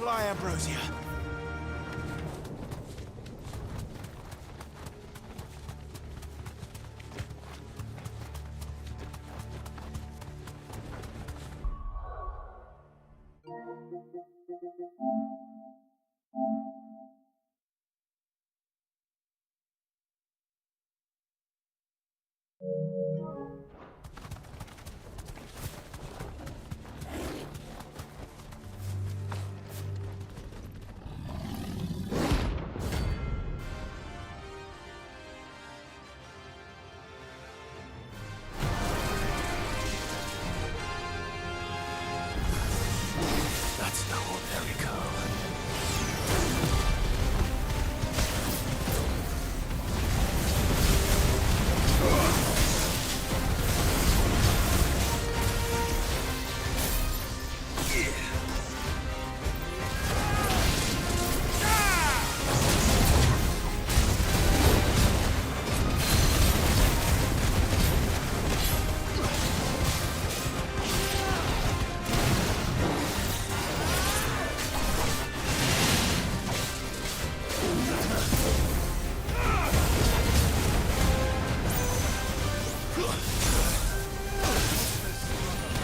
Goodbye, Ambrosia. That's no ordinary girl.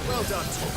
Well done, Tom.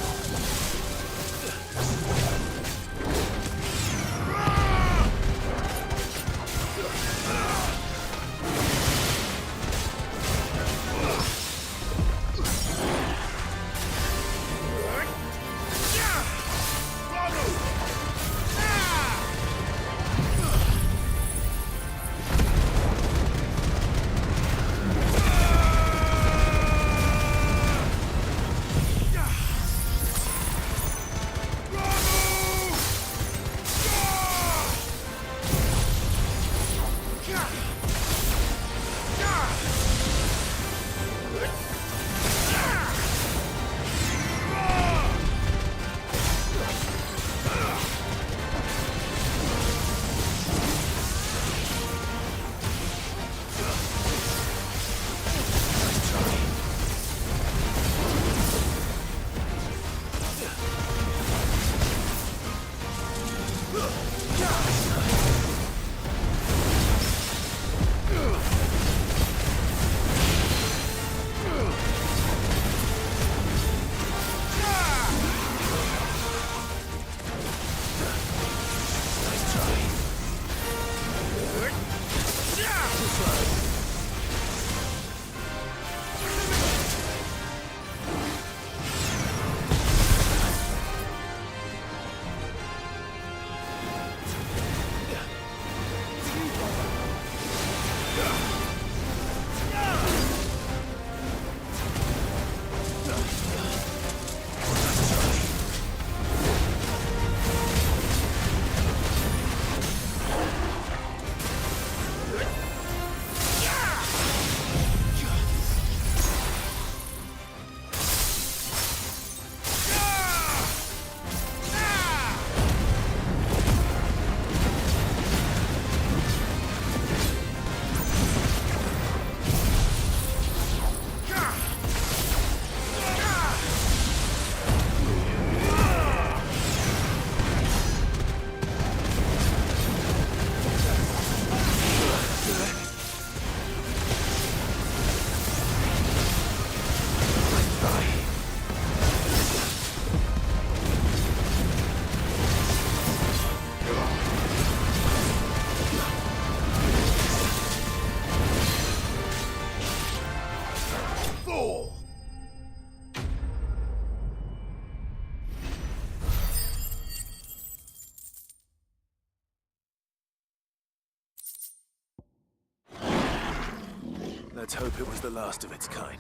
Let's hope it was the last of its kind.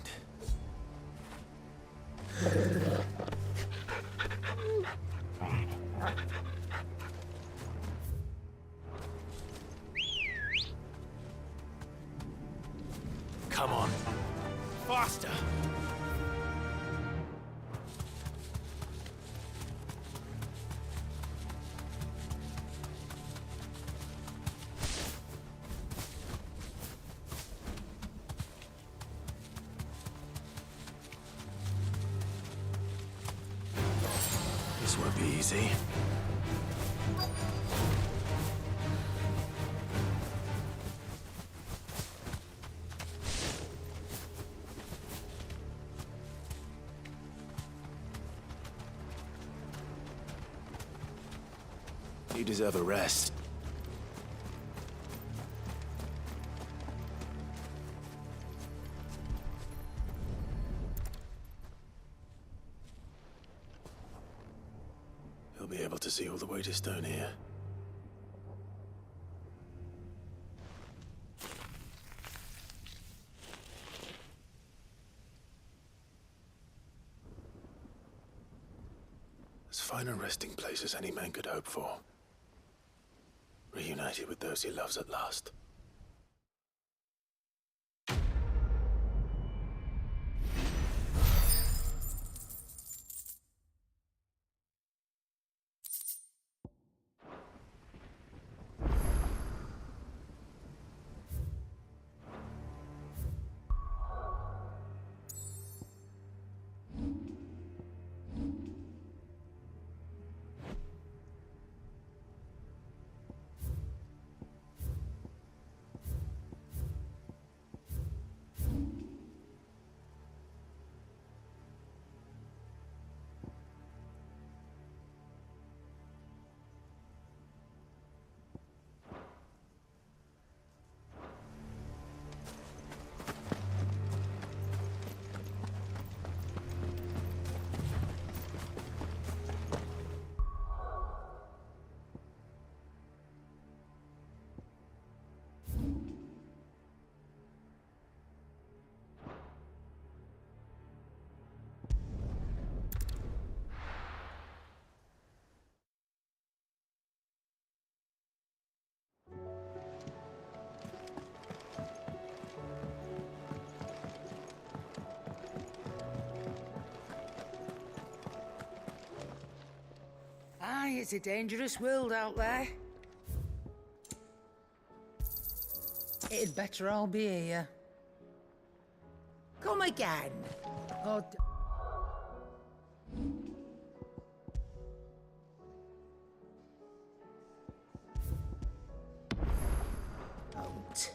Come on. Faster! This won't be easy. You deserve a rest. You'll be able to see all the way to Stone here. As fine a resting place as any man could hope for. Reunited with those he loves at last. Aye, it's a dangerous world out there. It'd better all be here. Come again. Oh, don't.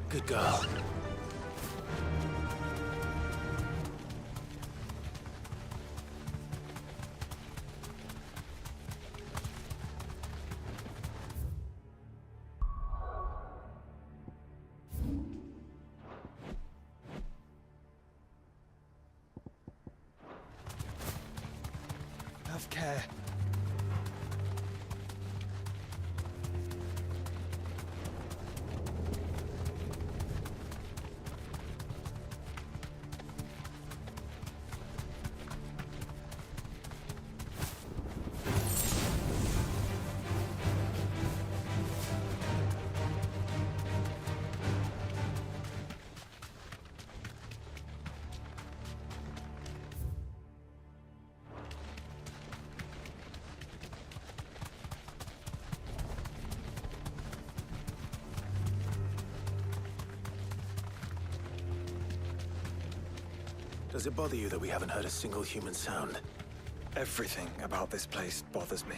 Good girl. Have care. Does it bother you that we haven't heard a single human sound? Everything about this place bothers me.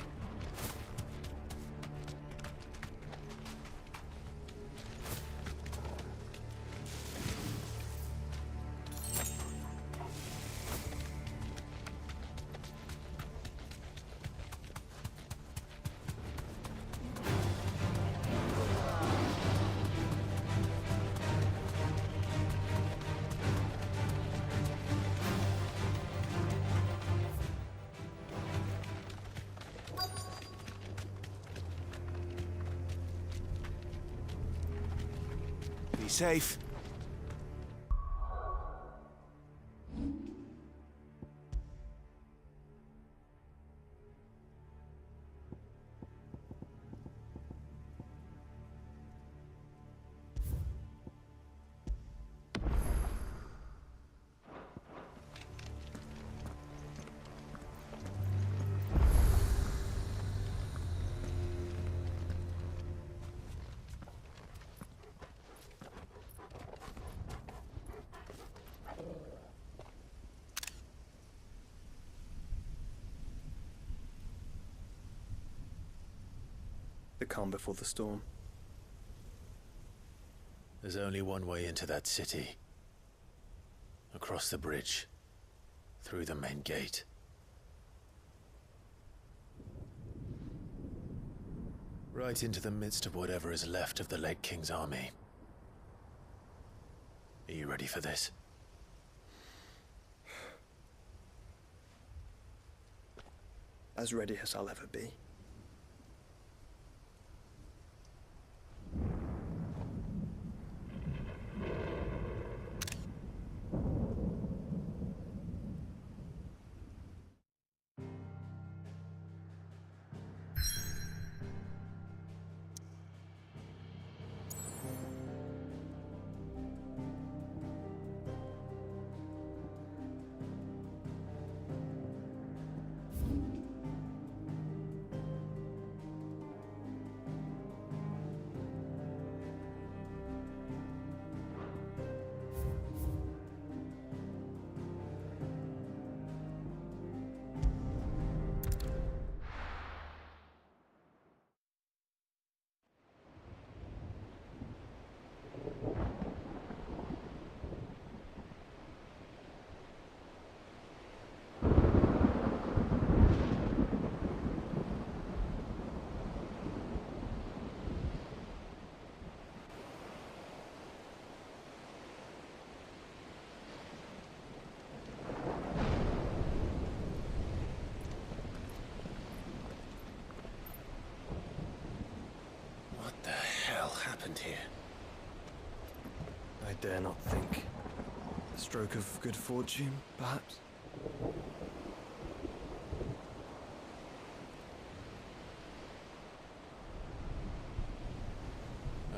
Be safe. The calm before the storm. There's only one way into that city. Across the bridge. Through the main gate. Right into the midst of whatever is left of the late King's army. Are you ready for this? As ready as I'll ever be. What the hell happened here? I dare not think. A stroke of good fortune, perhaps?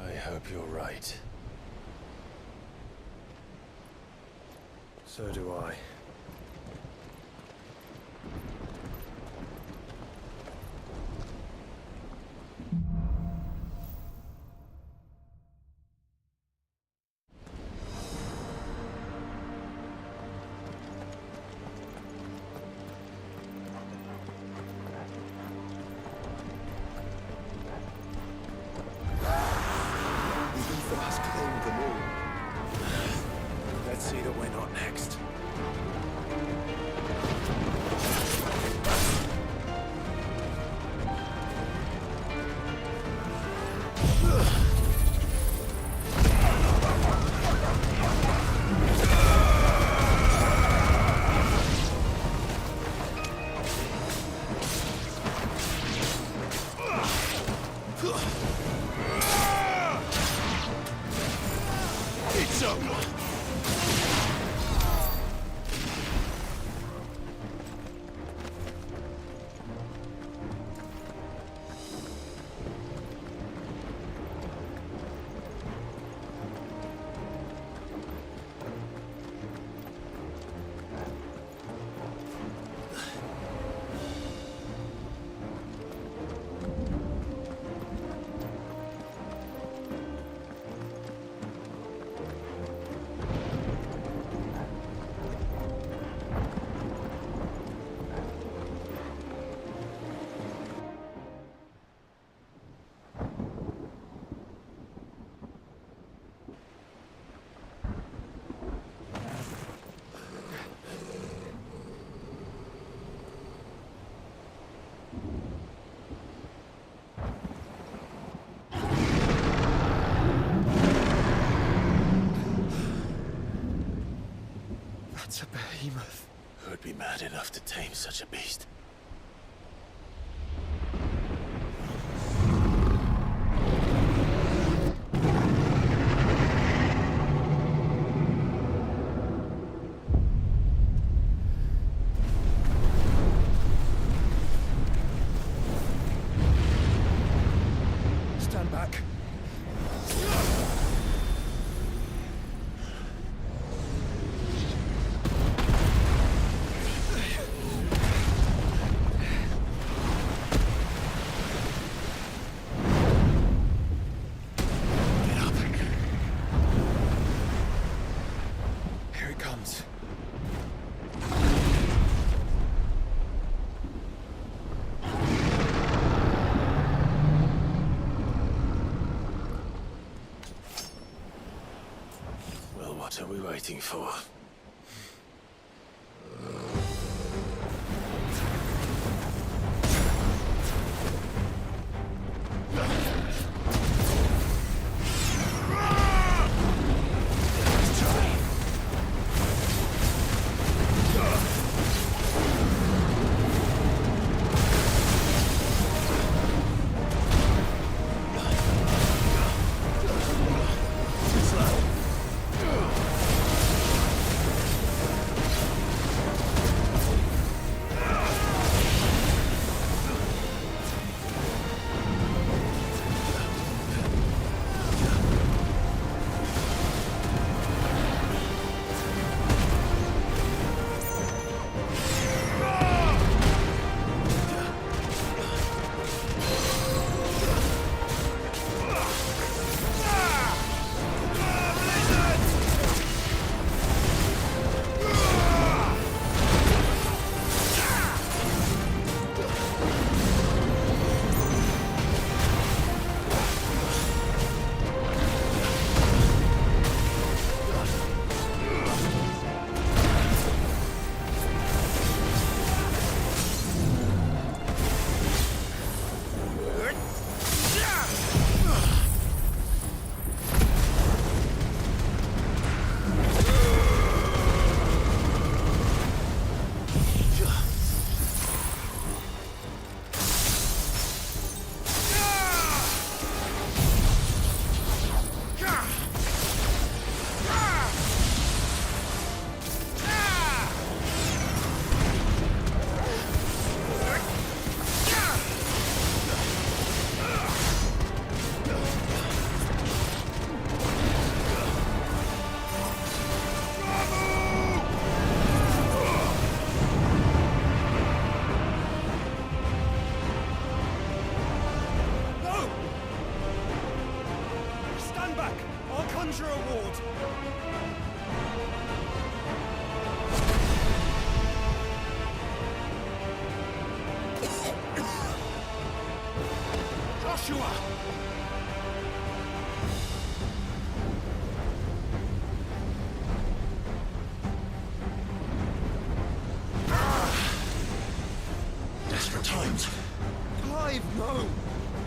I hope you're right. So do I. Has claimed them all. Let's see that we're not next. It's over. That's a behemoth. Who'd be mad enough to tame such a beast? Stand back. waiting for?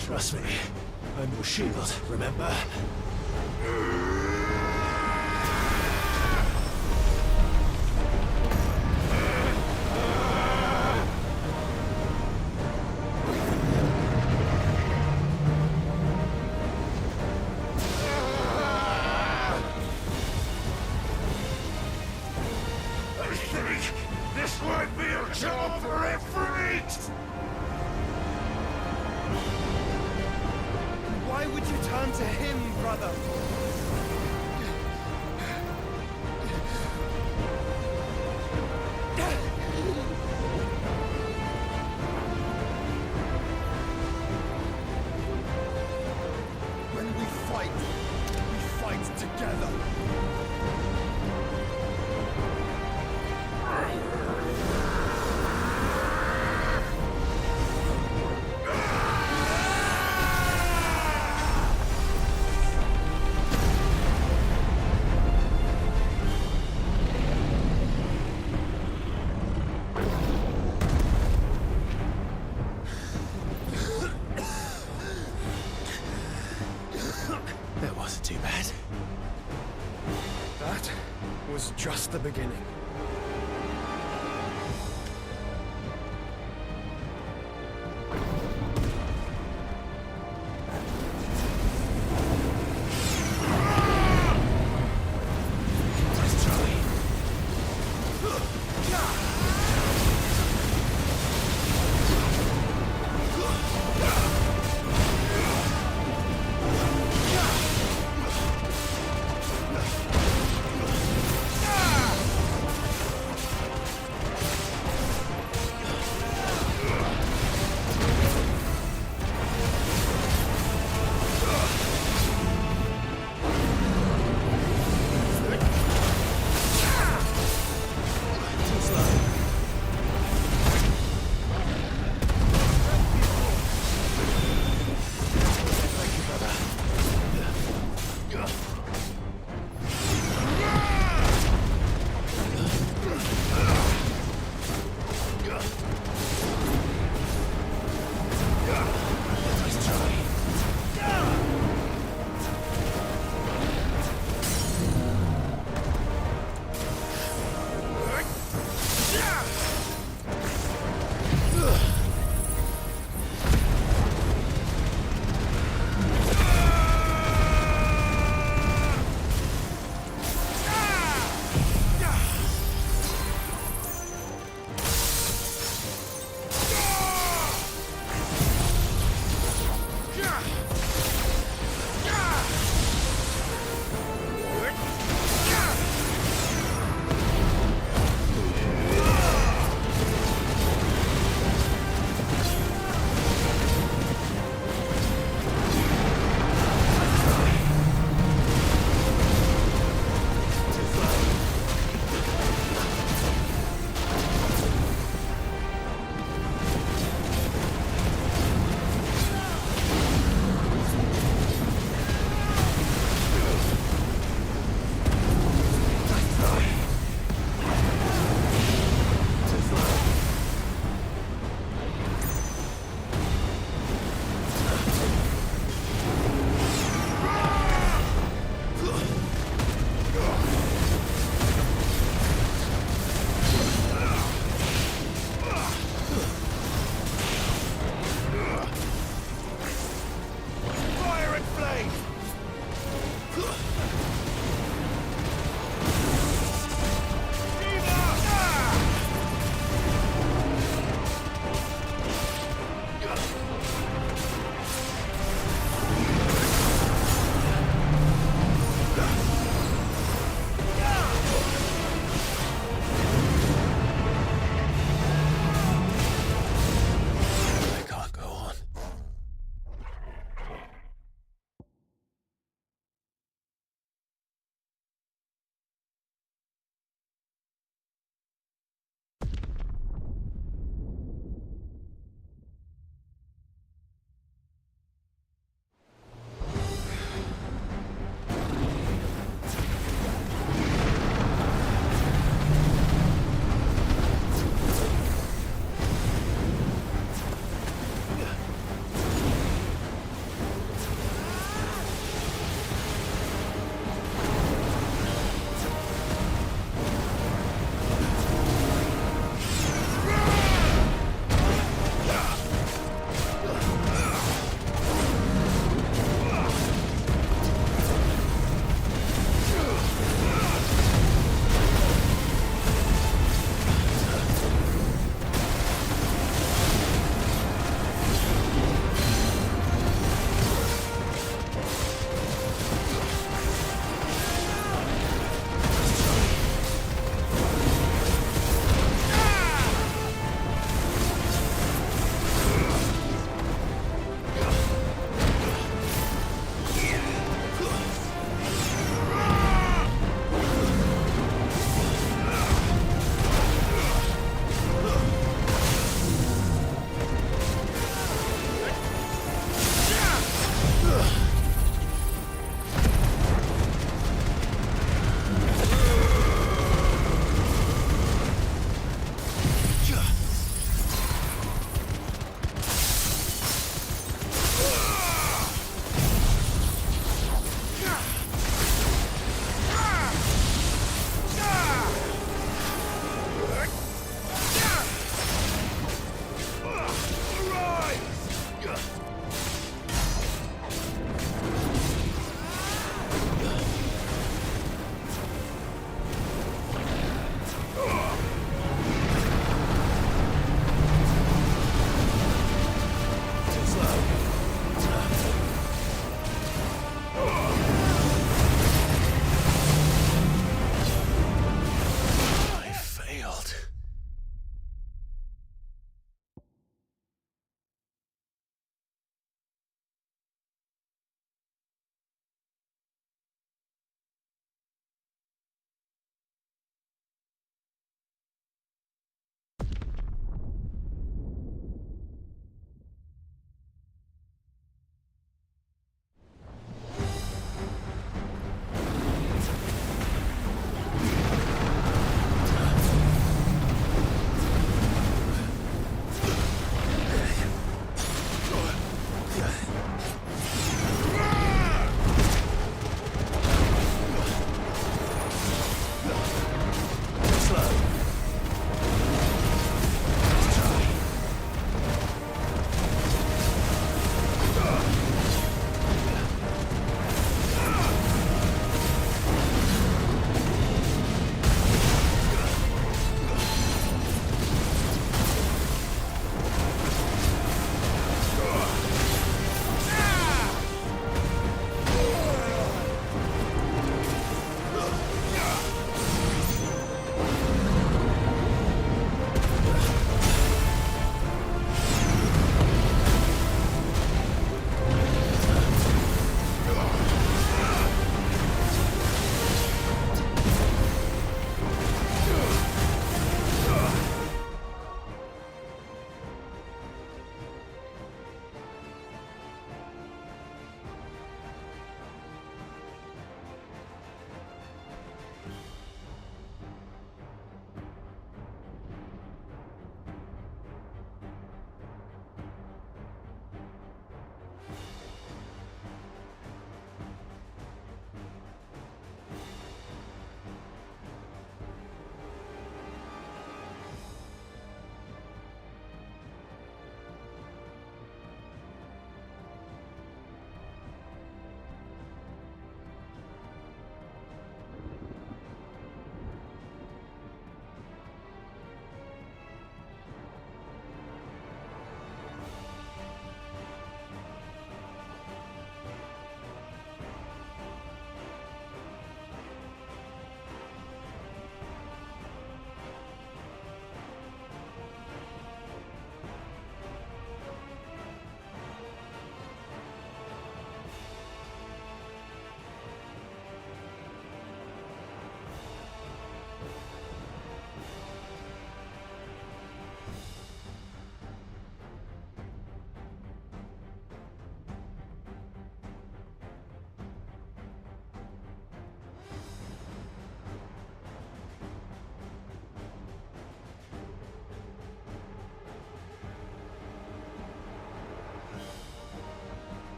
Trust me, I'm your shield, remember? I think this might be a job for Ifrit! Why would you turn to him, brother? When we fight together. That wasn't too bad. That was just the beginning.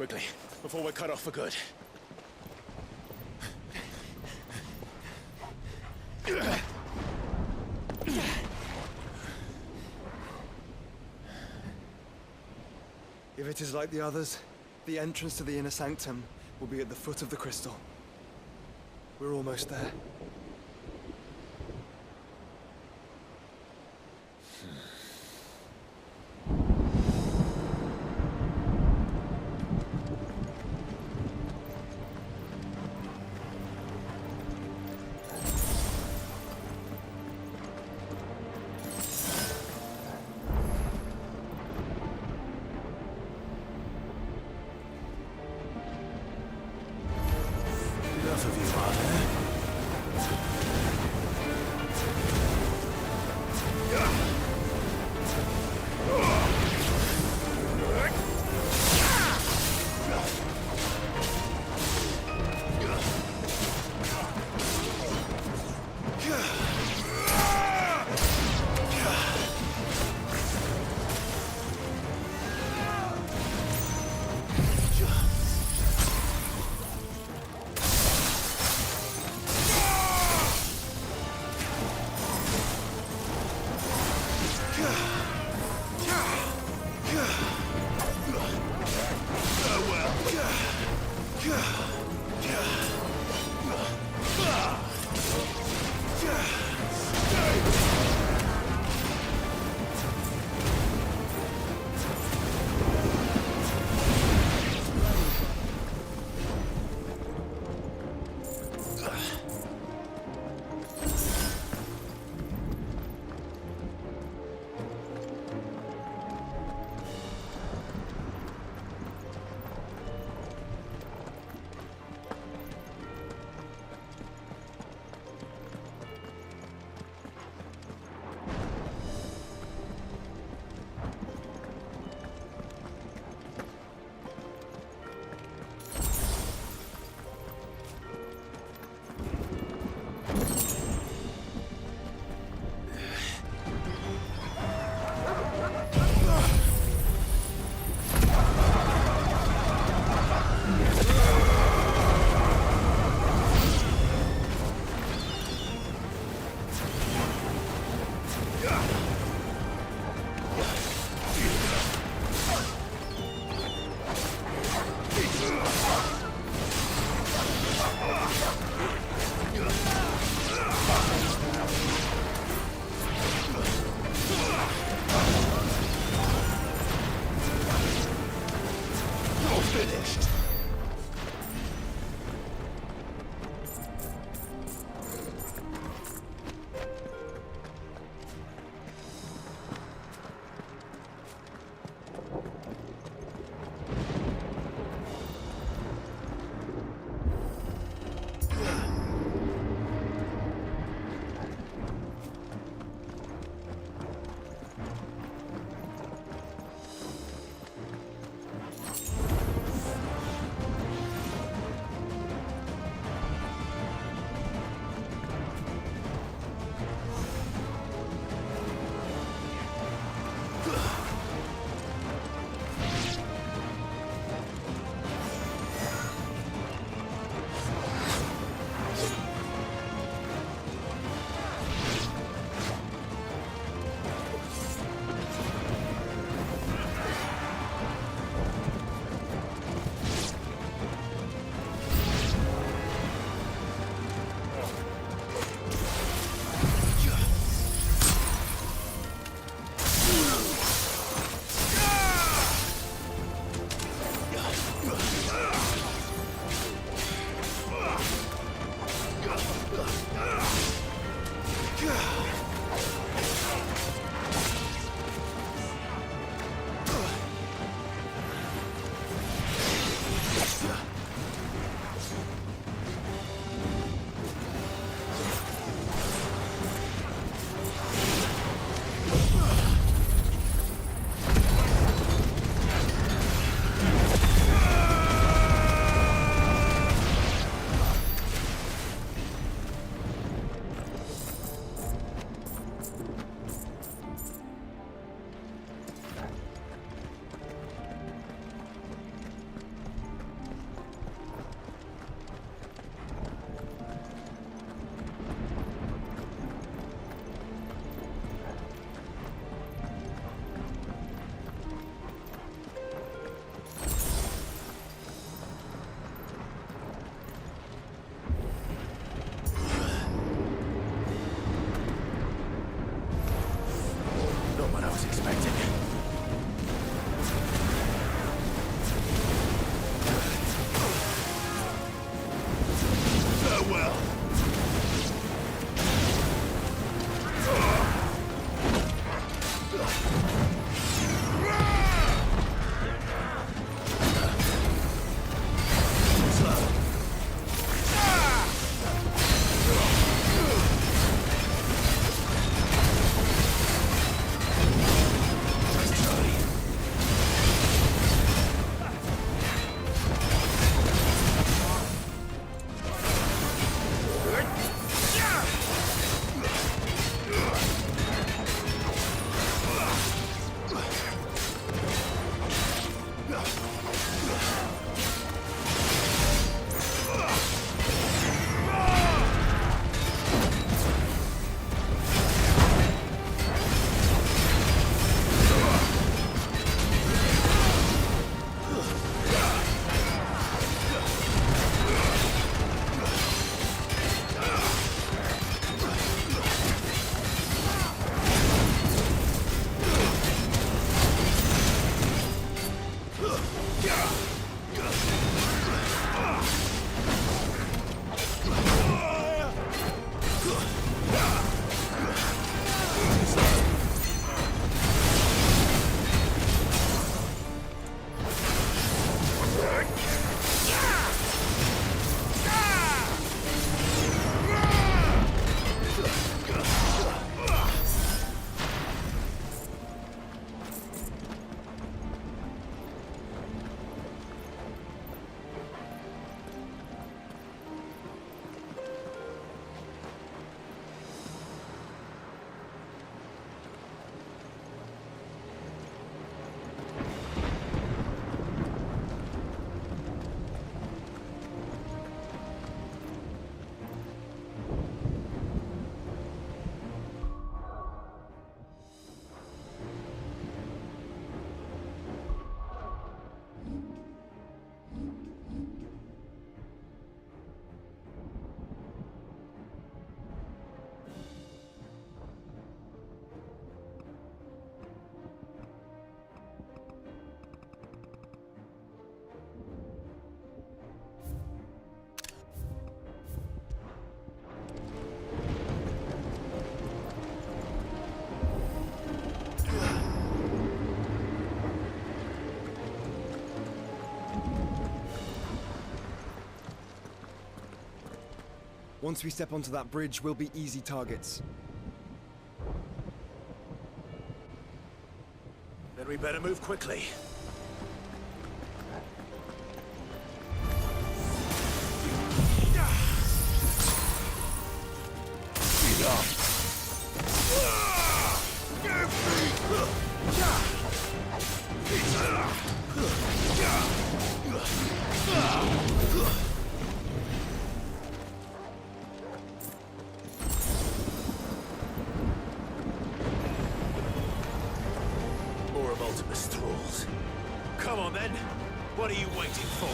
Quickly, before we're cut off for good. If it is like the others, the entrance to the inner sanctum will be at the foot of the crystal. We're almost there. Enough of you, are there? Once we step onto that bridge, we'll be easy targets. Then we better move quickly. More of Ultima's thralls. Come on then. What are you waiting for?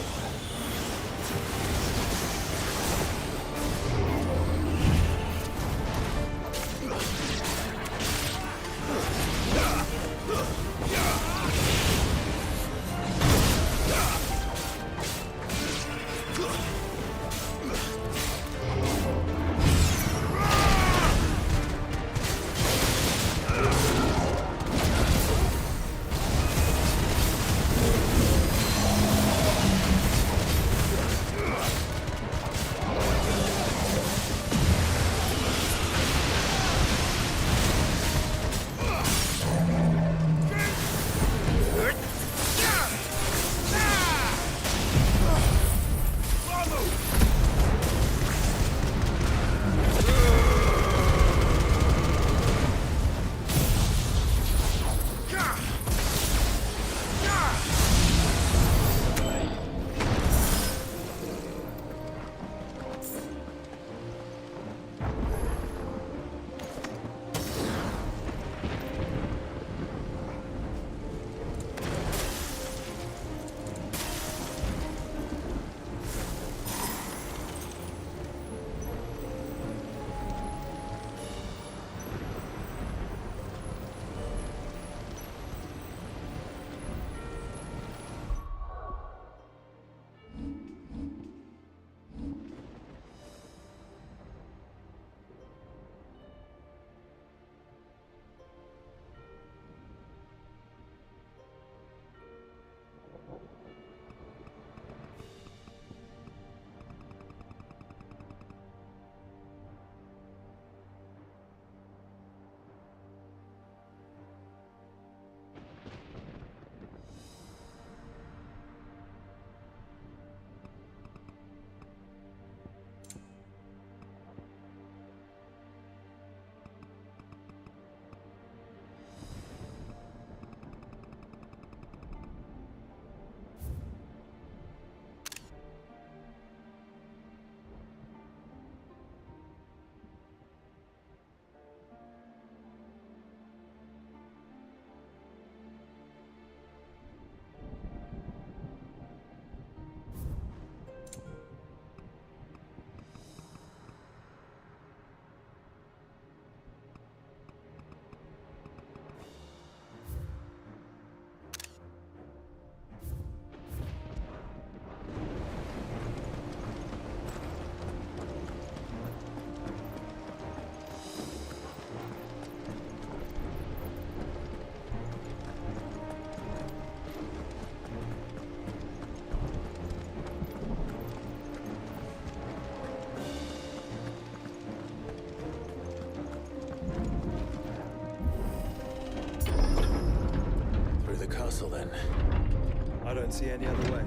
Castle, then. I don't see any other way.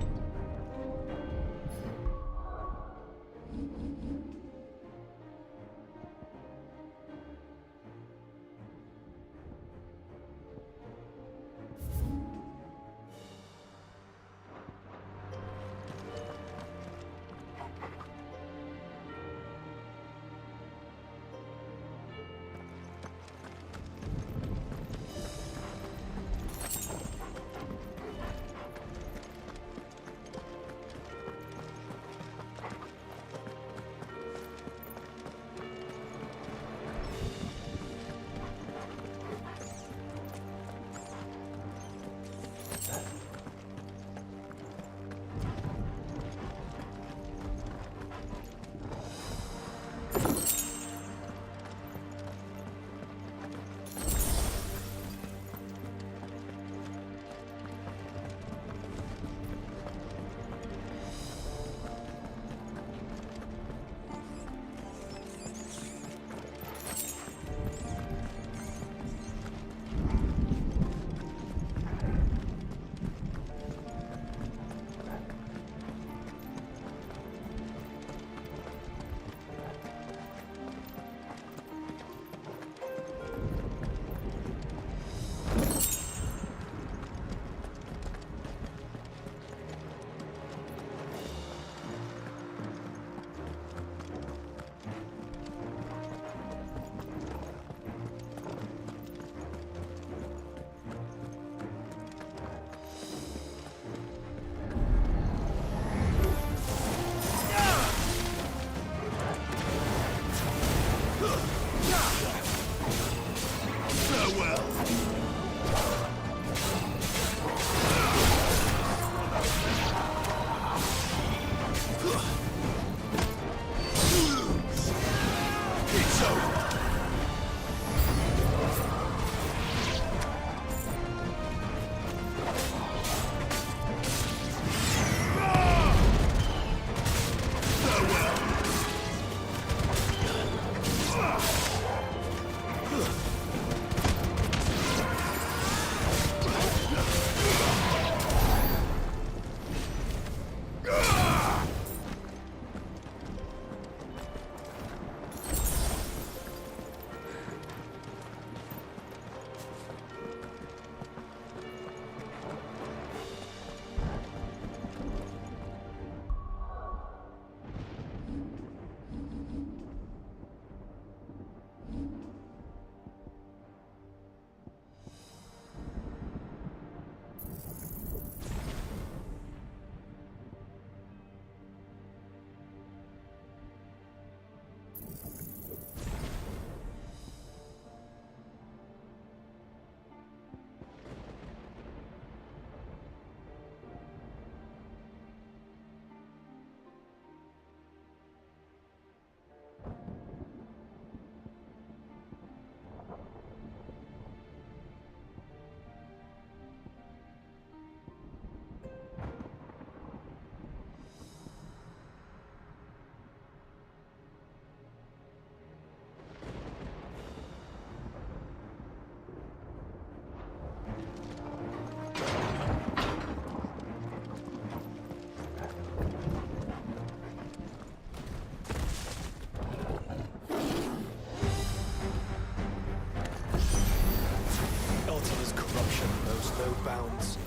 no bounds.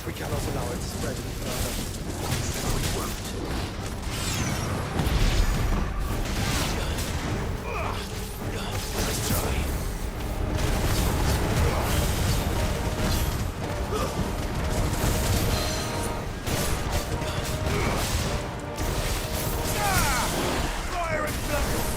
We cannot allow it to spread any further. Let's try. Fire and blood!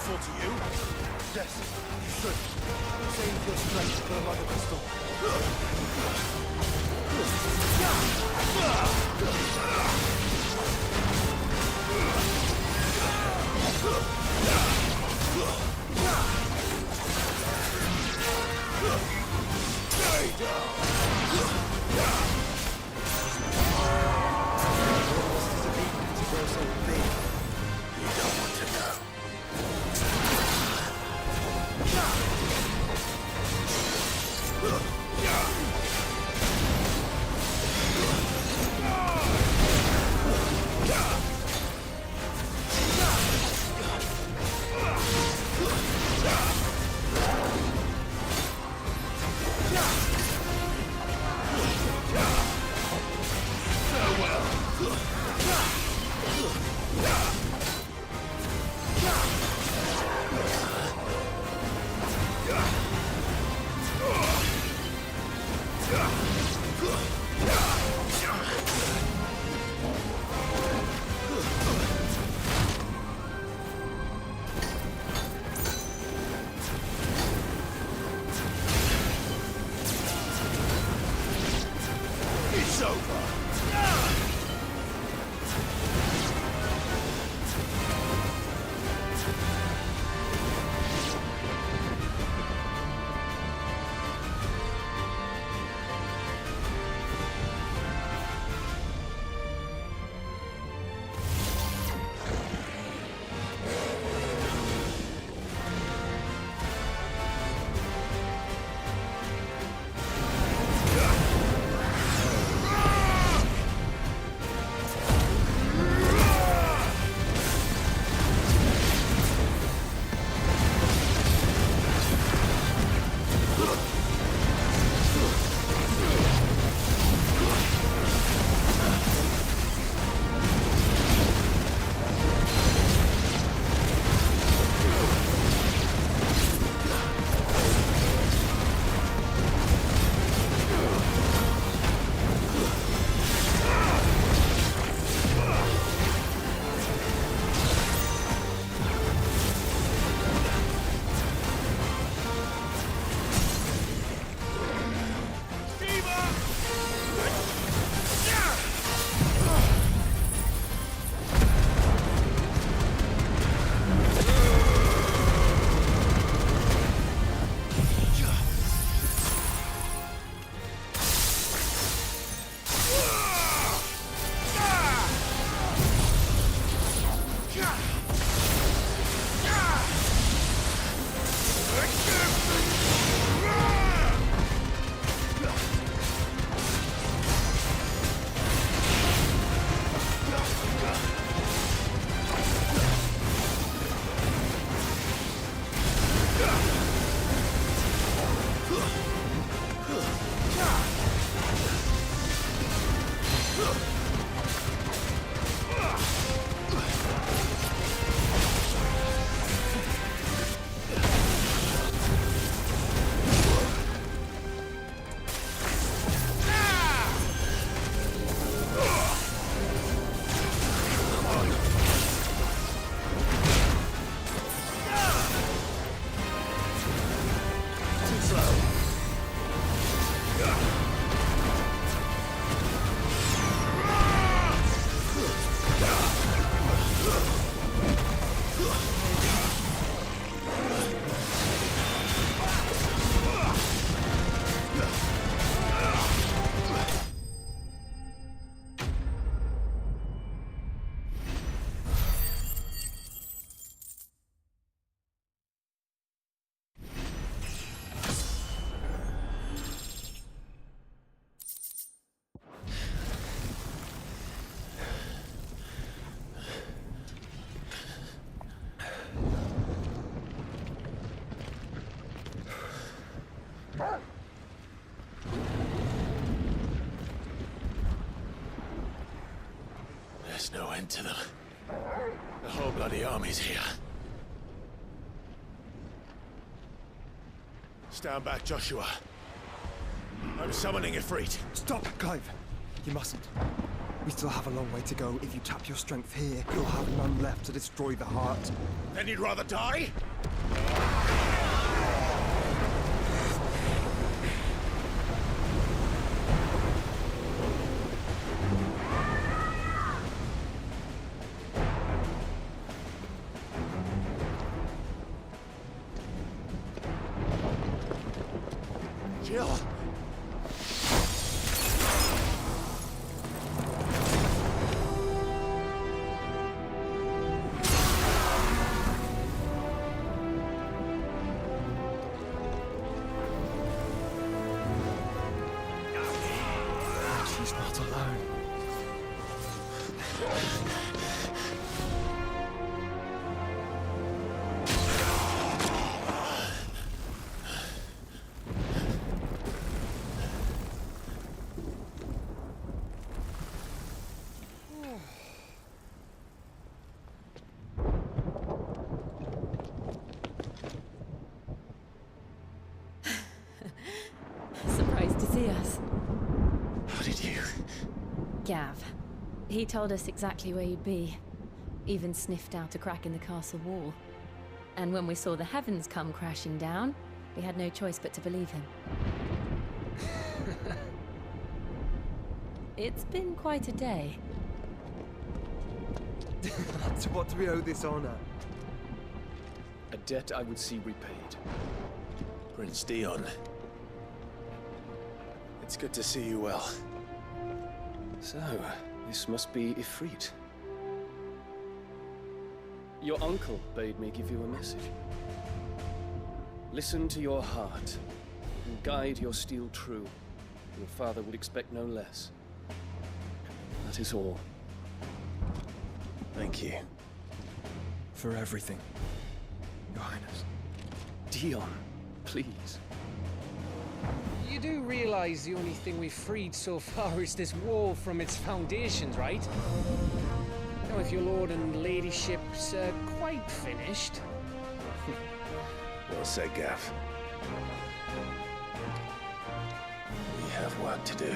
useful to you? Yes, you should. Save your strength for the mother crystal. You don't want to know. It's over. There's no end to them. The whole bloody army's here. Stand back, Joshua. I'm summoning Ifrit. Stop, Clive. You mustn't. We still have a long way to go. If you tap your strength here, you'll have none left to destroy the heart. Then you'd rather die? Jill! She's not alone. Surprised to see us. How did you? Gav. He told us exactly where you'd be. Even sniffed out a crack in the castle wall. And when we saw the heavens come crashing down, we had no choice but to believe him. It's been quite a day. To what do we owe this honor? A debt I would see repaid. Prince Dion. It's good to see you well. So, this must be Ifrit. Your uncle bade me give you a message. Listen to your heart, and guide your steel true. Your father would expect no less. That is all. Thank you. For everything, Your Highness. Dion, please. You do realize the only thing we've freed so far is this wall from its foundations, right? Now, if your lord and ladyship's quite finished... Well said, Gav. We have work to do.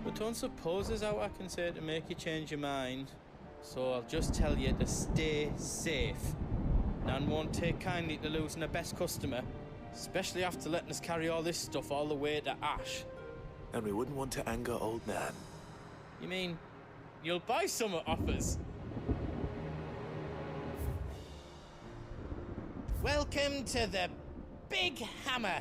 But don't suppose there's out I can say to make you change your mind. So I'll just tell you to stay safe. Nan won't take kindly to losing her best customer, especially after letting us carry all this stuff all the way to Ash. And we wouldn't want to anger old Nan. You mean, you'll buy some off us? Welcome to the Big Hammer.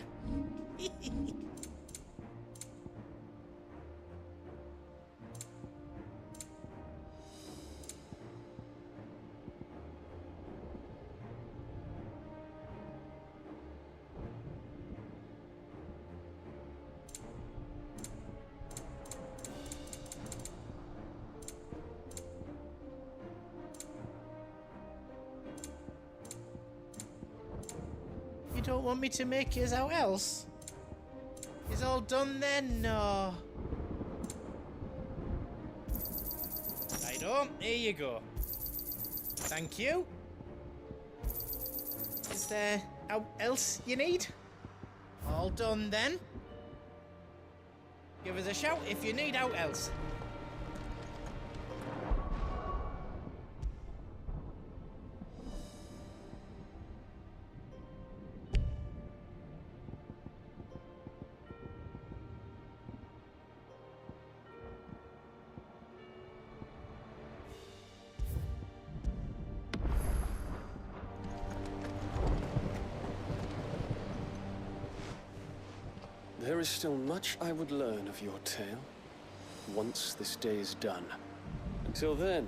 You don't want me to make yours out else? Is all done then? No. Righto, here you go. Thank you. Is there out else you need? All done then? Give us a shout if you need out else. There is still much I would learn of your tale, once this day is done. Until then,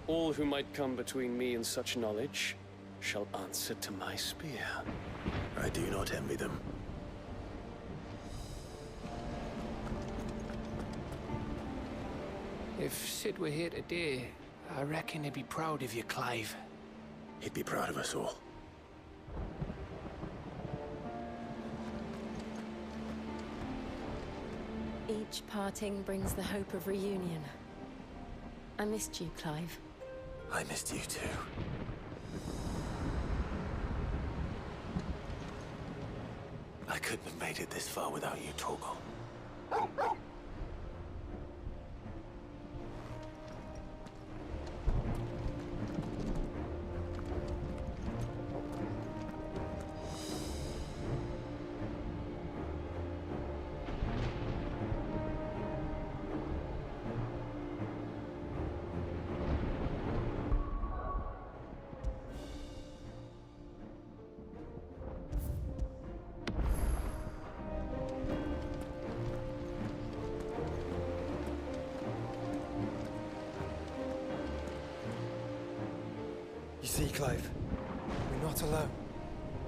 all who might come between me and such knowledge shall answer to my spear. I do not envy them. If Sid were here today, I reckon he'd be proud of you, Clive. He'd be proud of us all. Each parting brings the hope of reunion. I missed you, Clive. I missed you too. I couldn't have made it this far without you, Torgal. You see, Clive, we're not alone.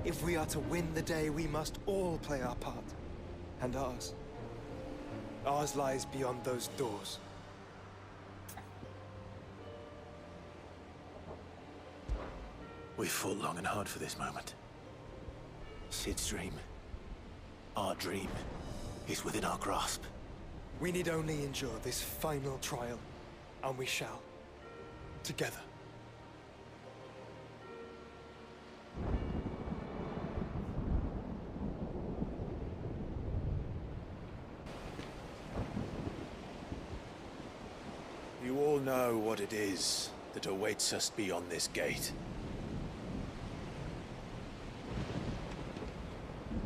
If we are to win the day, we must all play our part. And ours. Ours lies beyond those doors. We fought long and hard for this moment. Sid's dream, our dream, is within our grasp. We need only endure this final trial, and we shall. Together. You all know what it is that awaits us beyond this gate.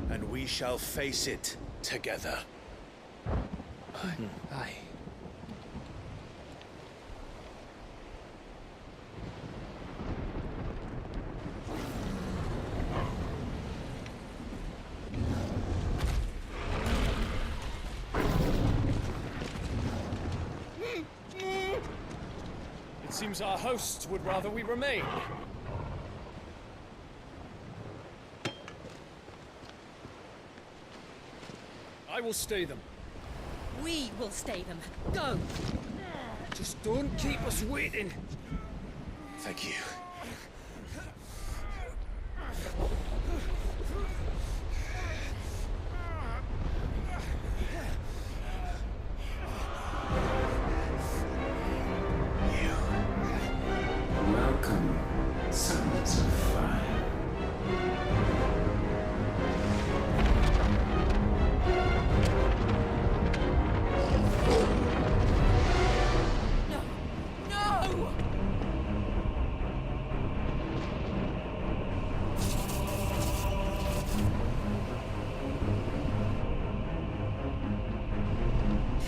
And we shall face it together. Aye. It seems our hosts would rather we remain. I will stay them. We will stay them. Go! Just don't keep us waiting. Thank you. Welcome, sons of fire. No! No!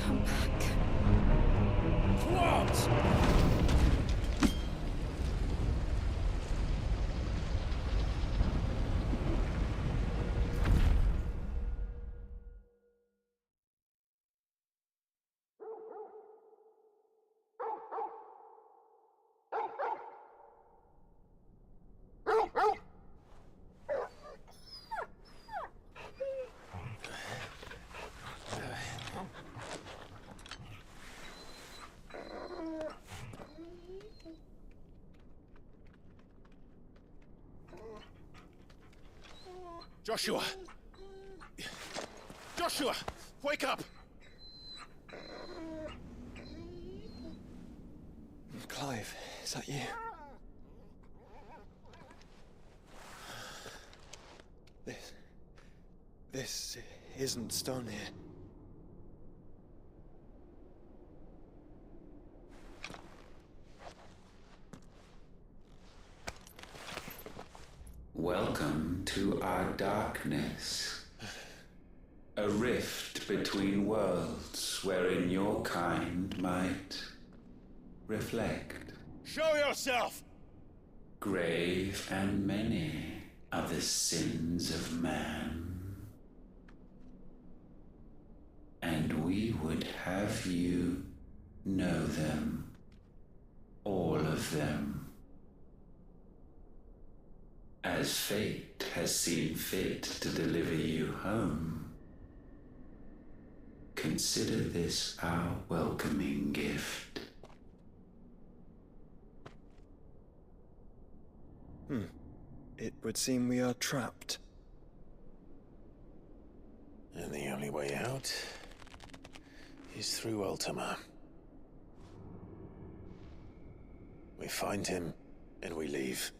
Come back. What? Joshua! Joshua! Wake up! Clive, is that you? This isn't stone here. Welcome to our darkness. A rift between worlds wherein your kind might reflect. Show yourself! Grave and many are the sins of man. And we would have you know them. All of them. As fate has seen fit to deliver you home, consider this our welcoming gift. It would seem we are trapped. And the only way out is through Ultima. We find him, and we leave.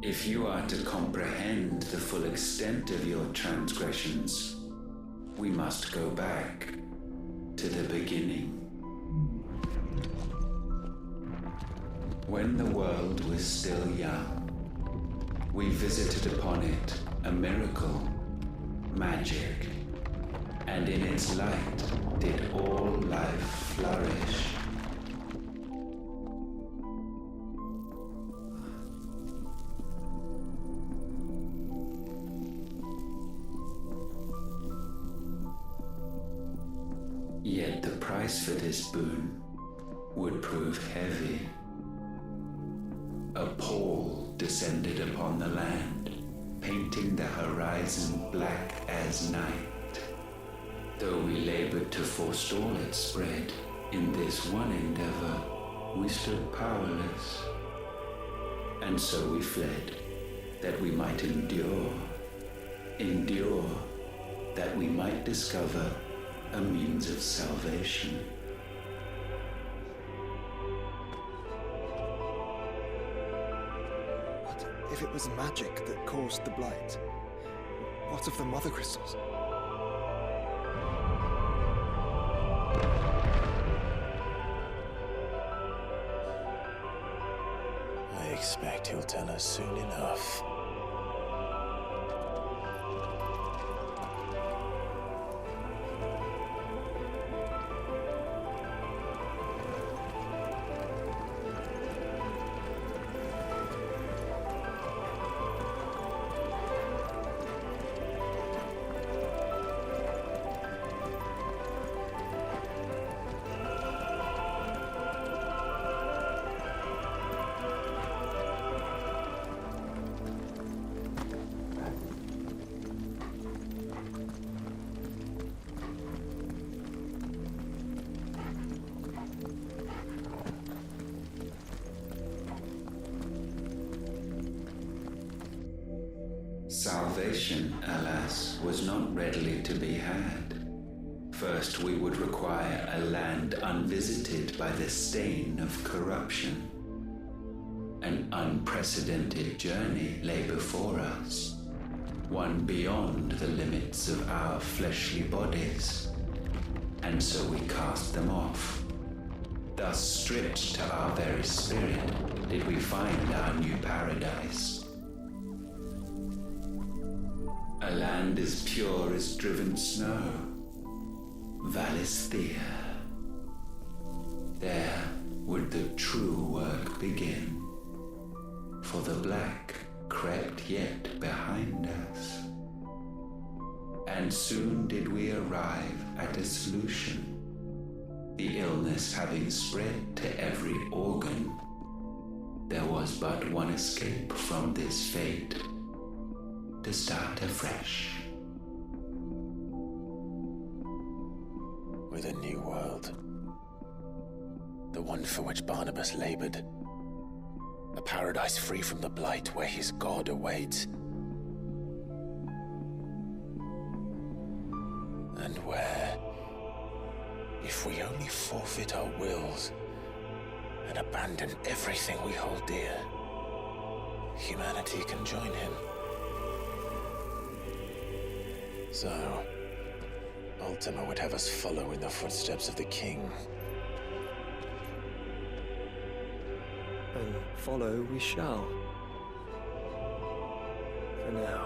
If you are to comprehend the full extent of your transgressions, we must go back to the beginning. When the world was still young, we visited upon it a miracle, magic, and in its light did all life flourish. Yet the price for this boon would prove heavy. A pall descended upon the land, painting the horizon black as night. Though we labored to forestall its spread, in this one endeavor we stood powerless. And so we fled, that we might endure, that we might discover a means of salvation. But if it was magic that caused the blight, what of the mother crystals? I expect he'll tell us soon enough. Salvation, alas, was not readily to be had. First, we would require a land unvisited by the stain of corruption. An unprecedented journey lay before us, one beyond the limits of our fleshly bodies. And so we cast them off. Thus, stripped to our very spirit, did we find our new paradise. A land as pure as driven snow, Valisthea. There would the true work begin, for the black crept yet behind us. And soon did we arrive at a solution, the illness having spread to every organ. There was but one escape from this fate, to start afresh. With a new world. The one for which Barnabas labored. A paradise free from the blight where his God awaits. And where, if we only forfeit our wills and abandon everything we hold dear, humanity can join him. So, Ultima would have us follow in the footsteps of the king. And follow we shall. For now.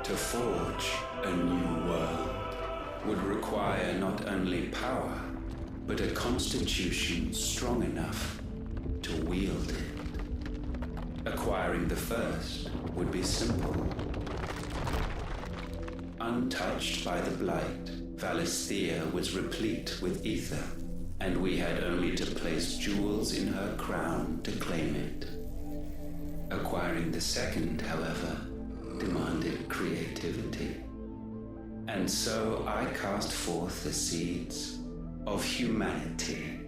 To forge a new world would require not only power, but a constitution strong enough to wield it. Acquiring the first would be simple. Untouched by the Blight, Valisthea was replete with ether, and we had only to place jewels in her crown to claim it. Acquiring the second, however, demanded creativity. And so I cast forth the seeds of humanity.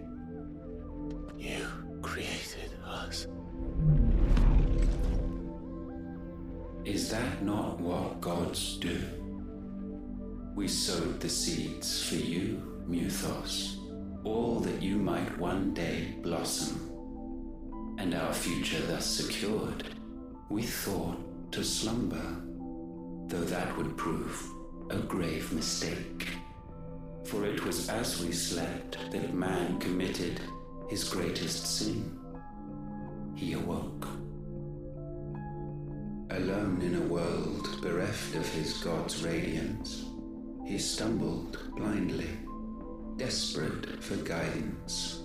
You created us. Is that not what gods do? We sowed the seeds for you, Muthos, all that you might one day blossom. And our future thus secured, we thought to slumber, though that would prove a grave mistake. For it was as we slept that man committed his greatest sin. He awoke. Alone in a world bereft of his god's radiance, he stumbled blindly, desperate for guidance.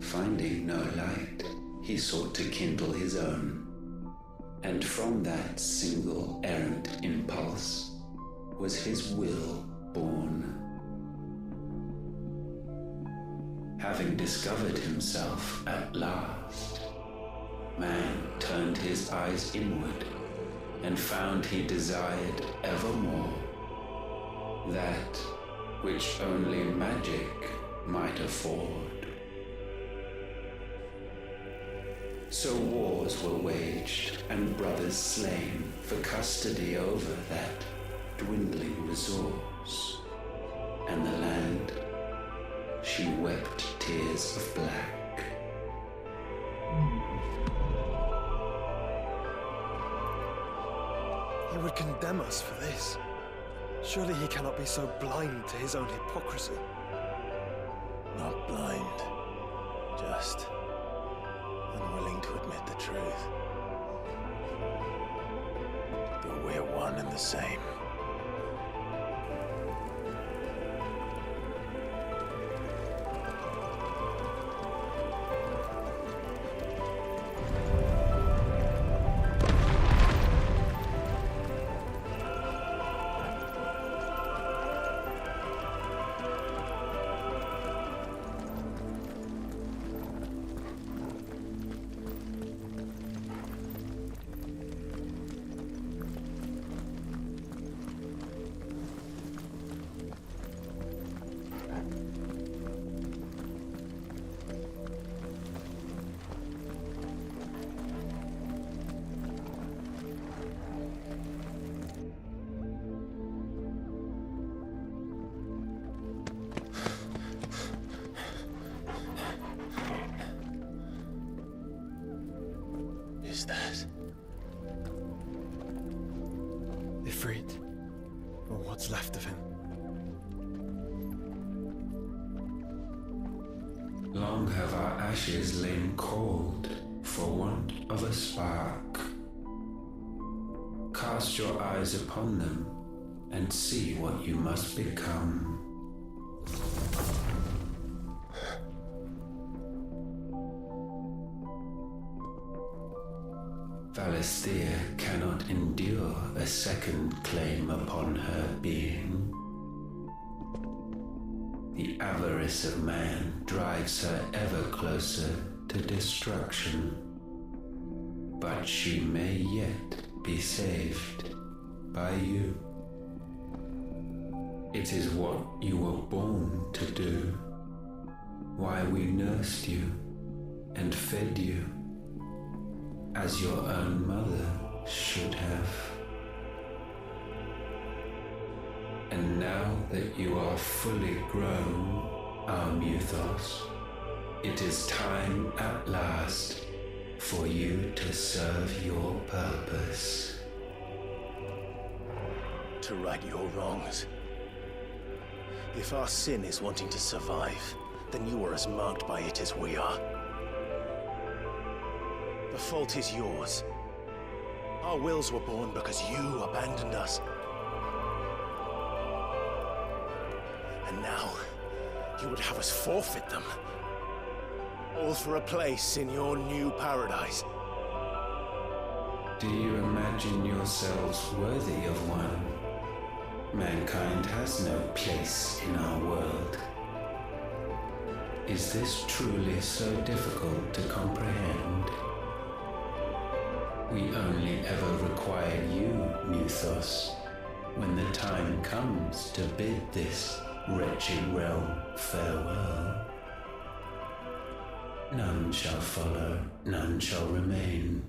Finding no light, he sought to kindle his own. And from that single errant impulse was his will born. Having discovered himself at last, man turned his eyes inward and found he desired evermore that which only magic might afford. So wars were waged and brothers slain for custody over that dwindling resource. And the land, she wept tears of black. He would condemn us for this. Surely he cannot be so blind to his own hypocrisy. Not blind, just unwilling to admit the truth. But we're one and the same. Is that? Ifrit, or what's left of him. Long have our ashes lain cold for want of a spark. Cast your eyes upon them and see what you must become. Valisthea cannot endure a second claim upon her being. The avarice of man drives her ever closer to destruction. But she may yet be saved by you. It is what you were born to do, why we nursed you and fed you, as your own mother should have. And now that you are fully grown, our Muthos, it is time at last for you to serve your purpose. To right your wrongs. If our sin is wanting to survive, then you are as marked by it as we are. The fault is yours. Our wills were born because you abandoned us. And now, you would have us forfeit them. All for a place in your new paradise. Do you imagine yourselves worthy of one? Mankind has no place in our world. Is this truly so difficult to comprehend? We only ever require you, Muthos, when the time comes to bid this wretched realm farewell. None shall follow, none shall remain.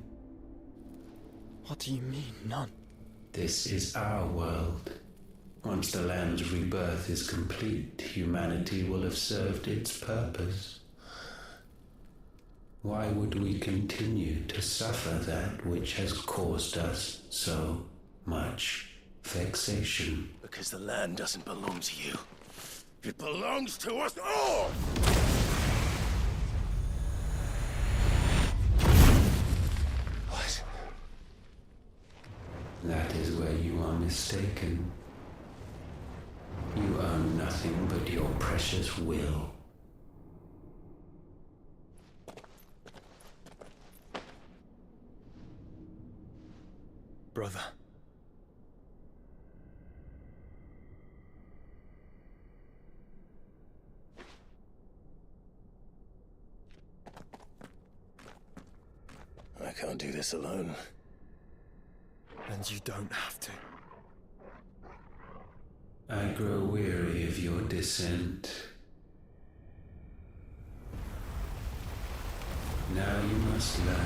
What do you mean, none? This is our world. Once the land's rebirth is complete, humanity will have served its purpose. Why would we continue to suffer that which has caused us so much vexation? Because the land doesn't belong to you. It belongs to us all! What? That is where you are mistaken. You own nothing but your precious will. Brother. I can't do this alone. And you don't have to. I grow weary of your dissent. Now you must learn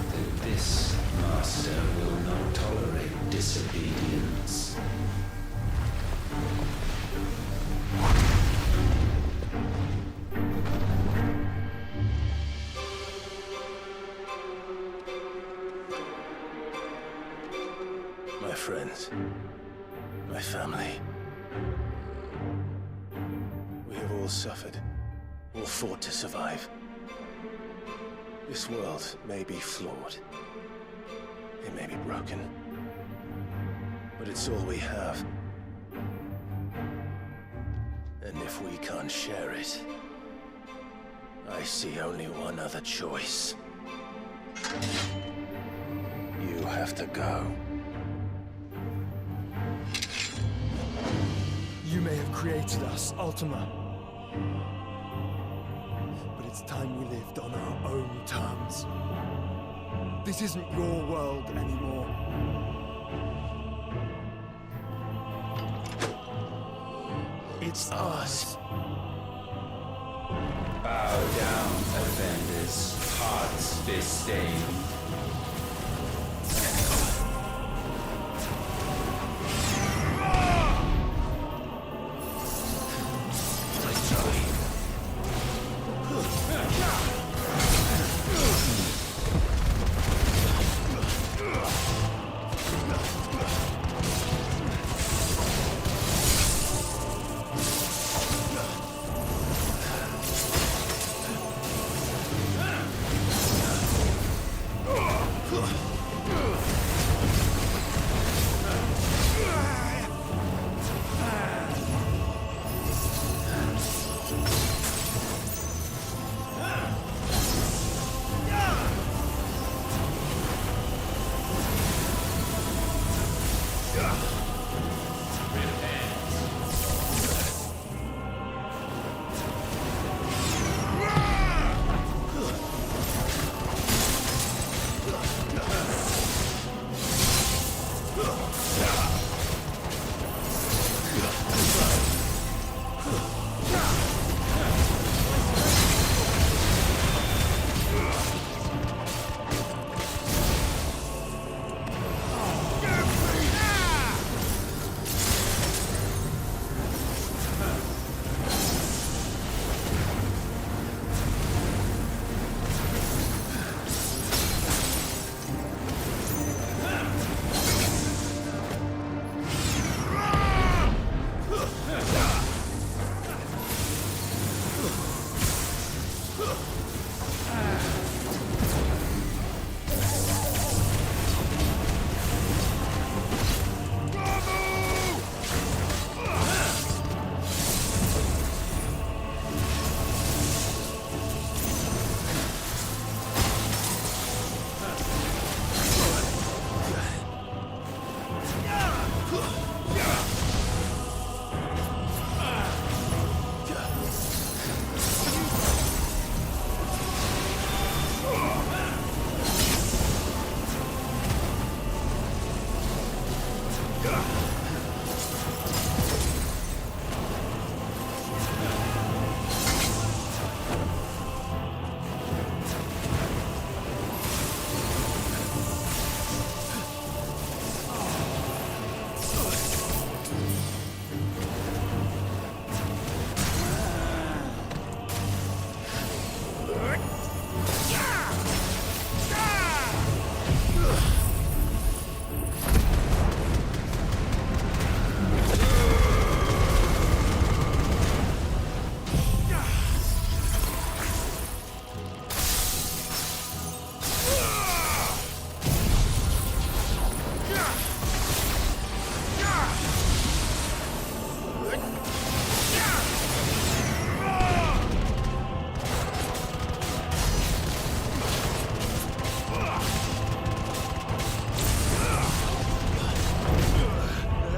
that this master will not tolerate disobedience. My friends, my family. We have all suffered, all fought to survive. This world may be flawed. It may be broken. But it's all we have. And if we can't share it, I see only one other choice. You have to go. You may have created us, Ultima. But it's time we lived on our own terms. This isn't your world anymore. It's ours. Bow down, offenders, hearts disdain.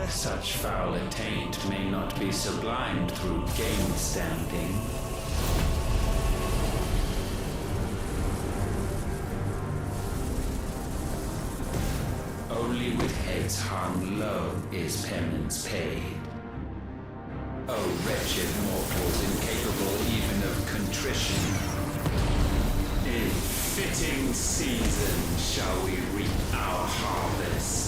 Such foul attaint may not be sublimed through game standing. Only with heads hung low is penance paid. O wretched mortals incapable even of contrition, in fitting season shall we reap our harvest.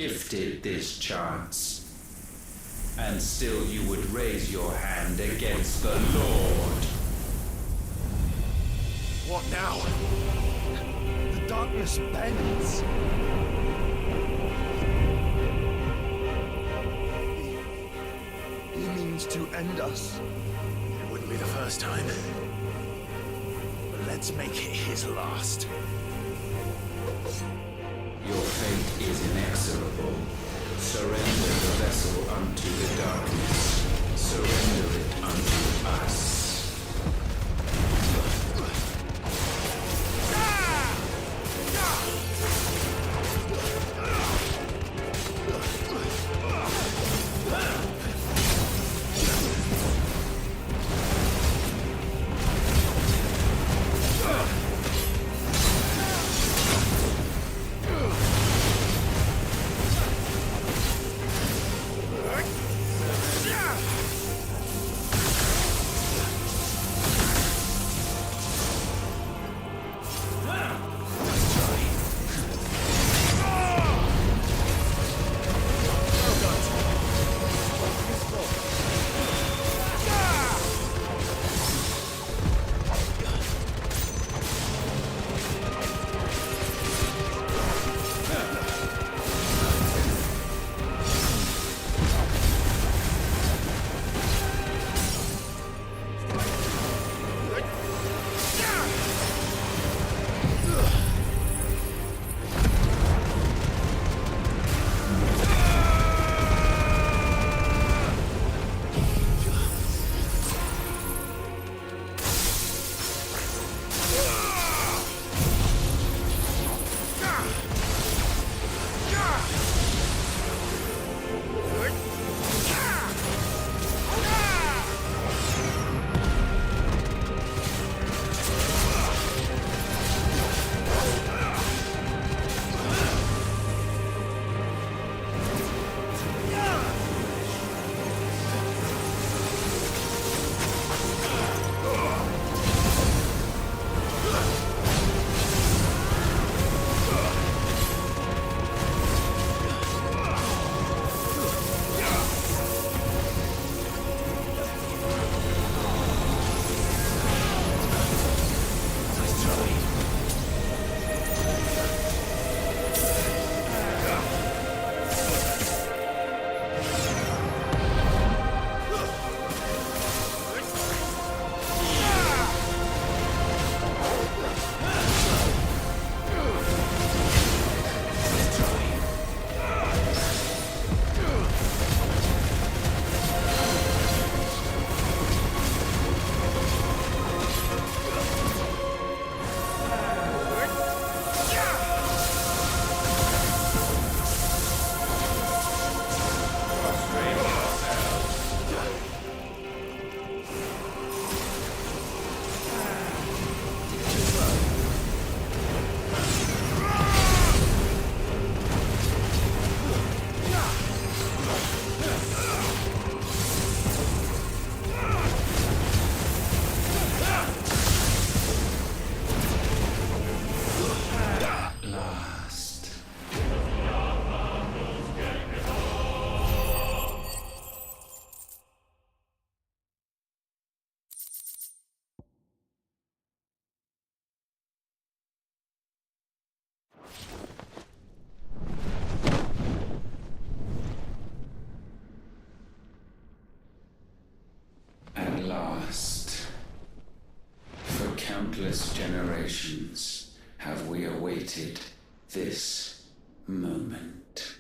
gifted this chance. And still you would raise your hand against the Lord. What now? The darkness bends. He means to end us. It wouldn't be the first time. But let's make it his last. Your fate is inexorable. Surrender the vessel unto the darkness. Surrender it unto us. Countless generations have we awaited this moment.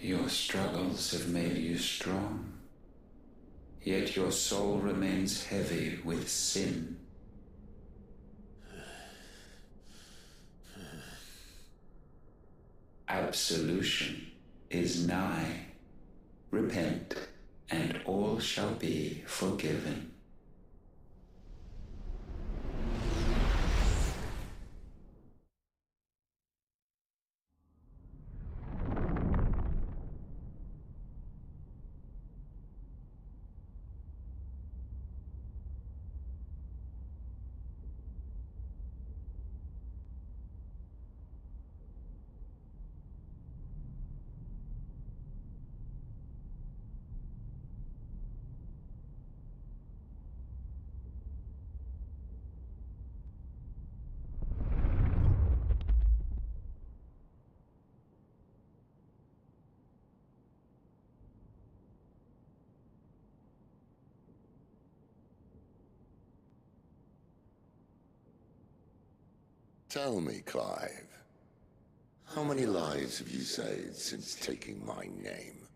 Your struggles have made you strong, yet your soul remains heavy with sin. Absolution is nigh. Repent and all shall be forgiven. Tell me, Clive, how many lives have you saved since taking my name?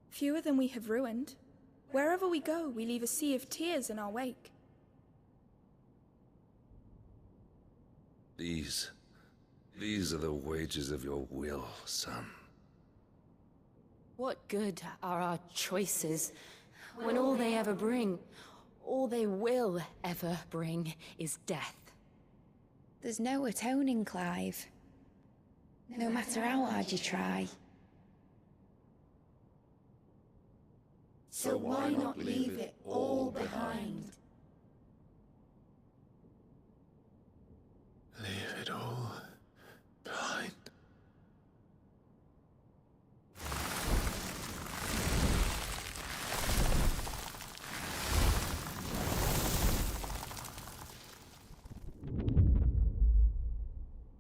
Fewer than we have ruined. Wherever we go, we leave a sea of tears in our wake. These are the wages of your will, son. What good are our choices when all they ever bring, all they will ever bring, is death? There's no atoning, Clive. No matter how hard you try. So why not leave it all behind? Leave it all behind.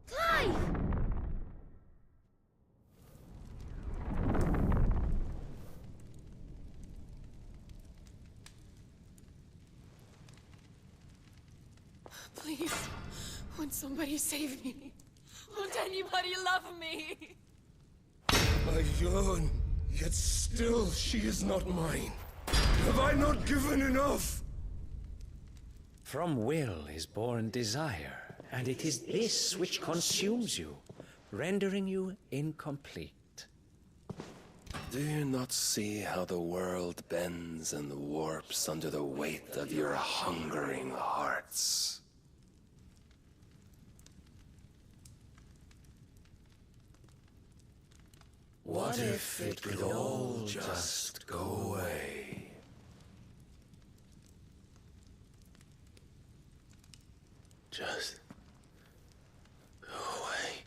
Clive! Please, won't somebody save me? Won't anybody love me? I yearn, yet still she is not mine. Have I not given enough? From will is born desire, and it is this which consumes you, rendering you incomplete. Do you not see how the world bends and warps under the weight of your hungering hearts? What if it could all just go away? Just go away.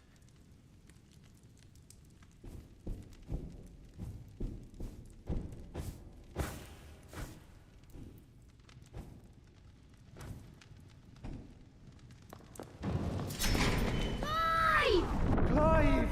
Clive!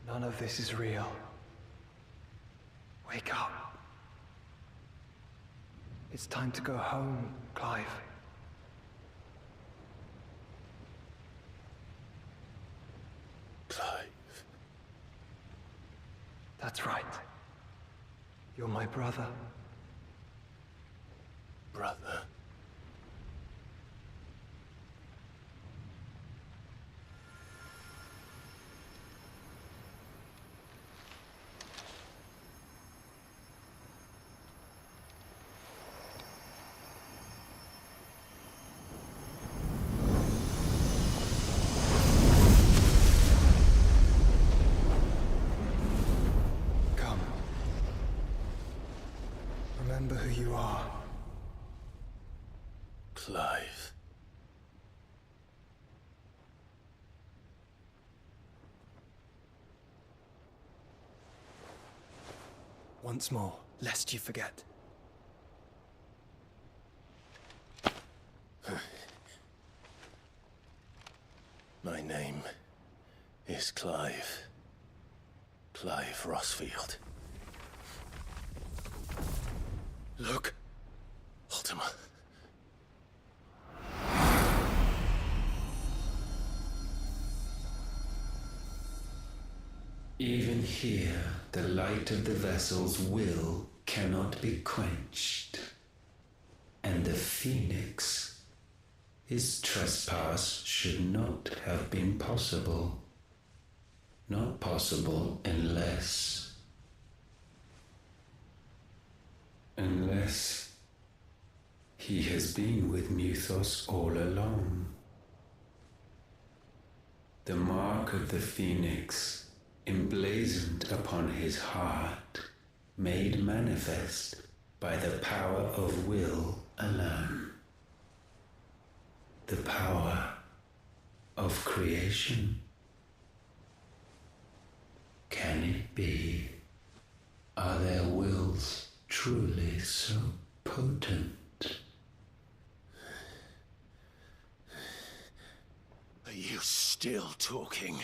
None of this is real. Wake up. It's time to go home, Clive. Clive. That's right. You're my brother. Brother. Come. Remember who you are. Clive. Once more, lest you forget. My name is Clive. Clive Rossfield. Look, Ultima. Even here, the light of the vessel's will cannot be quenched. And the Phoenix, his trespass should not have been possible. Not possible unless he has been with Muthos all along. The mark of the Phoenix, emblazoned upon his heart, made manifest by the power of will alone. The power of creation. Can it be? Are their wills truly so potent? Are you still talking?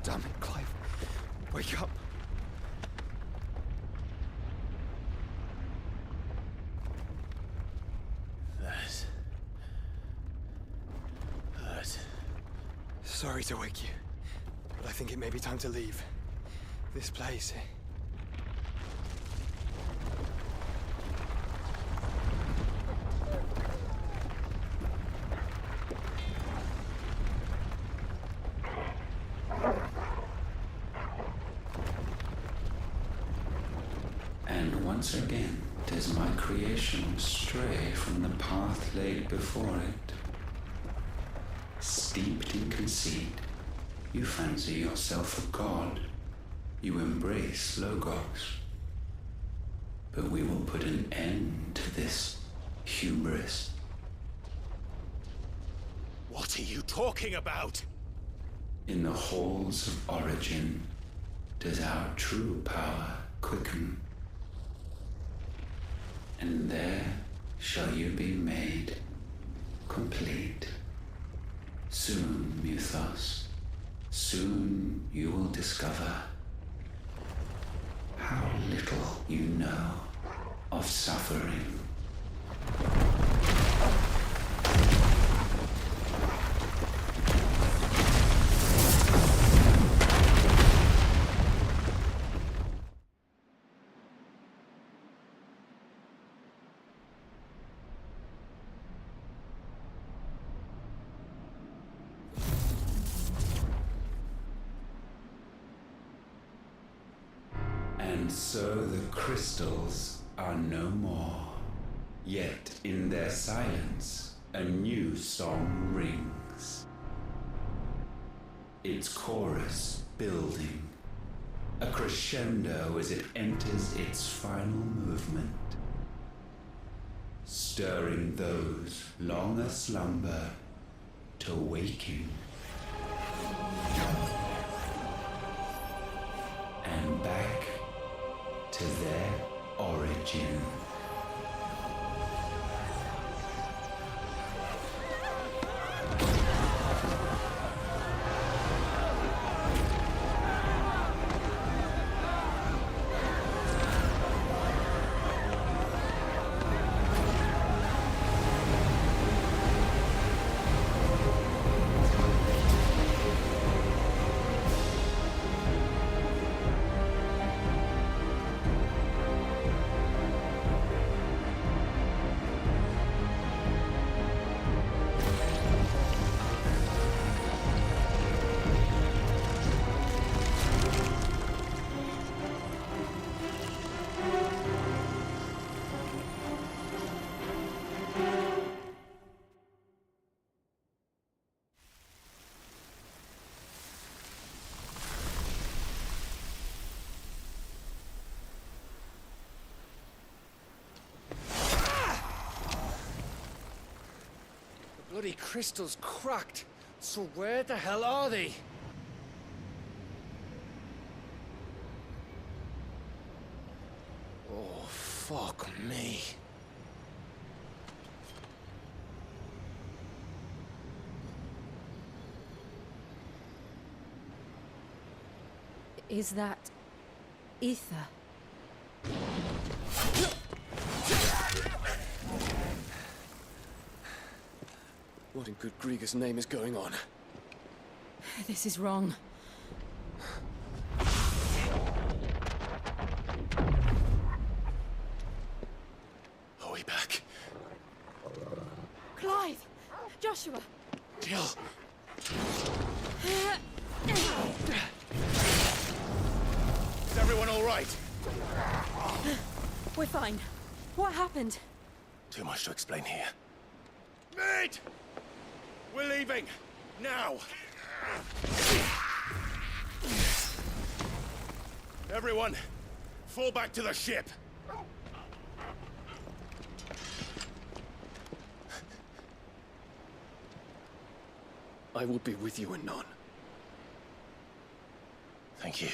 Damn it, Clive. Wake up. That hurt. Sorry to wake you, but I think it may be time to leave. This place. Once again does my creation stray from the path laid before it. Steeped in conceit, you fancy yourself a god. You embrace Logos. But we will put an end to this hubris. What are you talking about? In the halls of origin does our true power quicken. And there shall you be made complete. Soon, Muthos, soon you will discover how little you know of suffering. And so the crystals are no more. Yet in their silence, a new song rings. Its chorus building, a crescendo as it enters its final movement, stirring those long aslumber to waking. And back to their origin. Bloody crystal's cracked. So where the hell are they? Oh, fuck me. Is that ether? What in good Grieger's name is going on? This is wrong. Are we back? Clive! Joshua! Jill! Is everyone all right? We're fine. What happened? Too much to explain here. Mate! We're leaving! Now! Everyone, fall back to the ship! I will be with you anon. Thank you.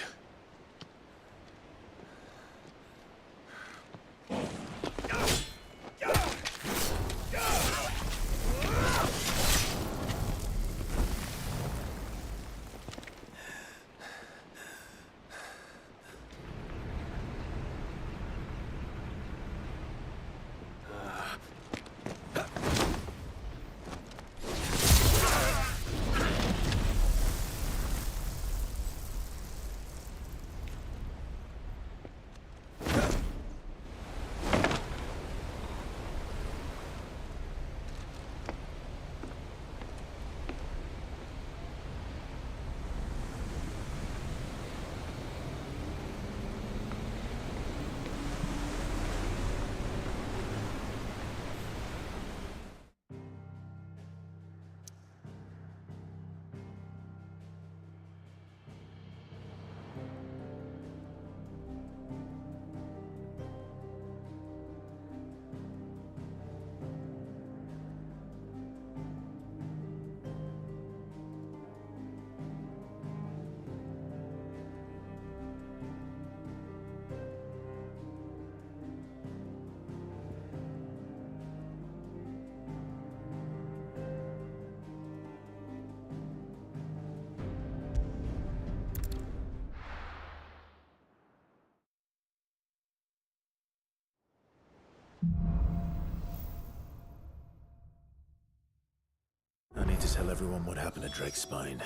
I need to tell everyone what happened at Drake's Spine.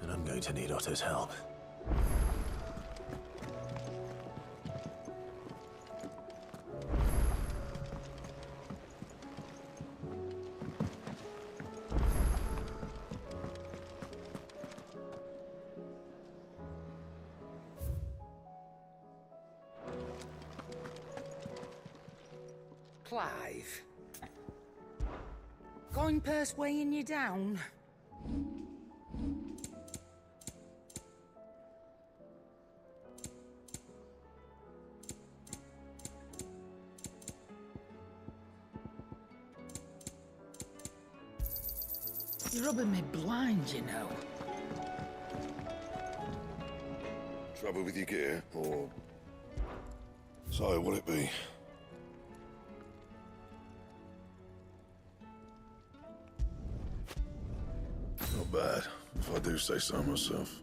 And I'm going to need Otto's help. Clive. Coin purse weighing you down? You're rubbing me blind, you know. Trouble with your gear, or... So, will it be? Not bad, if I do say so myself.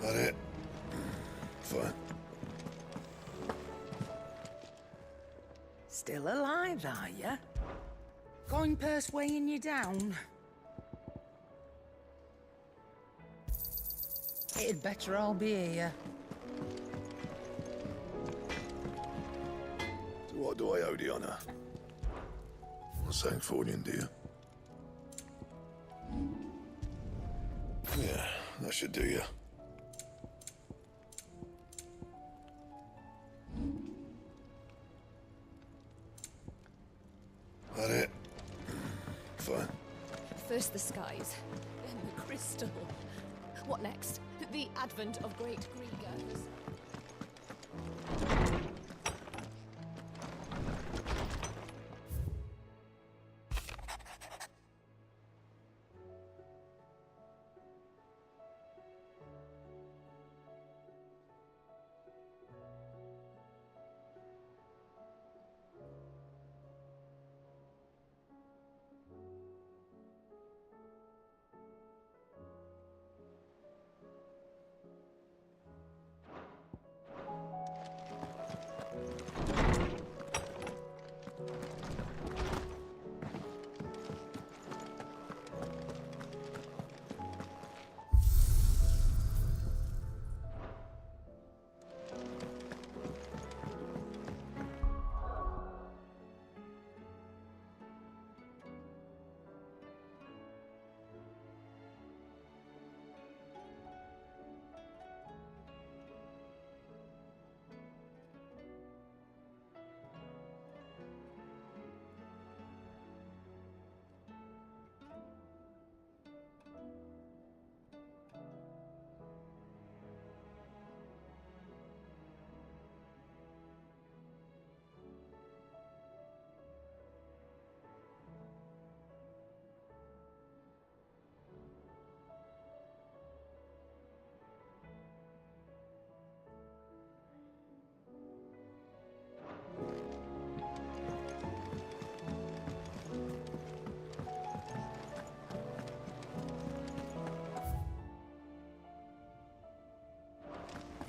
That it? Fine. Still alive, are you? Coin purse weighing you down? It'd better all be here. So what do I owe the honor? A Sancfordian, do you? Yeah, that should do you. That it? Fine. First the skies, then the crystal. What next? The advent of great Griegers.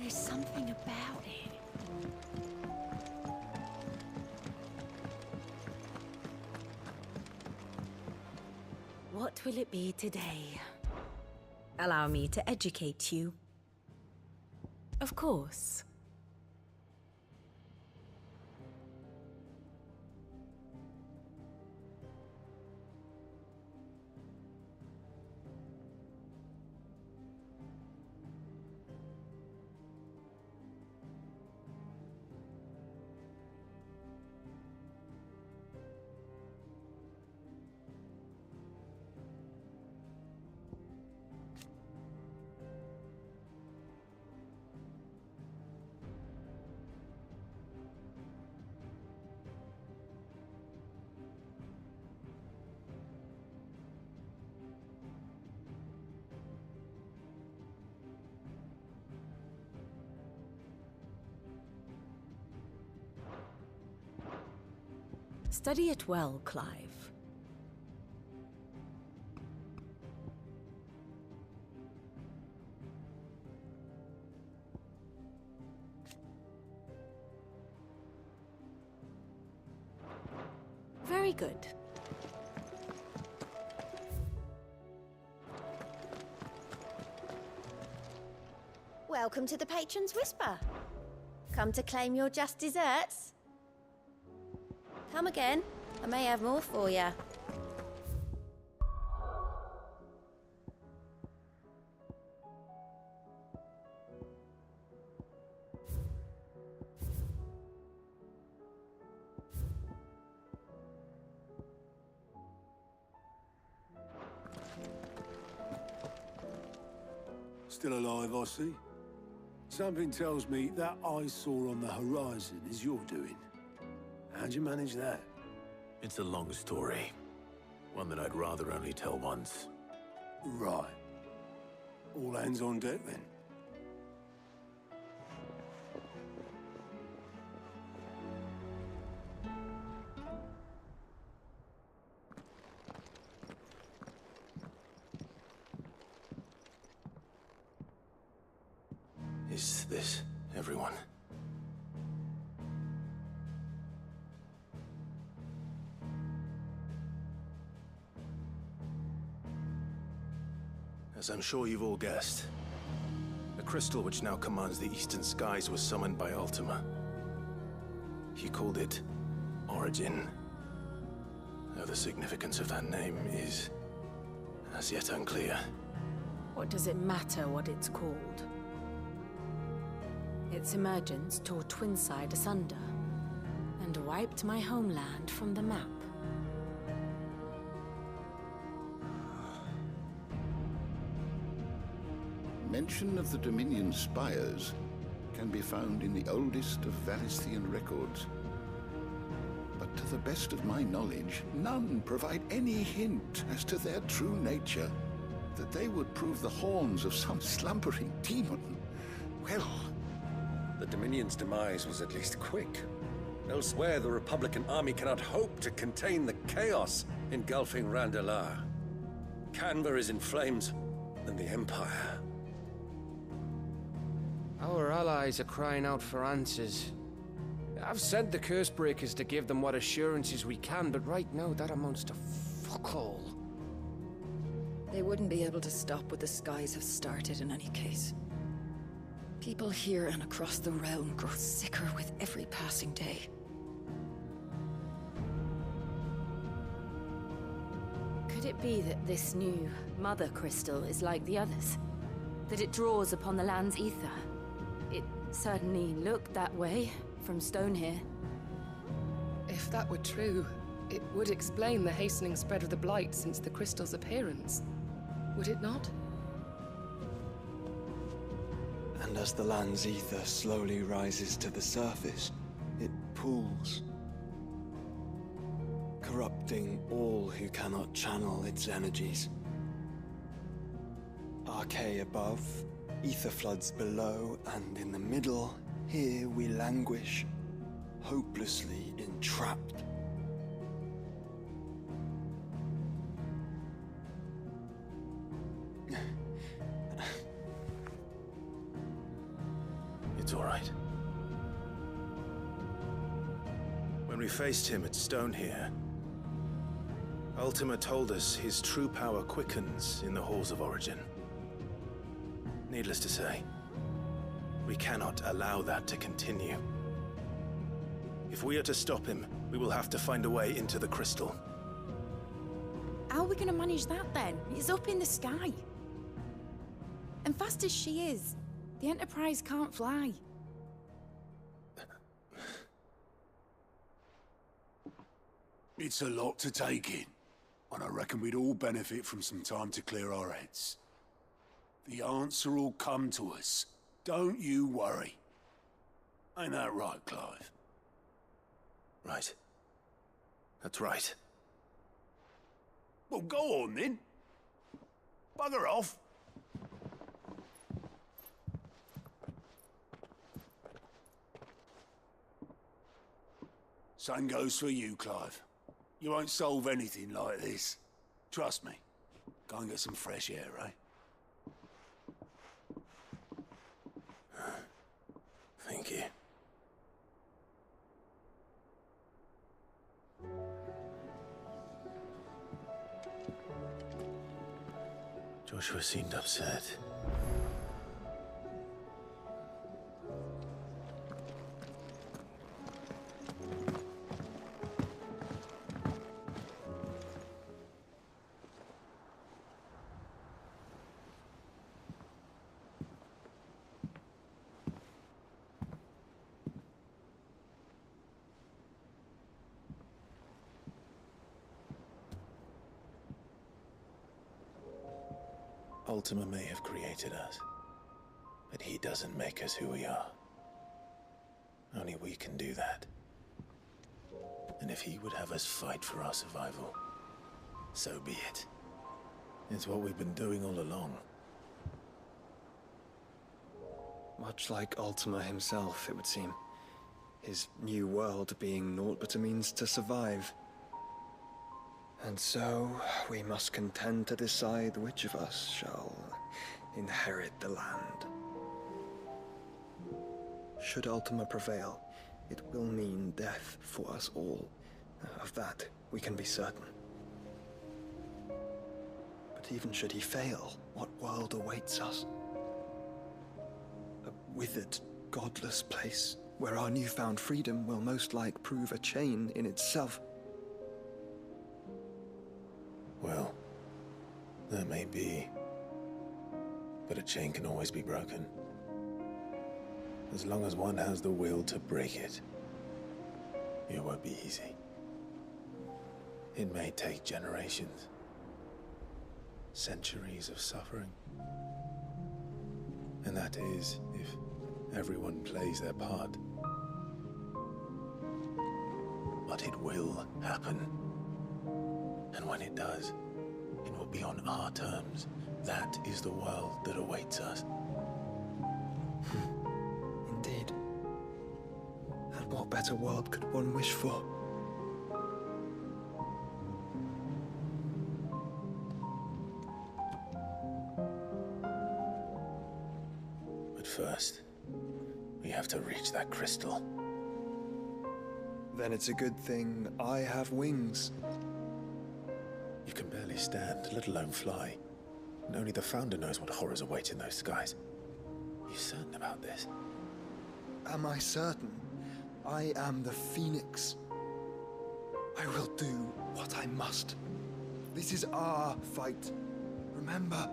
There's something about it. What will it be today? Allow me to educate you. Of course. Study it well, Clive. Very good. Welcome to the Patron's Whisper. Come to claim your just desserts? Come again. I may have more for you. Still alive, I see. Something tells me that eyesore on the horizon is your doing. How'd you manage that? It's a long story. One that I'd rather only tell once. Right. All hands on deck, then. Is this everyone? As I'm sure you've all guessed, the crystal which now commands the eastern skies was summoned by Ultima. He called it Origin. Though the significance of that name is as yet unclear. What does it matter what it's called? Its emergence tore Twinside asunder and wiped my homeland from the map. Mention of the Dominion spires can be found in the oldest of Valisthian records. But to the best of my knowledge, none provide any hint as to their true nature. That they would prove the horns of some slumbering demon. Well, the Dominion's demise was at least quick. Elsewhere, the Republican army cannot hope to contain the chaos engulfing Randalar. Canberra is in flames, and the Empire. Our allies are crying out for answers. I've sent the Cursebreakers to give them what assurances we can, but right now that amounts to fuck all. They wouldn't be able to stop what the skies have started in any case. People here and across the realm grow sicker with every passing day. Could it be that this new Mother Crystal is like the others? That it draws upon the land's ether? It certainly looked that way from stone here. If that were true, it would explain the hastening spread of the Blight since the crystal's appearance. Would it not? And as the land's ether slowly rises to the surface, it pools, corrupting all who cannot channel its energies. Archay above, ether floods below, and in the middle, here we languish, hopelessly entrapped. It's all right. When we faced him at Stone here, Ultima told us his true power quickens in the halls of Origin. Needless to say, we cannot allow that to continue. If we are to stop him, we will have to find a way into the crystal. How are we going to manage that then? It's up in the sky. And fast as she is, the Enterprise can't fly. It's a lot to take in, and I reckon we'd all benefit from some time to clear our heads. The answer will come to us. Don't you worry. Ain't that right, Clive? Right. That's right. Well, go on then. Bugger off. Same goes for you, Clive. You won't solve anything like this. Trust me. Go and get some fresh air, eh? Thank you. Joshua seemed upset. Ultima may have created us, but he doesn't make us who we are. Only we can do that. And if he would have us fight for our survival, So be it. It's what we've been doing all along. Much like Ultima himself, it would seem. His new world being naught but a means to survive. And so, we must contend to decide which of us shall inherit the land. Should Ultima prevail, it will mean death for us all. Of that, we can be certain. But even should he fail, what world awaits us? A withered, godless place where our newfound freedom will most like prove a chain in itself. Well, that may be. But a chain can always be broken. As long as one has the will to break it. It won't be easy. It may take generations. Centuries of suffering. And that is if everyone plays their part. But it will happen. And when it does, it will be on our terms. That is the world that awaits us. Indeed. And what better world could one wish for? But first, we have to reach that crystal. Then it's a good thing I have wings. You can barely stand, let alone fly. And only the Founder knows what horrors await in those skies. Are you certain about this? Am I certain? I am the Phoenix. I will do what I must. This is our fight. Remember.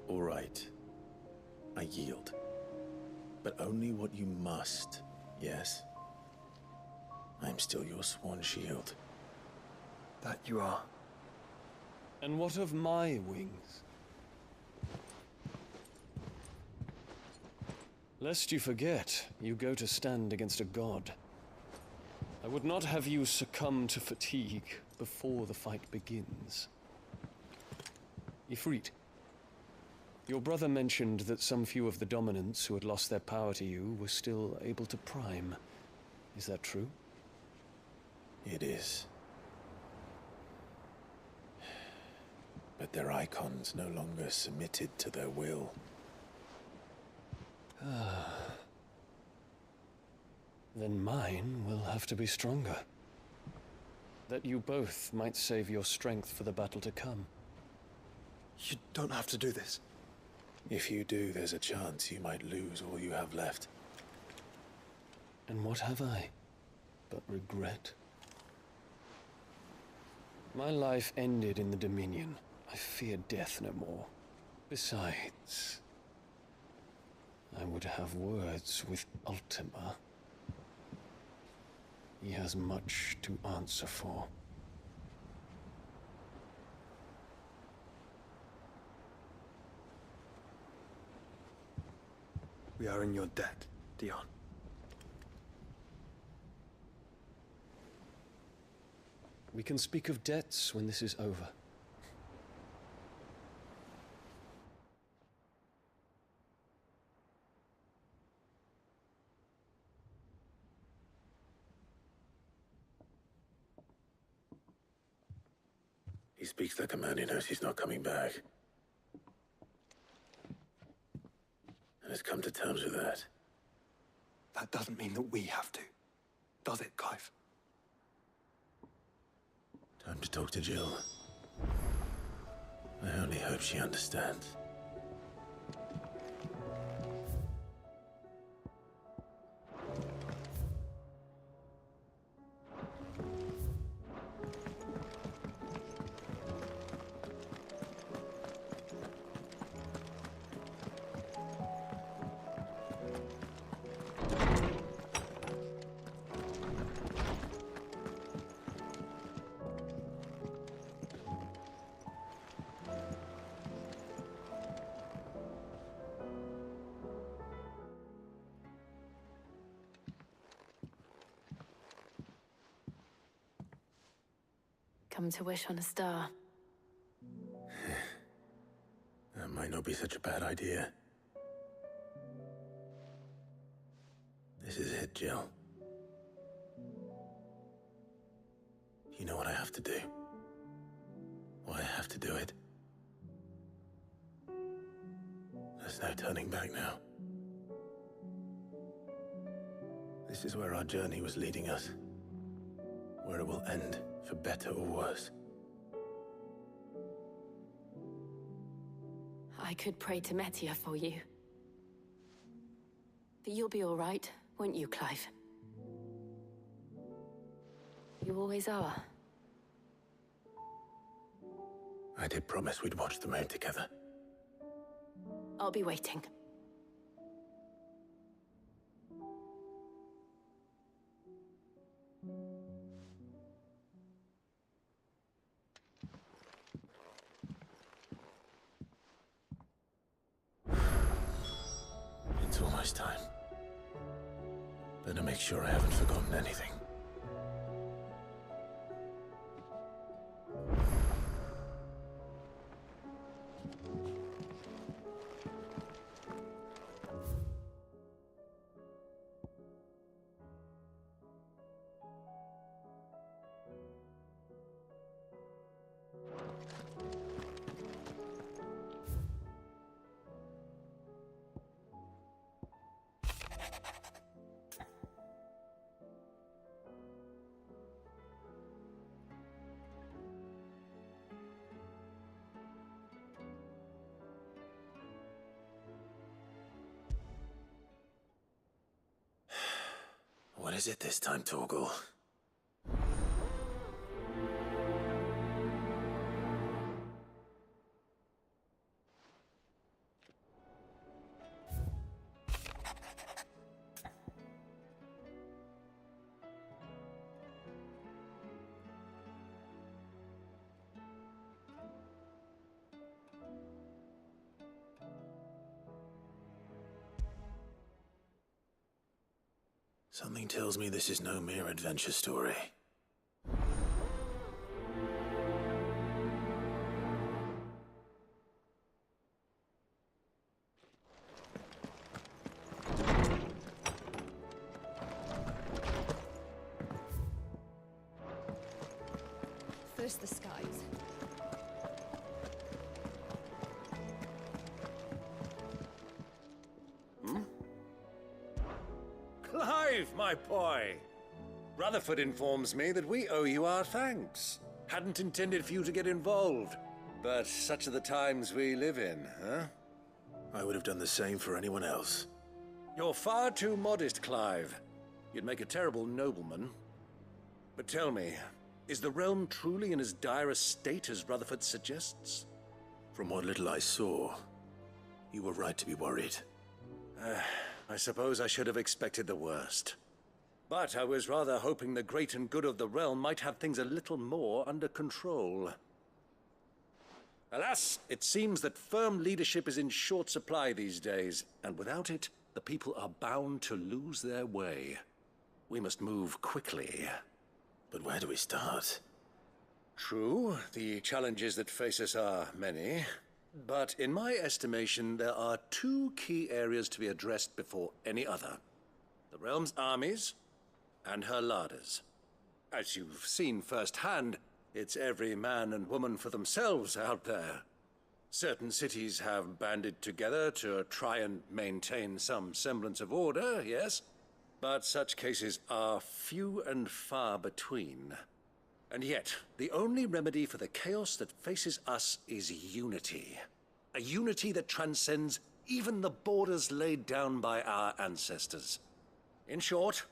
All right. I yield. But only what you must, yes? I'm still your sworn shield. That you are. And what of my wings? Lest you forget, you go to stand against a god. I would not have you succumb to fatigue before the fight begins. Ifrit, your brother mentioned that some few of the dominants who had lost their power to you were still able to prime. Is that true? It is. But their icons no longer submitted to their will. Then mine will have to be stronger. That you both might save your strength for the battle to come. You don't have to do this. If you do, there's a chance you might lose all you have left. And what have I but regret? My life ended in the Dominion. I fear death no more. Besides, I would have words with Ultima. He has much to answer for. We are in your debt, Dion. We can speak of debts when this is over. He speaks like a man who knows he's not coming back. And has come to terms with that. That doesn't mean that we have to, does it, Clive? Time to talk to Jill. I only hope she understands. come to wish on a star. That might not be such a bad idea. This is it, Jill. You know what I have to do. Why I have to do it. There's no turning back now. This is where our journey was leading us. Where it will end, for better or worse. I could pray to Metia for you. But you'll be all right, won't you, Clive? You always are. I did promise we'd watch the moon together. I'll be waiting. It's almost time. Better make sure I haven't forgotten anything. What is it this time, Torgal? Something tells me this is no mere adventure story. First the skies. Clive, my boy! Rutherford informs me that we owe you our thanks. Hadn't intended for you to get involved, but such are the times we live in, huh? I would have done the same for anyone else. You're far too modest, Clive. You'd make a terrible nobleman. But tell me, is the realm truly in as dire a state as Rutherford suggests? From what little I saw, you were right to be worried. I suppose I should have expected the worst. But I was rather hoping the great and good of the realm might have things a little more under control. Alas, it seems that firm leadership is in short supply these days, and without it, the people are bound to lose their way. We must move quickly. But where do we start? True, the challenges that face us are many. But in my estimation, there are two key areas to be addressed before any other. The realm's armies and her larders. As you've seen firsthand, it's every man and woman for themselves out there. Certain cities have banded together to try and maintain some semblance of order, yes? But such cases are few and far between. And yet, the only remedy for the chaos that faces us is unity. A unity that transcends even the borders laid down by our ancestors. In short,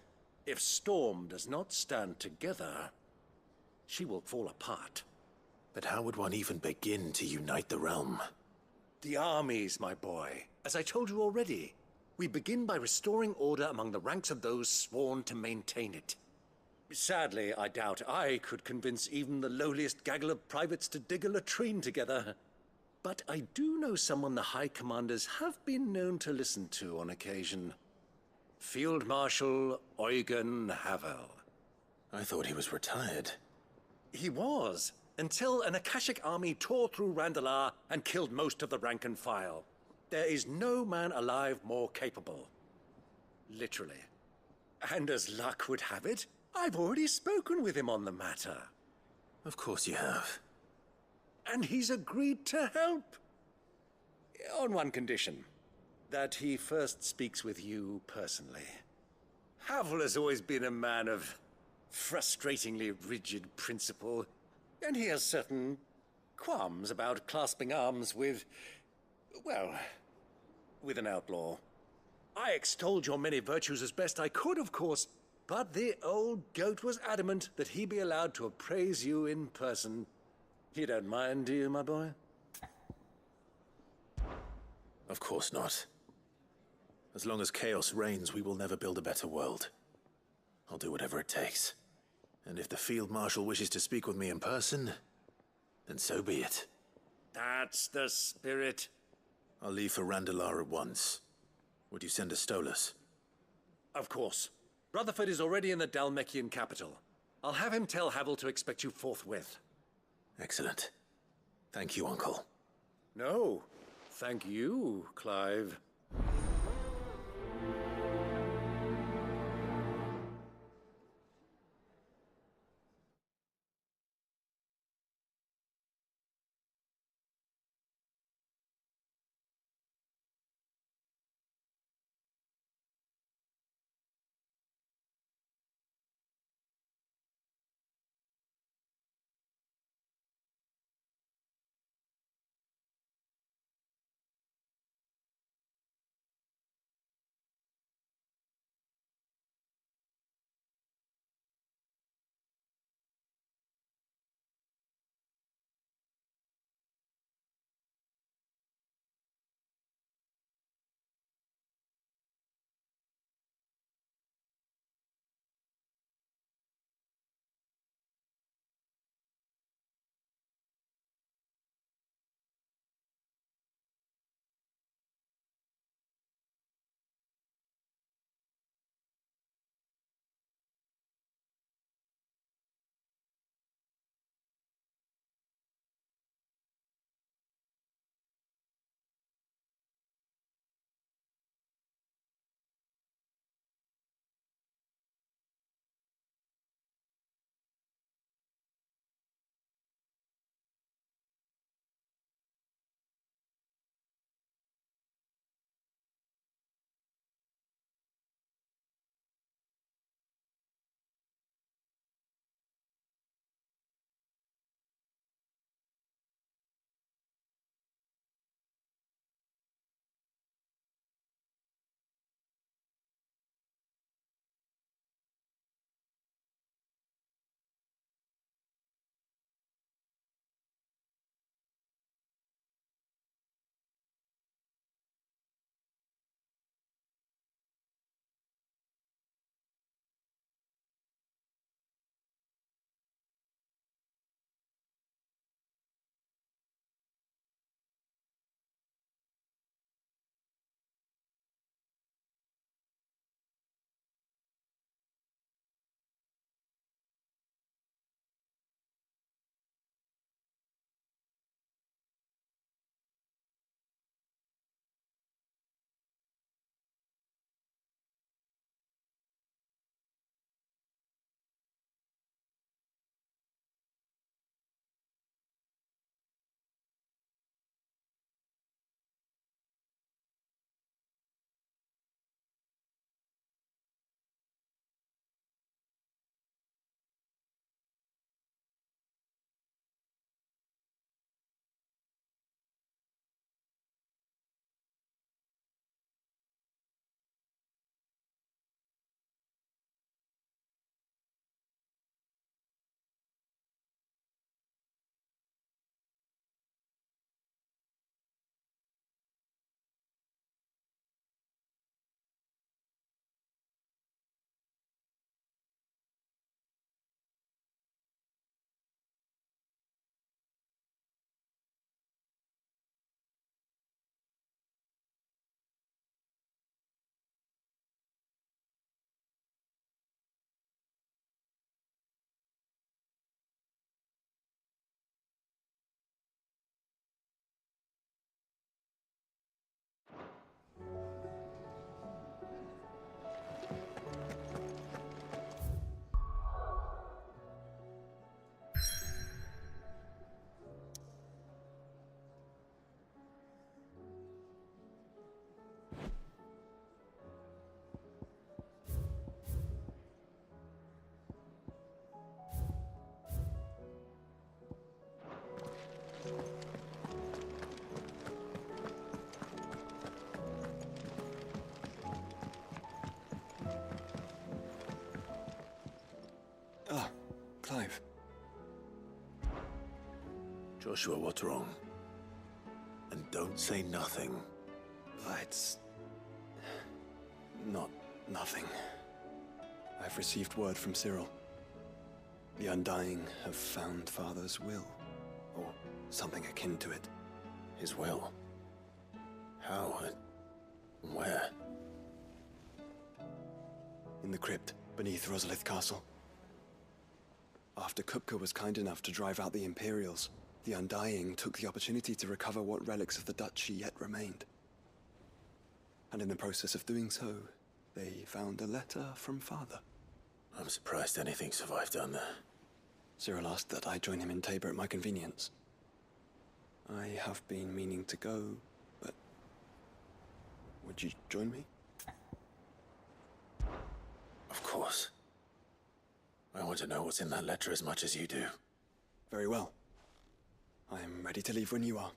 if Storm does not stand together, she will fall apart. But how would one even begin to unite the realm? The armies, my boy. As I told you already, we begin by restoring order among the ranks of those sworn to maintain it. Sadly, I doubt I could convince even the lowliest gaggle of privates to dig a latrine together. But I do know someone the High Commanders have been known to listen to on occasion. Field Marshal Eugen Havel. I thought he was retired. He was, until an Akashic army tore through Randalar and killed most of the rank and file. There is no man alive more capable. Literally. And as luck would have it, I've already spoken with him on the matter. Of course you have. And he's agreed to help. On one condition. That he first speaks with you personally. Havel has always been a man of frustratingly rigid principle, and he has certain qualms about clasping arms with, well, with an outlaw. I extolled your many virtues as best I could, of course, but the old goat was adamant that he be allowed to appraise you in person. You don't mind, do you, my boy? Of course not. As long as chaos reigns, we will never build a better world. I'll do whatever it takes. And if the Field Marshal wishes to speak with me in person, then so be it. That's the spirit. I'll leave for Randalar at once. Would you send a Stolas? Of course. Rutherford is already in the Dalmekian capital. I'll have him tell Havel to expect you forthwith. Excellent. Thank you, Uncle. No, thank you, Clive. Joshua, what's wrong? And don't say nothing. It's... not nothing. I've received word from Cyril. The Undying have found Father's will, or something akin to it. His will? How and where? In the crypt beneath Rosalith Castle. After Kupka was kind enough to drive out the Imperials, the Undying took the opportunity to recover what relics of the Duchy yet remained. And in the process of doing so, they found a letter from Father. I'm surprised anything survived down there. Cyril asked that I join him in Tabor at my convenience. I have been meaning to go, but... would you join me? Of course. I want to know what's in that letter as much as you do. Very well. I am ready to leave when you are.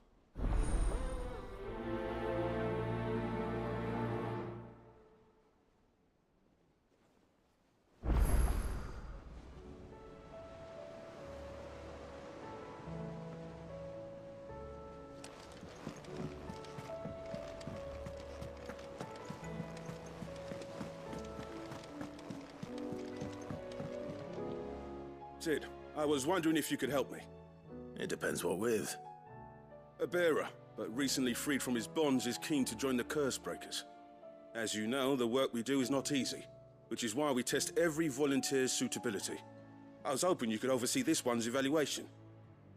Sid, I was wondering if you could help me. It depends what with. A bearer, but recently freed from his bonds, is keen to join the Curse Breakers. As you know, the work we do is not easy, which is why we test every volunteer's suitability. I was hoping you could oversee this one's evaluation.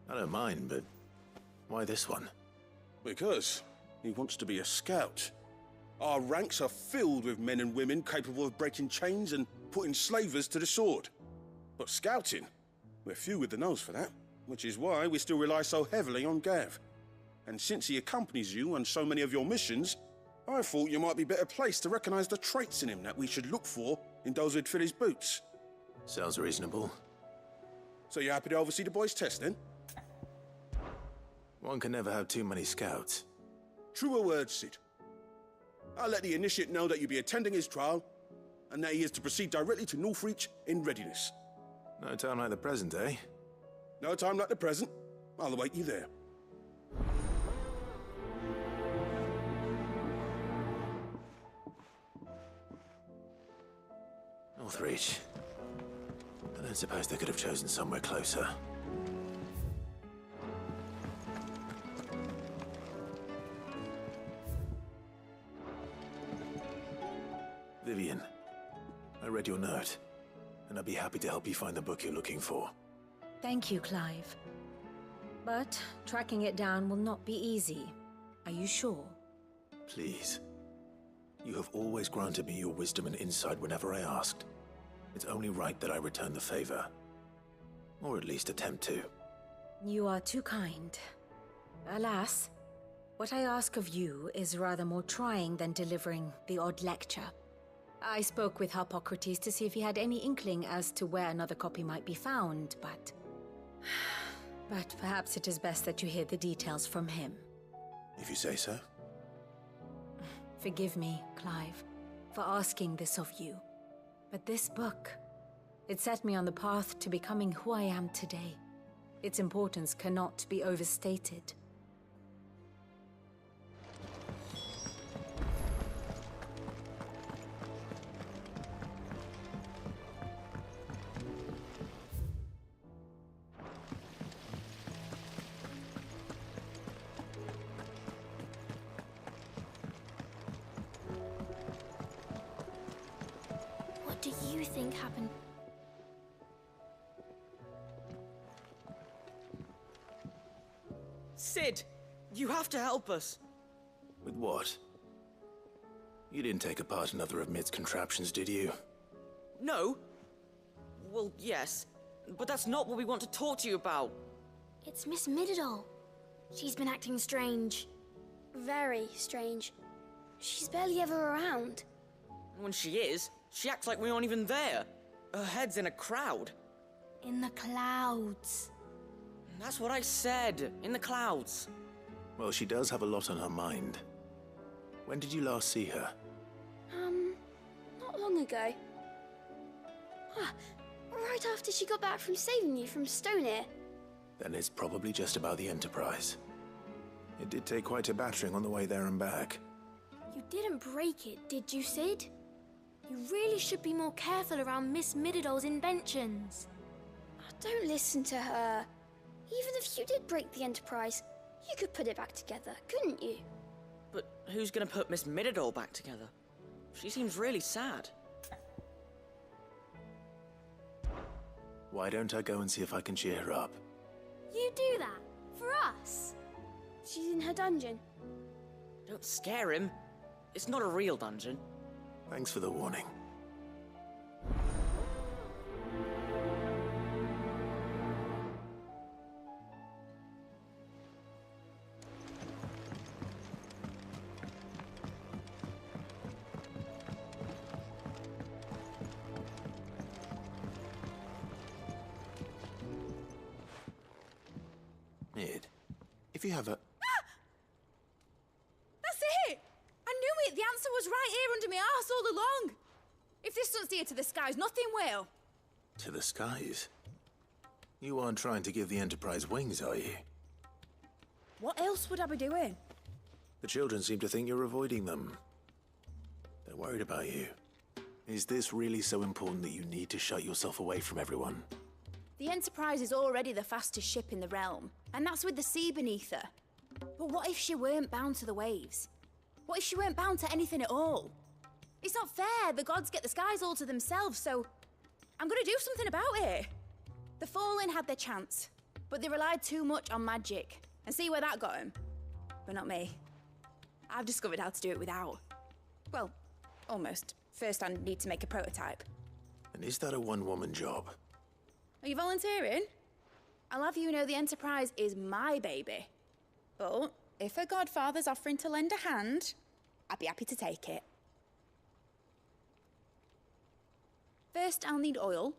I don't mind, but why this one? Because he wants to be a scout. Our ranks are filled with men and women capable of breaking chains and putting slavers to the sword. But scouting? We're few with the nose for that, which is why we still rely so heavily on Gav. And since he accompanies you on so many of your missions, I thought you might be better placed to recognize the traits in him that we should look for in those who'd fill his boots. Sounds reasonable. So you're happy to oversee the boys' test, then? One can never have too many scouts. Truer words, Sid. I'll let the initiate know that you'll be attending his trial, and that he is to proceed directly to Northreach in readiness. No time like the present, eh? No time like the present. I'll await you there. Northreach. I don't suppose they could have chosen somewhere closer. Vivian, I read your note, and I'd be happy to help you find the book you're looking for. Thank you, Clive. But tracking it down will not be easy. Are you sure? Please. You have always granted me your wisdom and insight whenever I asked. It's only right that I return the favor. Or at least attempt to. You are too kind. Alas, what I ask of you is rather more trying than delivering the odd lecture. I spoke with Harpocrates to see if he had any inkling as to where another copy might be found, but... But perhaps it is best that you hear the details from him. If you say so. Forgive me, Clive, for asking this of you. But this book, it set me on the path to becoming who I am today. Its importance cannot be overstated. What do you think happened? Sid! You have to help us! With what? You didn't take apart another of Mid's contraptions, did you? No? Well, yes. But that's not what we want to talk to you about. It's Miss Midadol. She's been acting strange. Very strange. She's barely ever around. When she is, she acts like we aren't even there. Her head's in a crowd. In the clouds. That's what I said. In the clouds. Well, she does have a lot on her mind. When did you last see her? Not long ago. Right after she got back from saving you from Stoneir. Then it's probably just about the Enterprise. It did take quite a battering on the way there and back. You didn't break it, did you, Sid? You really should be more careful around Miss Mididol's inventions. Oh, don't listen to her. Even if you did break the Enterprise, you could put it back together, couldn't you? But who's gonna put Miss Mididol back together? She seems really sad. Why don't I go and see if I can cheer her up? You do that? For us? She's in her dungeon. Don't scare him. It's not a real dungeon. Thanks for the warning. Mid, if you have a... That's it! I knew it! The answer was right here under my arse all along! If this doesn't steer to the skies, nothing will! To the skies? You aren't trying to give the Enterprise wings, are you? What else would I be doing? The children seem to think you're avoiding them. They're worried about you. Is this really so important that you need to shut yourself away from everyone? The Enterprise is already the fastest ship in the realm, and that's with the sea beneath her. But what if she weren't bound to the waves? What if she weren't bound to anything at all? It's not fair. The gods get the skies all to themselves, so I'm gonna do something about it. The Fallen had their chance, but they relied too much on magic. And see where that got them? But not me. I've discovered how to do it without. Well, almost. First I need to make a prototype. And is that a one-woman job? Are you volunteering? I'll have you know the Enterprise is my baby. But if her godfather's offering to lend a hand, I'd be happy to take it. First, I'll need oil,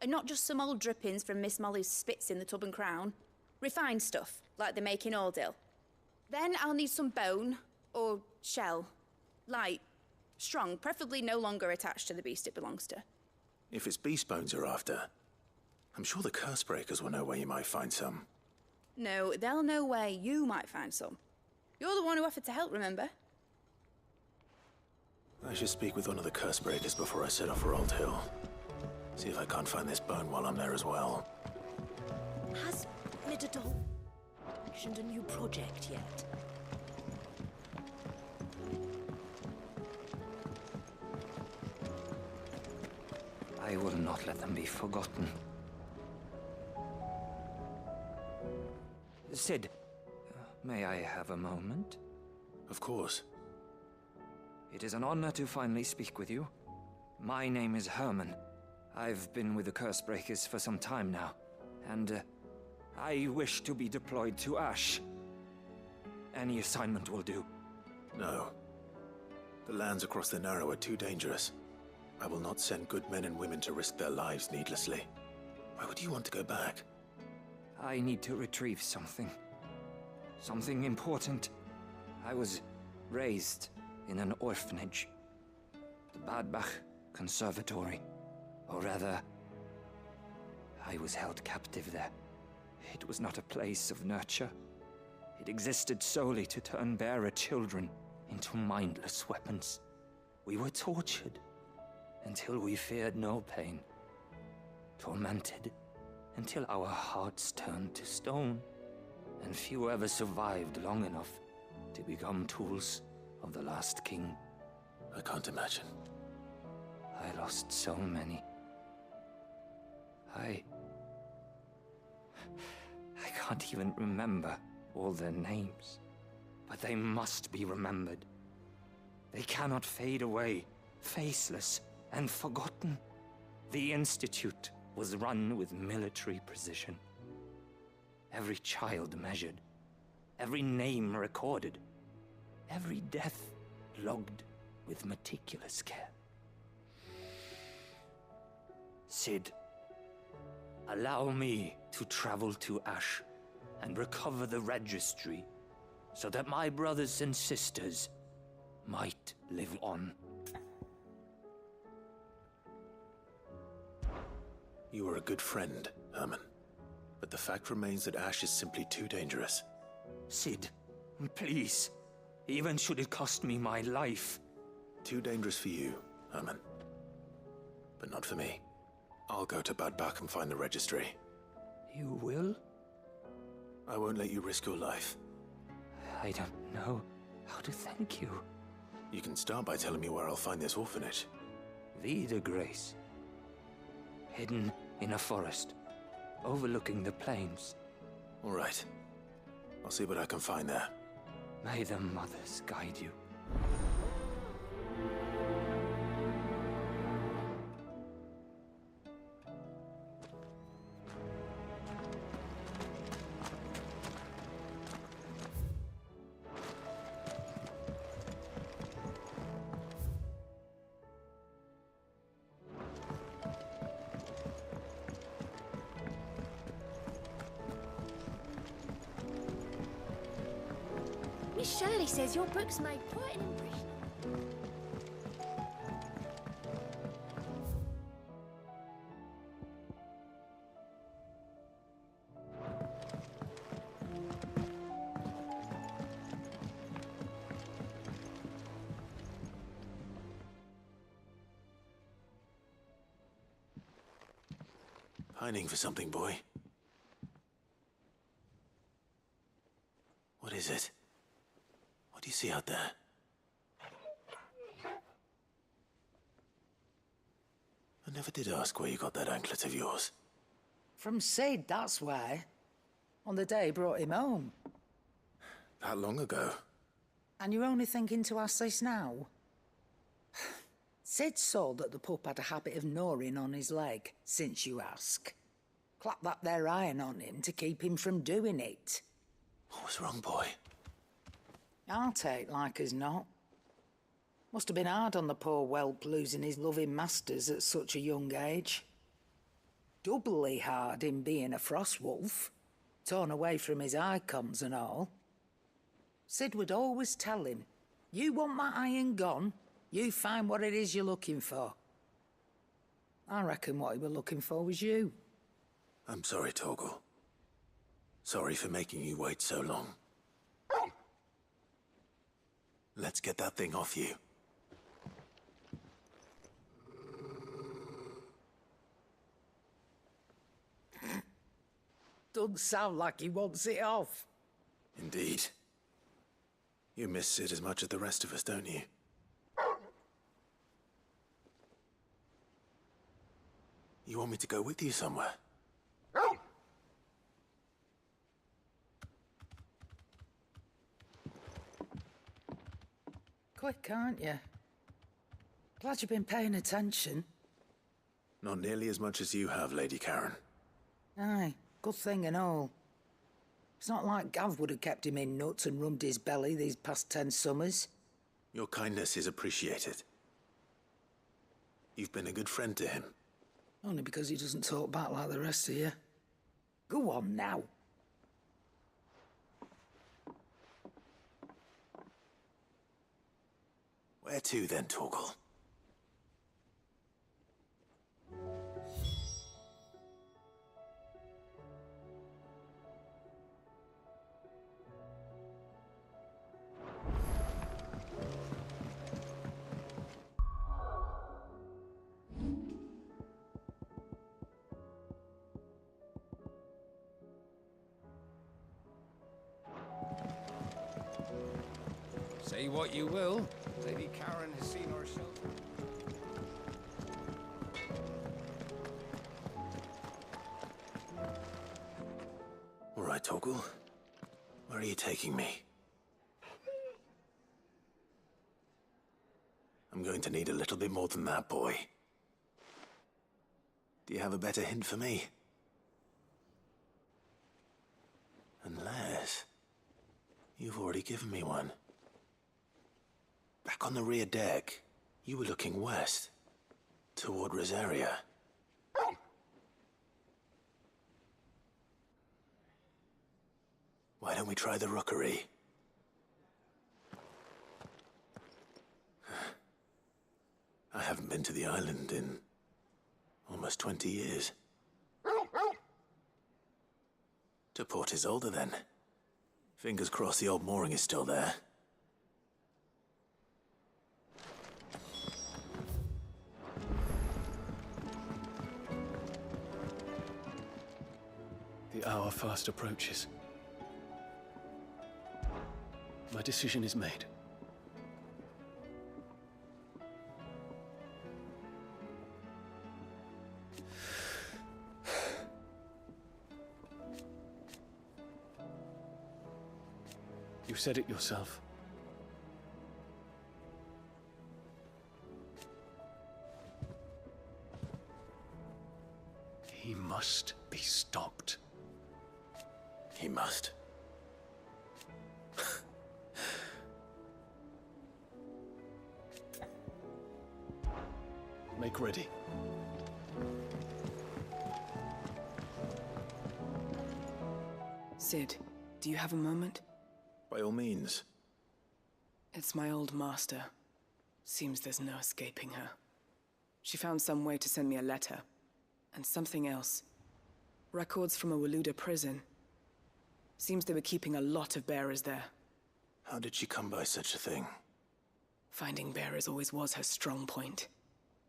and not just some old drippings from Miss Molly's spits in the Tub and Crown. Refined stuff, like they make in Ordil. Then I'll need some bone, or shell. Light, strong, preferably no longer attached to the beast it belongs to. If it's beast bones you're after, I'm sure the curse breakers will know where you might find some. No, they'll know where you might find some. You're the one who offered to help, remember? I should speak with one of the curse breakers before I set off for Old Hill. See if I can't find this bone while I'm there as well. Has Mididol mentioned a new project yet? I will not let them be forgotten. Sid, may I have a moment? Of course. It is an honor to finally speak with you. My name is Herman. I've been with the Cursebreakers for some time now, and I wish to be deployed to Ash. Any assignment will do. No. The lands across the Narrow are too dangerous. I will not send good men and women to risk their lives needlessly. Why would you want to go back? I need to retrieve something. Something important. I was raised in an orphanage. The Badbach Conservatory. Or rather, I was held captive there. It was not a place of nurture. It existed solely to turn bearer children into mindless weapons. We were tortured until we feared no pain. Tormented until our hearts turned to stone. And few ever survived long enough to become tools of the last king. I can't imagine. I lost so many. I can't even remember all their names. But they must be remembered. They cannot fade away, faceless and forgotten. The Institute was run with military precision. Every child measured, every name recorded, every death logged with meticulous care. Sid, allow me to travel to Ash and recover the registry so that my brothers and sisters might live on. You were a good friend, Herman. But the fact remains that Ash is simply too dangerous. Sid, please. Even should it cost me my life. Too dangerous for you, Herman. But not for me. I'll go to Bad Bach and find the registry. You will? I won't let you risk your life. I don't know how to thank you. You can start by telling me where I'll find this orphanage. Vie de Grace. Hidden in a forest, overlooking the plains. All right. I'll see what I can find there. May the mothers guide you. Miss Shirley says your books made quite an impression. Pining for something, boy. What is it? What do you see out there? I never did ask where you got that anklet of yours. From Sid, that's why. On the day he brought him home. That long ago? And you're only thinking to ask this now? Sid saw that the pup had a habit of gnawing on his leg, since you ask. Clap that there iron on him to keep him from doing it. What was wrong, boy? I'll take like as not. Must have been hard on the poor whelp losing his loving masters at such a young age. Doubly hard in being a frost wolf, torn away from his icons and all. Sid would always tell him, you want that iron gone, you find what it is you're looking for. I reckon what he was looking for was you. I'm sorry, Torgal. Sorry for making you wait so long. Let's get that thing off you. Doesn't sound like he wants it off. Indeed. You miss Sid as much as the rest of us, don't you? You want me to go with you somewhere? Quick, aren't you? Glad you've been paying attention. Not nearly as much as you have, Lady Karen. Aye, good thing and all. It's not like Gav would have kept him in nuts and rubbed his belly these past 10 summers. Your kindness is appreciated. You've been a good friend to him. Only because he doesn't talk back like the rest of you. Go on now. Where to then, Torgal? Say what you will, Lady Karen has seen our shelter. All right, Torgal. Where are you taking me? I'm going to need a little bit more than that, boy. Do you have a better hint for me? Unless... you've already given me one. Back on the rear deck, you were looking west, toward Rosaria. Why don't we try the rookery? I haven't been to the island in almost 20 years. To Port Isolde, then. Fingers crossed the old mooring is still there. The hour fast approaches. My decision is made. You said it yourself. He must be stopped. He must. Make ready. Sid, do you have a moment? By all means. It's my old master. Seems there's no escaping her. She found some way to send me a letter. And something else. Records from a Waluda prison. Seems they were keeping a lot of bearers there. How did she come by such a thing? Finding bearers always was her strong point.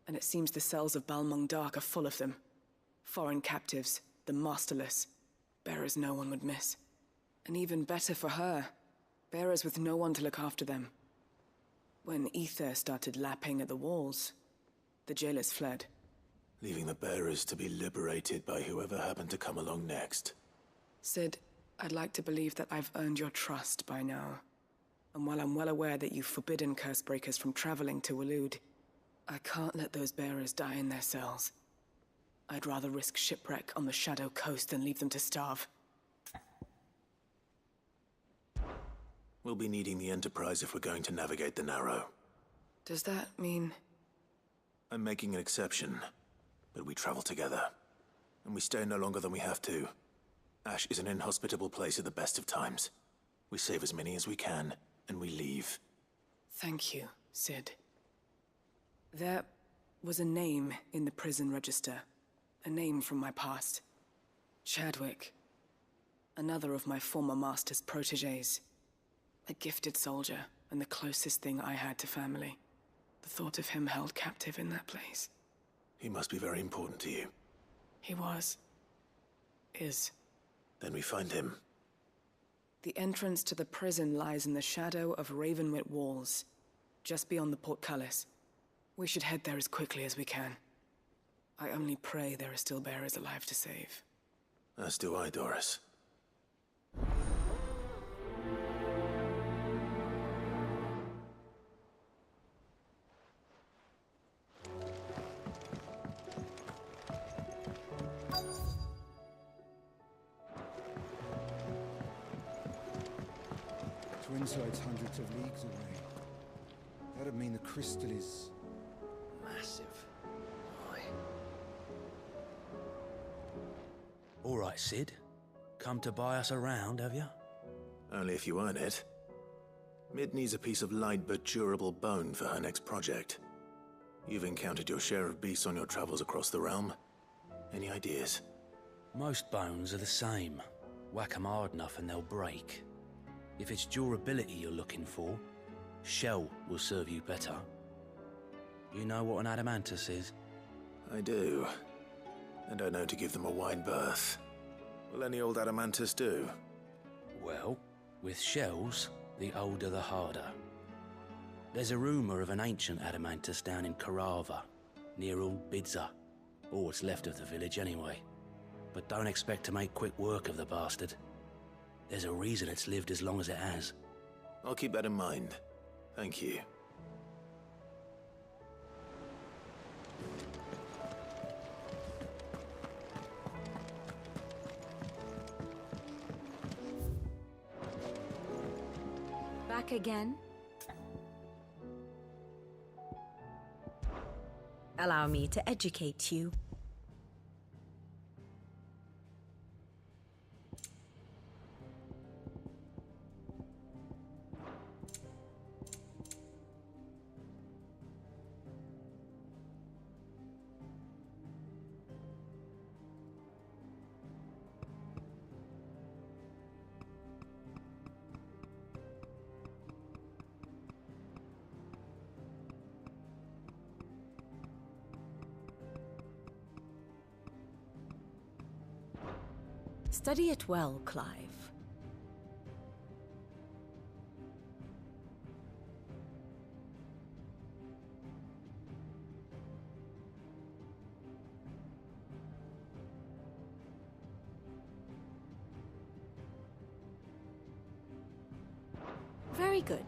And it seems the cells of Balmung Dark are full of them. Foreign captives, the masterless. Bearers no one would miss. And even better for her, bearers with no one to look after them. When ether started lapping at the walls, the jailers fled. Leaving the bearers to be liberated by whoever happened to come along next. Sid, I'd like to believe that I've earned your trust by now. And while I'm well aware that you've forbidden Cursebreakers from traveling to Waloed, I can't let those bearers die in their cells. I'd rather risk shipwreck on the Shadow Coast than leave them to starve. We'll be needing the Enterprise if we're going to navigate the Narrow. Does that mean... I'm making an exception, but we travel together. And we stay no longer than we have to. Ash is an inhospitable place at the best of times. We save as many as we can, and we leave. Thank you, Sid. There was a name in the prison register. A name from my past. Chadwick. Another of my former master's protégés. A gifted soldier, and the closest thing I had to family. The thought of him held captive in that place. He must be very important to you. He was. Is. Then we find him. The entrance to the prison lies in the shadow of Ravenwit Walls, just beyond the portcullis. We should head there as quickly as we can. I only pray there are still bearers alive to save. As do I, Doris. Twinside's hundreds of leagues away. That'd mean the crystal is... massive. Aye. All right, Sid. Come to buy us around, have you? Only if you earn it. Mid needs a piece of light but durable bone for her next project. You've encountered your share of beasts on your travels across the realm. Any ideas? Most bones are the same. Whack 'em hard enough and they'll break. If it's durability you're looking for, shell will serve you better. You know what an adamantus is? I do. And I know to give them a wide berth. Will any old adamantus do? Well, with shells, the older the harder. There's a rumour of an ancient adamantus down in Karava, near Old Bidza. Or what's left of the village anyway. But don't expect to make quick work of the bastard. There's a reason it's lived as long as it has. I'll keep that in mind. Thank you. Back again? Allow me to educate you. Study it well, Clive. Very good.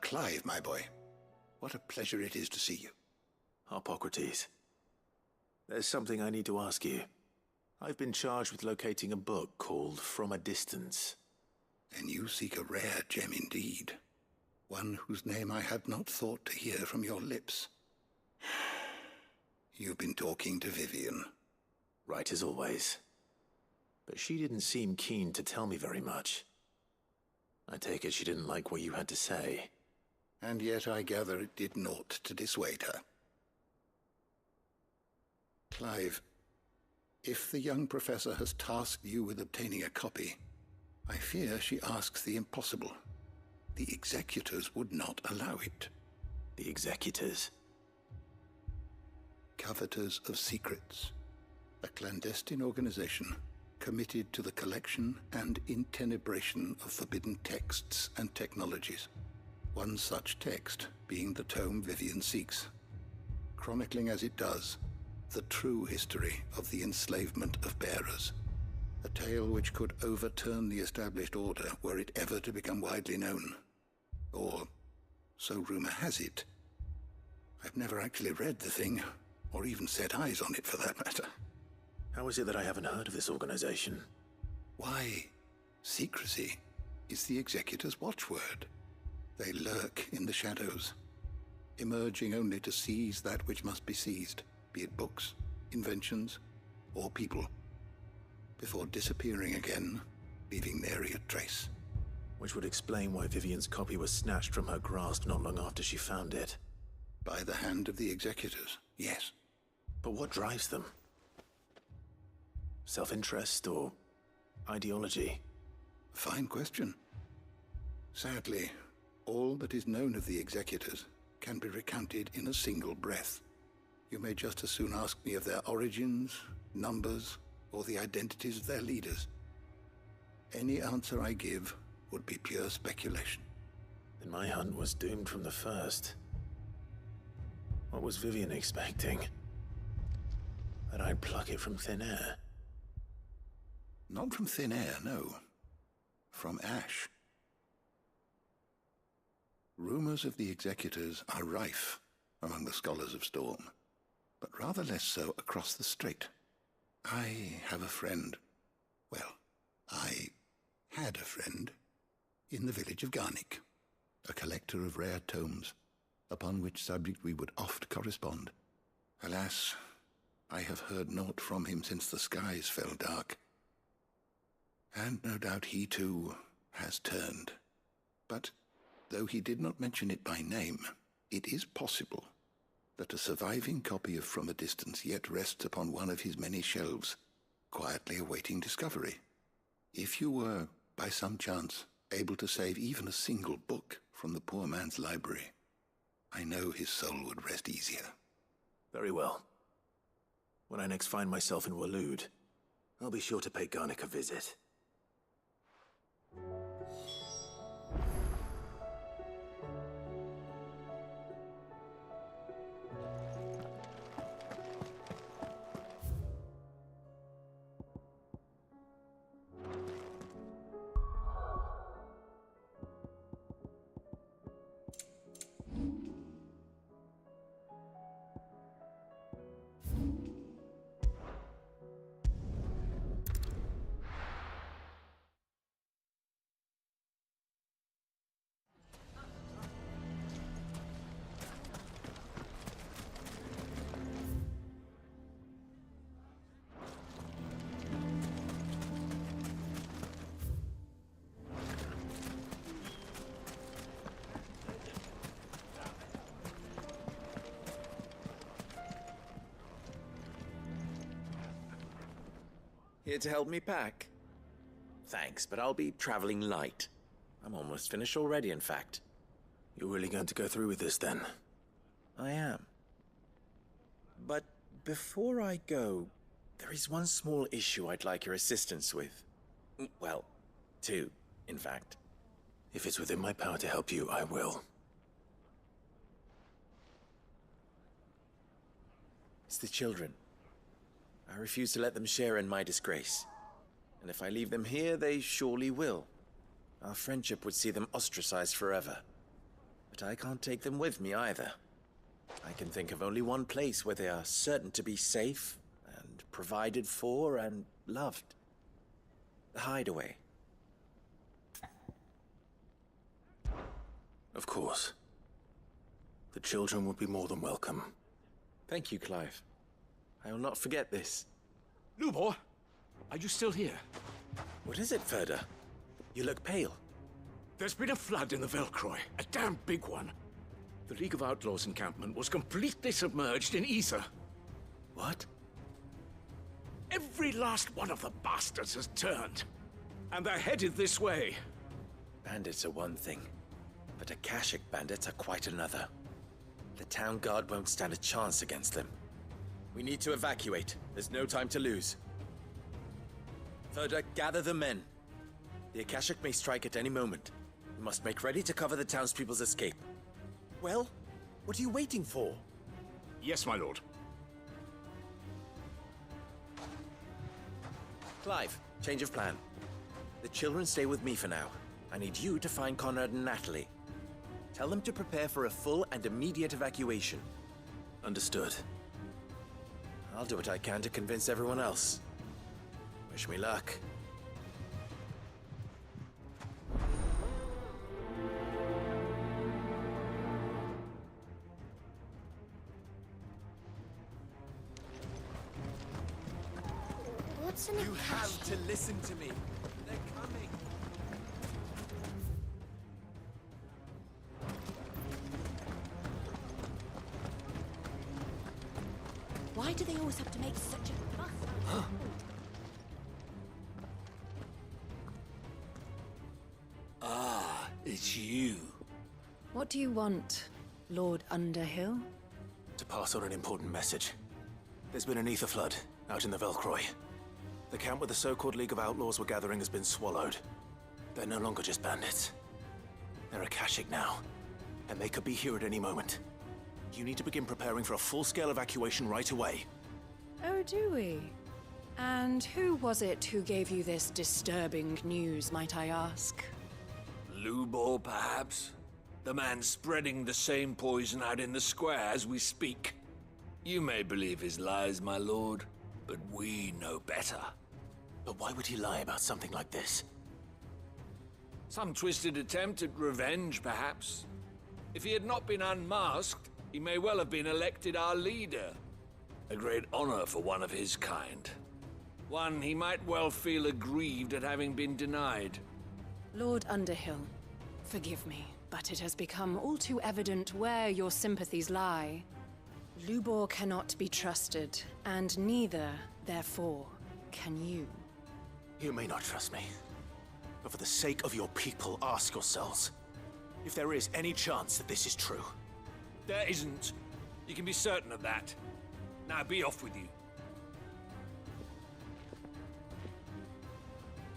Clive, my boy. What a pleasure it is to see you. Hippocrates. There's something I need to ask you. I've been charged with locating a book called From a Distance. Then you seek a rare gem indeed. One whose name I had not thought to hear from your lips. You've been talking to Vivian. Right as always. But she didn't seem keen to tell me very much. I take it she didn't like what you had to say. And yet I gather it did naught to dissuade her. Clive, if the young professor has tasked you with obtaining a copy, I fear she asks the impossible. The executors would not allow it. The executors? Coveters of Secrets, a clandestine organization committed to the collection and intenebration of forbidden texts and technologies. One such text being the tome Vivian seeks, chronicling as it does the true history of the enslavement of bearers, a tale which could overturn the established order were it ever to become widely known. Or, so rumor has it. I've never actually read the thing, or even set eyes on it for that matter. How is it that I haven't heard of this organization? Why, secrecy is the executor's watchword. They lurk in the shadows, emerging only to seize that which must be seized, be it books, inventions, or people, before disappearing again, leaving nary a trace. Which would explain why Vivian's copy was snatched from her grasp not long after she found it. By the hand of the executors, yes. But what drives them? Self-interest or ideology? Fine question. Sadly, all that is known of the executors can be recounted in a single breath. You may just as soon ask me of their origins, numbers, or the identities of their leaders. Any answer I give would be pure speculation. Then my hunt was doomed from the first. What was Vivian expecting? That I'd pluck it from thin air? Not from thin air, no. From ash. Rumors of the executors are rife among the scholars of Storm, but rather less so across the strait. I have a friend. Well, I had a friend in the village of Garnick, a collector of rare tomes, upon which subject we would oft correspond. Alas, I have heard naught from him since the skies fell dark. And no doubt he too has turned. But though he did not mention it by name, it is possible that a surviving copy of From a Distance yet rests upon one of his many shelves, quietly awaiting discovery. If you were, by some chance, able to save even a single book from the poor man's library, I know his soul would rest easier. Very well. When I next find myself in Waloed, I'll be sure to pay Garnick a visit. Here to help me pack? Thanks, but I'll be traveling light. I'm almost finished already, in fact. You're really going to go through with this, then? I am. But before I go, there is one small issue I'd like your assistance with. Well, two, in fact. If it's within my power to help you, I will. It's the children. I refuse to let them share in my disgrace. And if I leave them here, they surely will. Our friendship would see them ostracized forever. But I can't take them with me either. I can think of only one place where they are certain to be safe, and provided for, and loved. The Hideaway. Of course. The children would be more than welcome. Thank you, Clive. I will not forget this. Lubor, are you still here? What is it, Ferda? You look pale. There's been a flood in the Velcroy, a damn big one. The League of Outlaws encampment was completely submerged in ether. What? Every last one of the bastards has turned, and they're headed this way. Bandits are one thing, but Akashic bandits are quite another. The town guard won't stand a chance against them. We need to evacuate. There's no time to lose. Ferda, gather the men. The Akashic may strike at any moment. We must make ready to cover the townspeople's escape. Well, what are you waiting for? Yes, my lord. Clive, change of plan. The children stay with me for now. I need you to find Conrad and Natalie. Tell them to prepare for a full and immediate evacuation. Understood. I'll do what I can to convince everyone else. Wish me luck. What's an You have to listen to me. They're coming. Why do they always have to make such a fuss? Ah, it's you. What do you want, Lord Underhill? To pass on an important message. There's been an ether flood out in the Velcroy. The camp where the so-called League of Outlaws were gathering has been swallowed. They're no longer just bandits. They're Akashic now, and they could be here at any moment. You need to begin preparing for a full-scale evacuation right away. Oh, do we? And who was it who gave you this disturbing news, might I ask? Lubor, perhaps? The man spreading the same poison out in the square as we speak. You may believe his lies, my lord, but we know better. But why would he lie about something like this? Some twisted attempt at revenge, perhaps. If he had not been unmasked, he may well have been elected our leader. A great honor for one of his kind. One he might well feel aggrieved at having been denied. Lord Underhill, forgive me, but it has become all too evident where your sympathies lie. Lubor cannot be trusted, and neither, therefore, can you. You may not trust me, but for the sake of your people, ask yourselves if there is any chance that this is true. There isn't. You can be certain of that. Now be off with you.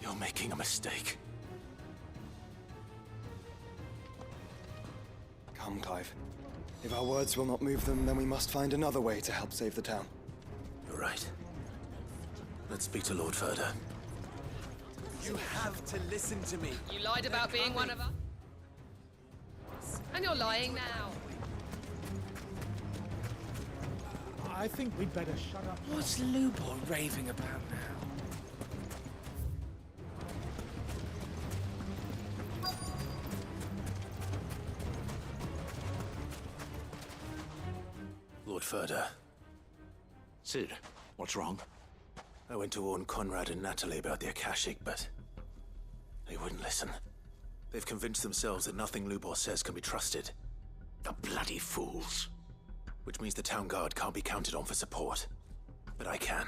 You're making a mistake. Come, Clive. If our words will not move them, then we must find another way to help save the town. You're right. Let's speak to Lord Ferda. You have to listen to me. You lied about being one of us. And you're lying now. I think we'd better shut up. What's Lubor raving about now? Lord Ferda. Sid, what's wrong? I went to warn Conrad and Natalie about the Akashic, but they wouldn't listen. They've convinced themselves that nothing Lubor says can be trusted. The bloody fools. Which means the town guard can't be counted on for support. But I can.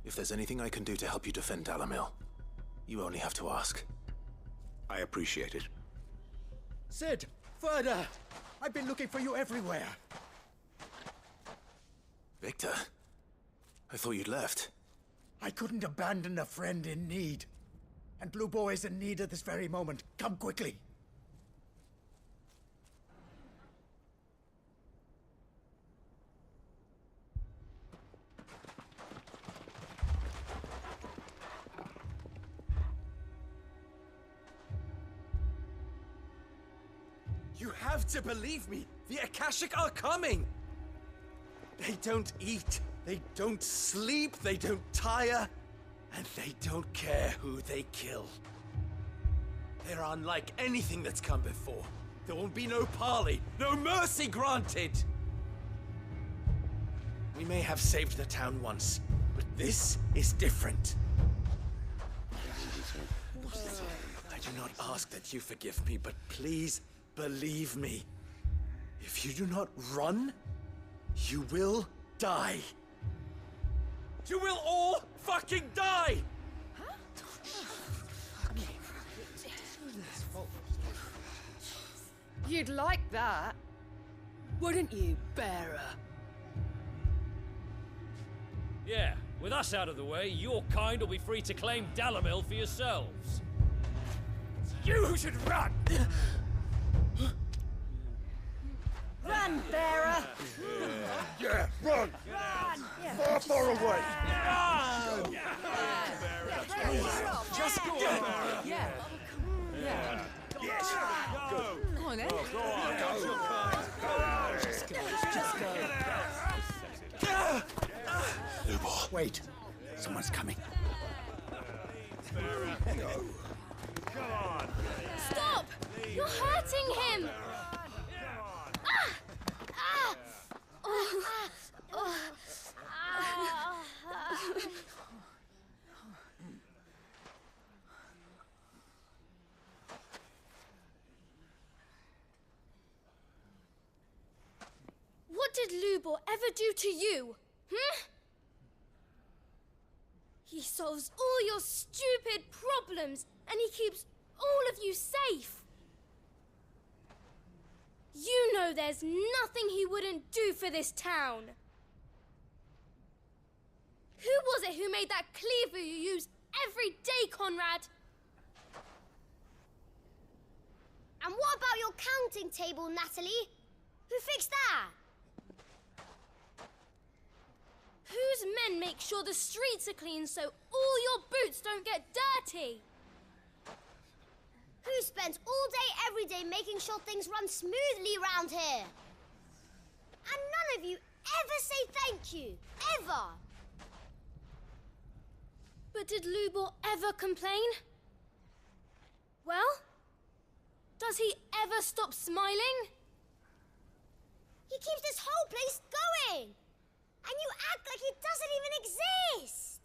If there's anything I can do to help you defend Dalamil, you only have to ask. I appreciate it. Sid! Further! I've been looking for you everywhere. Victor? I thought you'd left. I couldn't abandon a friend in need. And Blue Boy is in need at this very moment. Come quickly. You have to believe me! The Akashic are coming! They don't eat, they don't sleep, they don't tire, and they don't care who they kill. They're unlike anything that's come before. There won't be no parley, no mercy granted! We may have saved the town once, but this is different. I do not ask that you forgive me, but please believe me. If you do not run, you will die. You will all fucking die! You'd like that, wouldn't you, Bearer? Yeah, with us out of the way, your kind will be free to claim Dalamil for yourselves. You should run! Run, Bearer! Yeah, run! Run! Far away! Run! Just go, Bearer! Yeah. Yeah. Yes! Go! Come on, then. Go on! Just go. Lubor. Wait. Someone's coming. Come on! Stop! You're hurting him! What did Lubor ever do to you? He solves all your stupid problems and he keeps all of you safe. You know there's nothing he wouldn't do for this town. Who was it who made that cleaver you use every day, Conrad? And what about your counting table, Natalie? Who fixed that? Whose men make sure the streets are clean so all your boots don't get dirty? Who spends all day, every day making sure things run smoothly round here? And none of you ever say thank you. Ever. But did Lubor ever complain? Well, does he ever stop smiling? He keeps this whole place going. And you act like it doesn't even exist.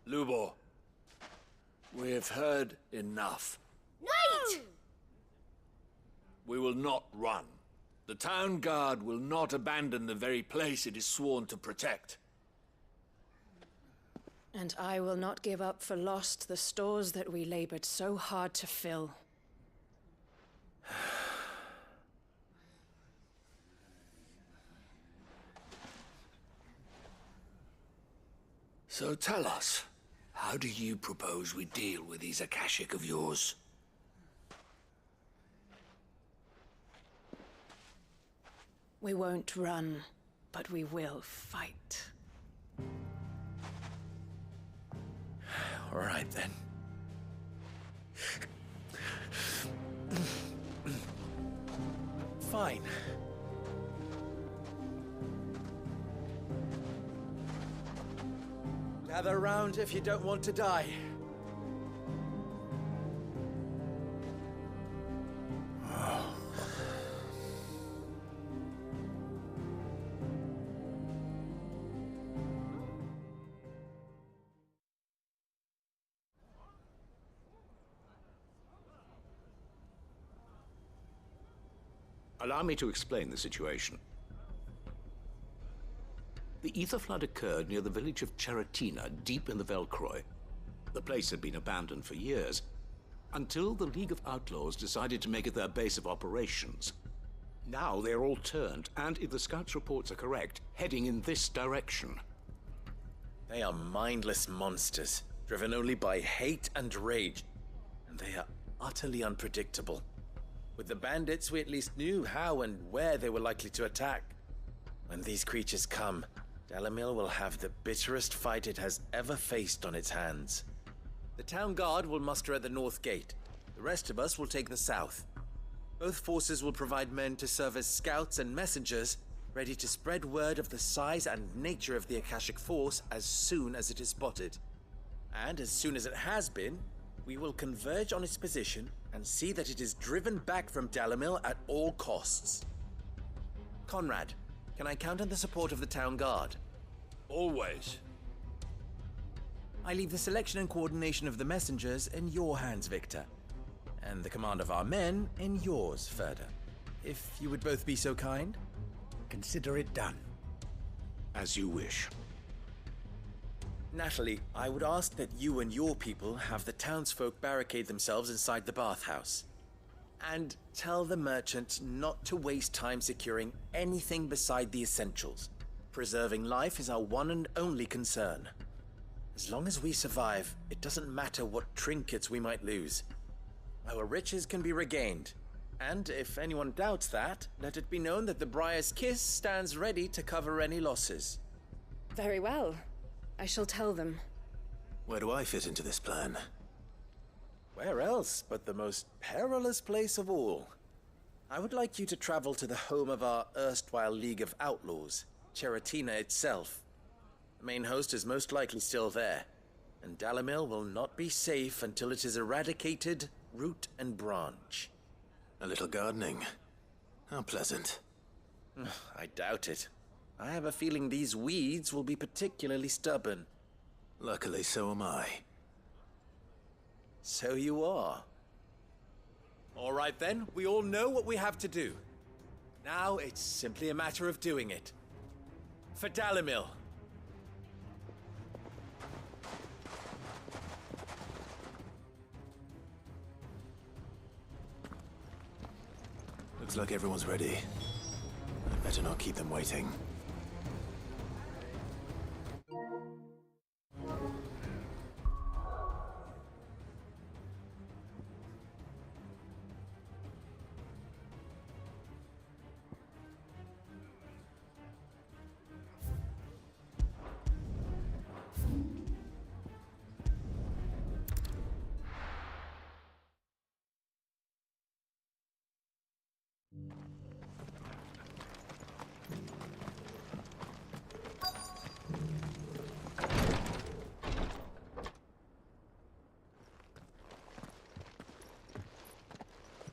Lubor, we have heard enough. Wait! We will not run. The town guard will not abandon the very place it is sworn to protect. And I will not give up for lost the stores that we labored so hard to fill. So tell us, how do you propose we deal with these Akashic of yours? We won't run, but we will fight. All right, then. Fine. Gather round if you don't want to die. Allow me to explain the situation. The ether flood occurred near the village of Cheratina, deep in the Velcroy. The place had been abandoned for years, until the League of Outlaws decided to make it their base of operations. Now they're all turned, and if the scouts' reports are correct, heading in this direction. They are mindless monsters, driven only by hate and rage, and they are utterly unpredictable. With the bandits, we at least knew how and where they were likely to attack. When these creatures come, Dalamil will have the bitterest fight it has ever faced on its hands. The town guard will muster at the north gate. The rest of us will take the south. Both forces will provide men to serve as scouts and messengers, ready to spread word of the size and nature of the Akashic Force as soon as it is spotted. And as soon as it has been, we will converge on its position and see that it is driven back from Dalamil at all costs. Conrad, can I count on the support of the town guard? Always. I leave the selection and coordination of the messengers in your hands, Victor. And the command of our men in yours, Ferda. If you would both be so kind. Consider it done. As you wish. Natalie, I would ask that you and your people have the townsfolk barricade themselves inside the bathhouse. And tell the merchant not to waste time securing anything beside the essentials. Preserving life is our one and only concern. As long as we survive, it doesn't matter what trinkets we might lose. Our riches can be regained. And if anyone doubts that, let it be known that the Briar's Kiss stands ready to cover any losses. Very well. I shall tell them. Where do I fit into this plan? Where else but the most perilous place of all? I would like you to travel to the home of our erstwhile League of Outlaws, Cheratina itself. The main host is most likely still there, and Dalamil will not be safe until it is eradicated, root and branch. A little gardening. How pleasant. I doubt it. I have a feeling these weeds will be particularly stubborn. Luckily, so am I. So you are. All right then, we all know what we have to do. Now it's simply a matter of doing it. For Dalamil. Looks like everyone's ready. I better not keep them waiting.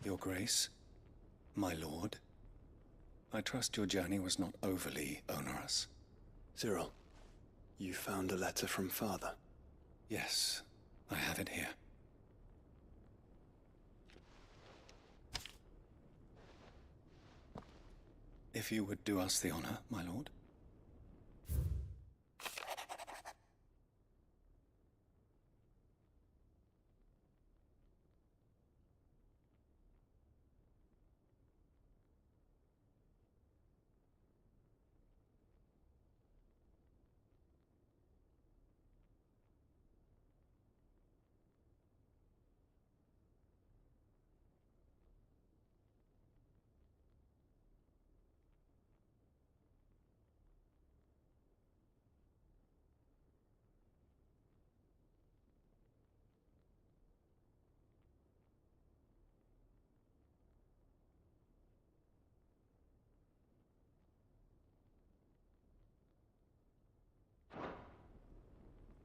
Your Grace, my lord, I trust your journey was not overly onerous. Cyril, you found a letter from Father? Yes, I have it here. If you would do us the honor, my lord.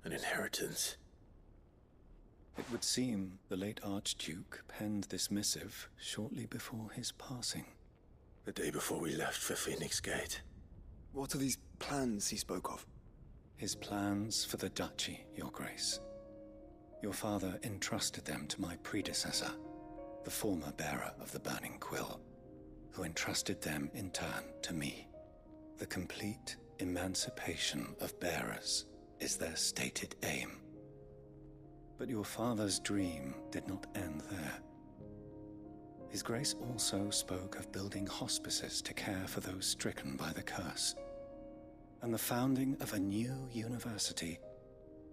An inheritance. It would seem the late Archduke penned this missive shortly before his passing. The day before we left for Phoenix Gate. What are these plans he spoke of? His plans for the duchy, Your Grace. Your father entrusted them to my predecessor, the former bearer of the Burning Quill. who entrusted them in turn to me. The complete emancipation of bearers is their stated aim. But your father's dream did not end there. His Grace also spoke of building hospices to care for those stricken by the curse, and the founding of a new university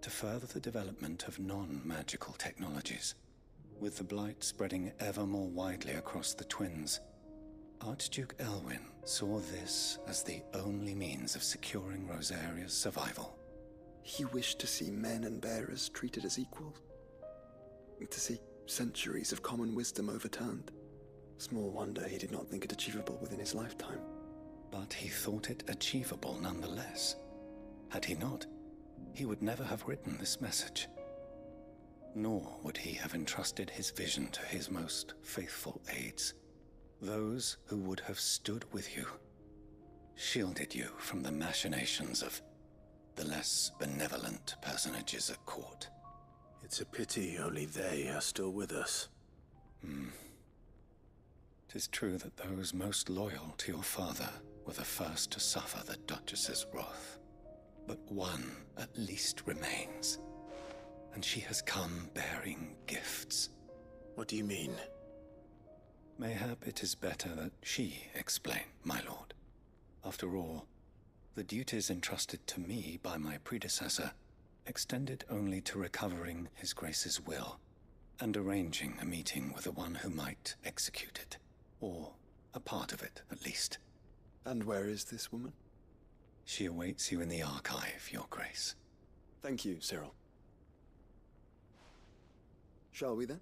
to further the development of non-magical technologies. With the blight spreading ever more widely across the Twins, Archduke Elwyn saw this as the only means of securing Rosaria's survival. He wished to see men and bearers treated as equals. To see centuries of common wisdom overturned. Small wonder he did not think it achievable within his lifetime. But he thought it achievable nonetheless. Had he not, he would never have written this message. Nor would he have entrusted his vision to his most faithful aides, those who would have stood with you, shielded you from the machinations of the less benevolent personages at court. It's a pity only they are still with us. 'Tis true that those most loyal to your father were the first to suffer the Duchess's wrath. But one at least remains, and she has come bearing gifts. What do you mean? Mayhap it is better that she explain, my lord. After all, the duties entrusted to me by my predecessor extended only to recovering His Grace's will and arranging a meeting with the one who might execute it, or a part of it at least. And where is this woman? She awaits you in the archive, Your Grace. Thank you, Cyril. Shall we then?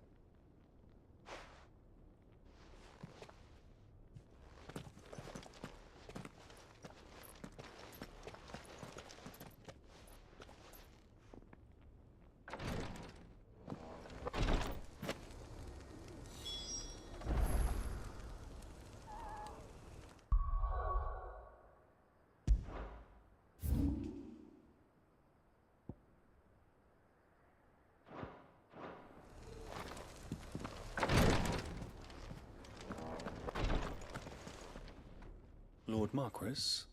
Lord Marquis,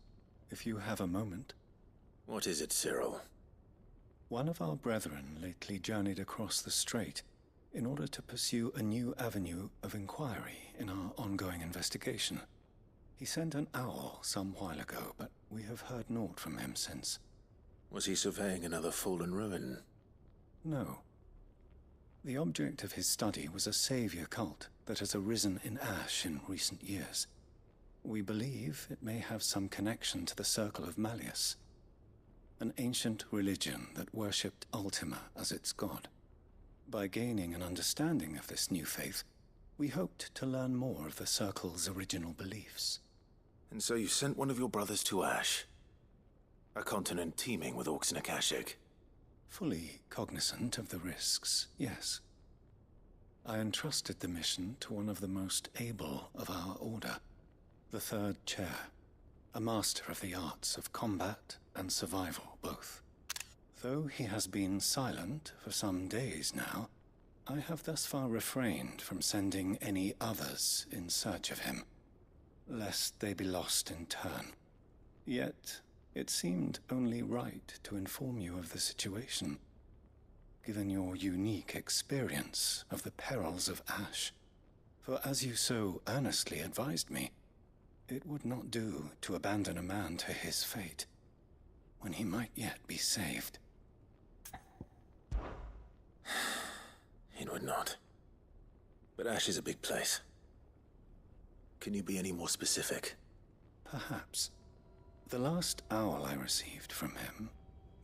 if you have a moment. What is it, Cyril? One of our brethren lately journeyed across the strait in order to pursue a new avenue of inquiry in our ongoing investigation. He sent an owl some while ago, but we have heard naught from him since. Was he surveying another fallen ruin? No. The object of his study was a savior cult that has arisen in Ash in recent years. We believe it may have some connection to the Circle of Malleus, an ancient religion that worshipped Ultima as its god. By gaining an understanding of this new faith, we hoped to learn more of the Circle's original beliefs. And so you sent one of your brothers to Ash? A continent teeming with orcs and Akashic? Fully cognizant of the risks, yes. I entrusted the mission to one of the most able of our order, the Third Chair, a master of the arts of combat and survival both. Though he has been silent for some days now, I have thus far refrained from sending any others in search of him, lest they be lost in turn. Yet, it seemed only right to inform you of the situation, given your unique experience of the perils of Ash. For as you so earnestly advised me, it would not do to abandon a man to his fate, when he might yet be saved. It would not. But Ash is a big place. Can you be any more specific? Perhaps. The last owl I received from him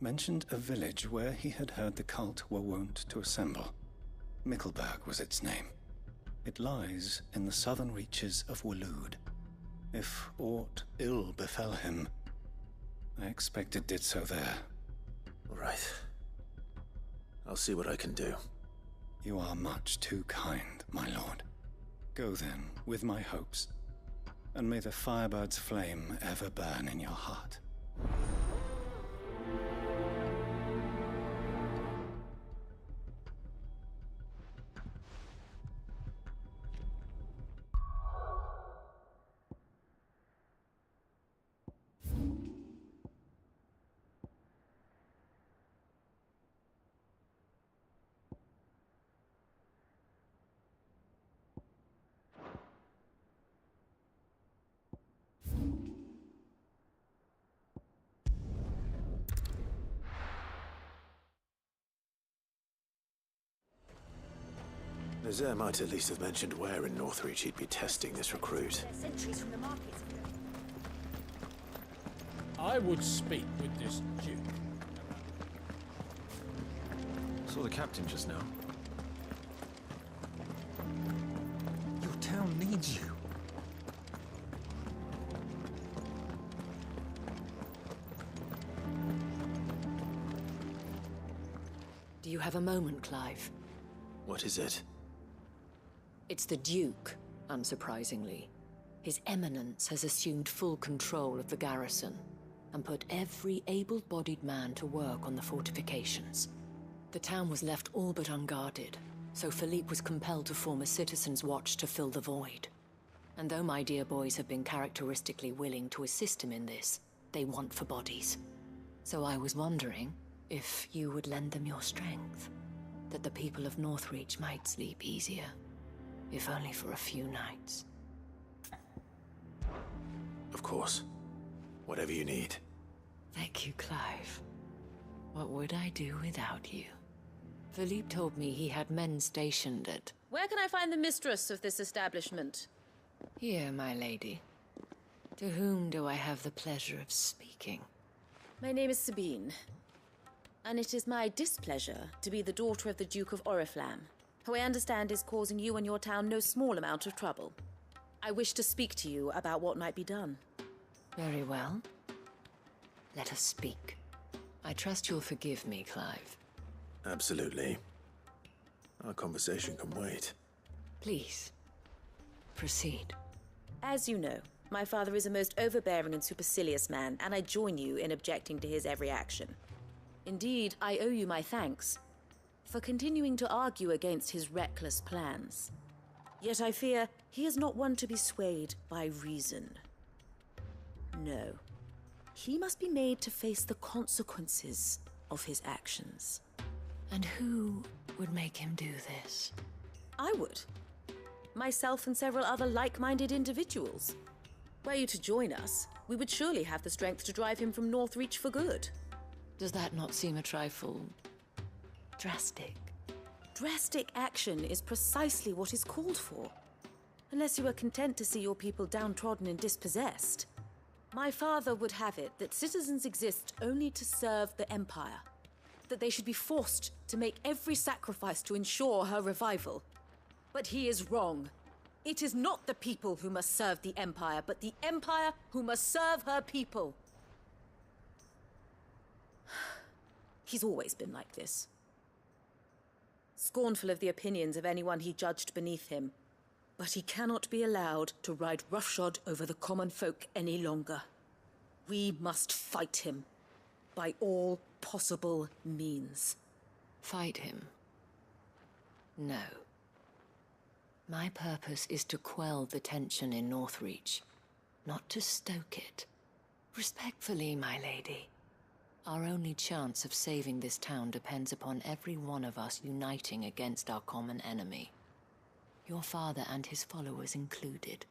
mentioned a village where he had heard the cult were wont to assemble. Mickleburg was its name. It lies in the southern reaches of Waloed. If aught ill befell him, I expect it did so there. All right. I'll see what I can do. You are much too kind, my lord. Go then, with my hopes, and may the Firebird's flame ever burn in your heart. Nazaire might at least have mentioned where in Northreach he'd be testing this recruit. I would speak with this Duke. Saw the captain just now. Your town needs you. Do you have a moment, Clive? What is it? It's the Duke, unsurprisingly. His Eminence has assumed full control of the garrison and put every able-bodied man to work on the fortifications. The town was left all but unguarded, so Philippe was compelled to form a citizens' watch to fill the void. And though my dear boys have been characteristically willing to assist him in this, they want for bodies. So I was wondering if you would lend them your strength, that the people of Northreach might sleep easier, if only for a few nights. Of course. Whatever you need. Thank you, Clive. What would I do without you? Philippe told me he had men stationed at... Where can I find the mistress of this establishment? Here, my lady. To whom do I have the pleasure of speaking? My name is Sabine, and it is my displeasure to be the daughter of the Duke of Oriflamme, who I understand is causing you and your town no small amount of trouble. I wish to speak to you about what might be done. Very well. Let us speak. I trust you'll forgive me, Clive. Absolutely. Our conversation can wait. Please, proceed. As you know, my father is a most overbearing and supercilious man, and I join you in objecting to his every action. Indeed, I owe you my thanks for continuing to argue against his reckless plans. Yet I fear he is not one to be swayed by reason. No. He must be made to face the consequences of his actions. And who would make him do this? I would. Myself and several other like-minded individuals. Were you to join us, we would surely have the strength to drive him from Northreach for good. Does that not seem a trifle... drastic? Drastic action is precisely what is called for. Unless you are content to see your people downtrodden and dispossessed. My father would have it that citizens exist only to serve the Empire. That they should be forced to make every sacrifice to ensure her revival. But he is wrong. It is not the people who must serve the Empire, but the Empire who must serve her people. He's always been like this. Scornful of the opinions of anyone he judged beneath him. But he cannot be allowed to ride roughshod over the common folk any longer. We must fight him. By all possible means. Fight him? No. My purpose is to quell the tension in Northreach, not to stoke it. Respectfully, my lady. Our only chance of saving this town depends upon every one of us uniting against our common enemy. Your father and his followers included.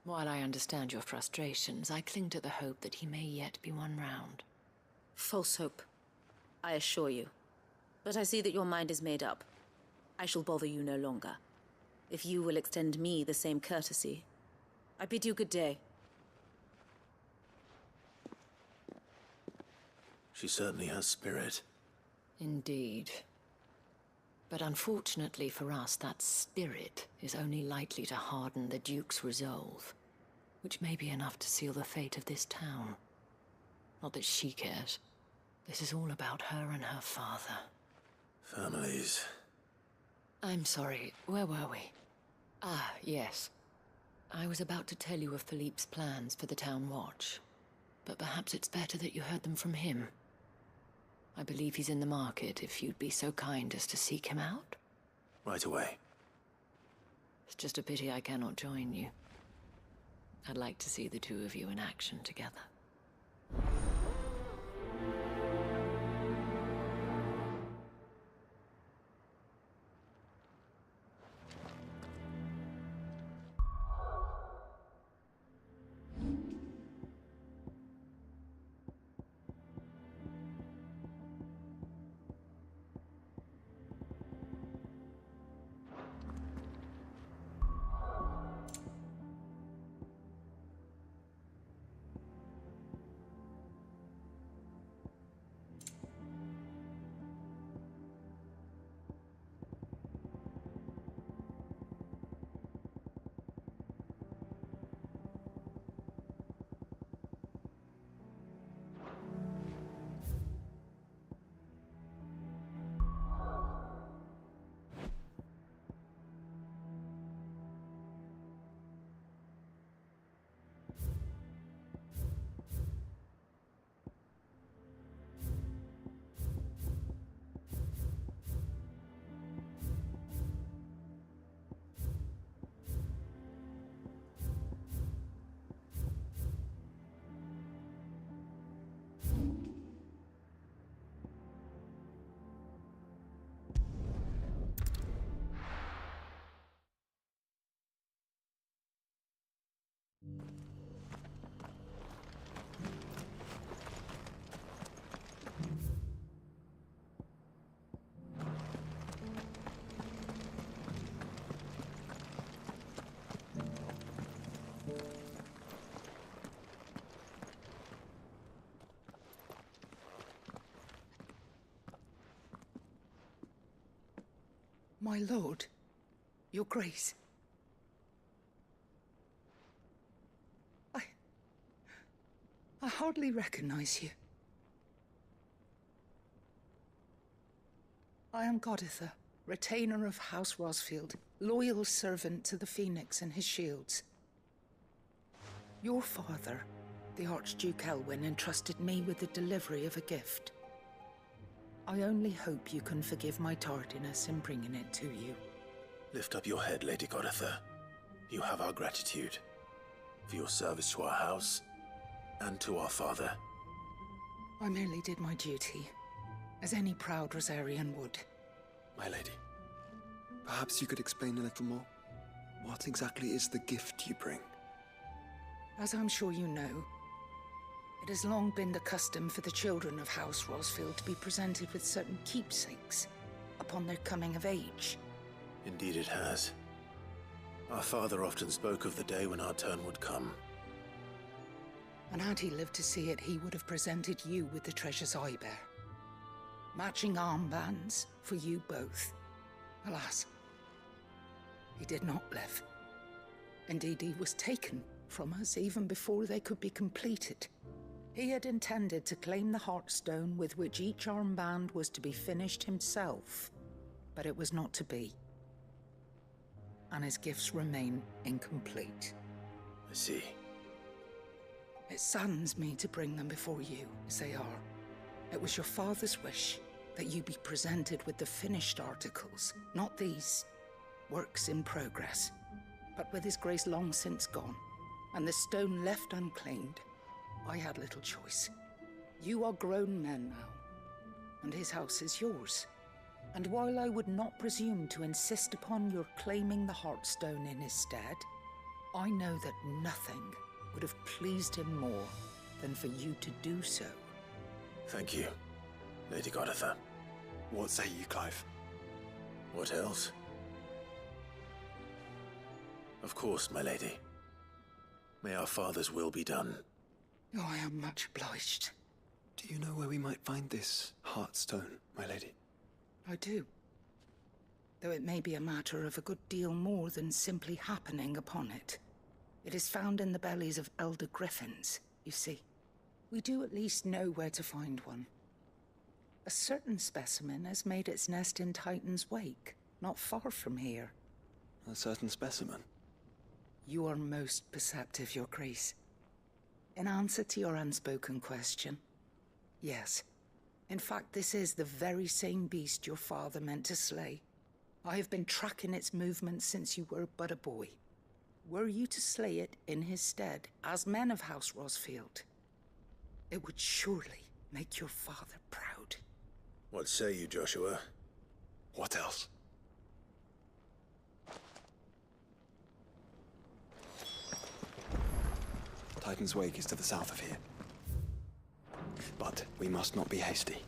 While I understand your frustrations, I cling to the hope that he may yet be won round. False hope, I assure you. But I see that your mind is made up. I shall bother you no longer. If you will extend me the same courtesy, I bid you good day. She certainly has spirit. Indeed. But unfortunately for us, that spirit is only likely to harden the Duke's resolve, which may be enough to seal the fate of this town. Not that she cares. This is all about her and her father. Families. I'm sorry, where were we? Ah, yes. I was about to tell you of Philippe's plans for the town watch, but perhaps it's better that you heard them from him. I believe he's in the market, if you'd be so kind as to seek him out. Right away. It's just a pity I cannot join you. I'd like to see the two of you in action together. My lord, your grace. I hardly recognize you. I am Goditha, retainer of House Rosfield, loyal servant to the Phoenix and his shields. Your father, the Archduke Elwyn, entrusted me with the delivery of a gift. I only hope you can forgive my tardiness in bringing it to you. Lift up your head, Lady Goditha. You have our gratitude for your service to our house and to our father. I merely did my duty, as any proud Rosarian would. My lady, perhaps you could explain a little more? What exactly is the gift you bring? As I'm sure you know, it has long been the custom for the children of House Rosfield to be presented with certain keepsakes upon their coming of age. Indeed it has. Our father often spoke of the day when our turn would come. And had he lived to see it, he would have presented you with the treasures I bear. Matching armbands for you both. Alas, he did not live. Indeed, he was taken from us even before they could be completed. He had intended to claim the Heartstone with which each armband was to be finished himself, but it was not to be. And his gifts remain incomplete. I see. It saddens me to bring them before you, as they are. It was your father's wish that you be presented with the finished articles, not these works in progress. But with his grace long since gone, and the stone left unclaimed, I had little choice. You are grown men now, and his house is yours. And while I would not presume to insist upon your claiming the Heartstone in his stead, I know that nothing would have pleased him more than for you to do so. Thank you, Lady Goditha. What say you, Clive? What else? Of course, my lady. May our father's will be done. Oh, I am much obliged. Do you know where we might find this Heartstone, my lady? I do. Though it may be a matter of a good deal more than simply happening upon it. It is found in the bellies of elder griffins, you see. We do at least know where to find one. A certain specimen has made its nest in Titan's Wake, not far from here. A certain specimen? You are most perceptive, Your Grace. In answer to your unspoken question, yes. In fact, this is the very same beast your father meant to slay. I have been tracking its movements since you were but a boy. Were you to slay it in his stead, as men of House Rosfield, it would surely make your father proud. What say you, Joshua? What else? Titan's Wake is to the south of here. But we must not be hasty.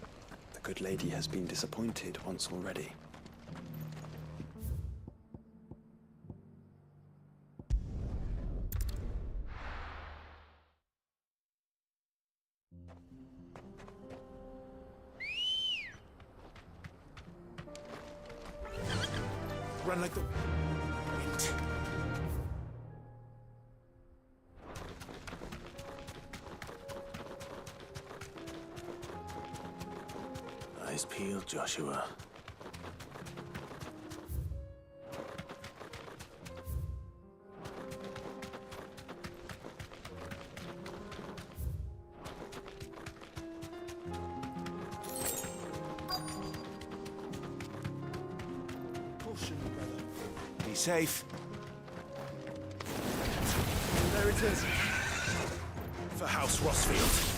The good lady has been disappointed once already. Run like the wind. Eyes peeled, Joshua. Be safe. There it is. For House Rosfield.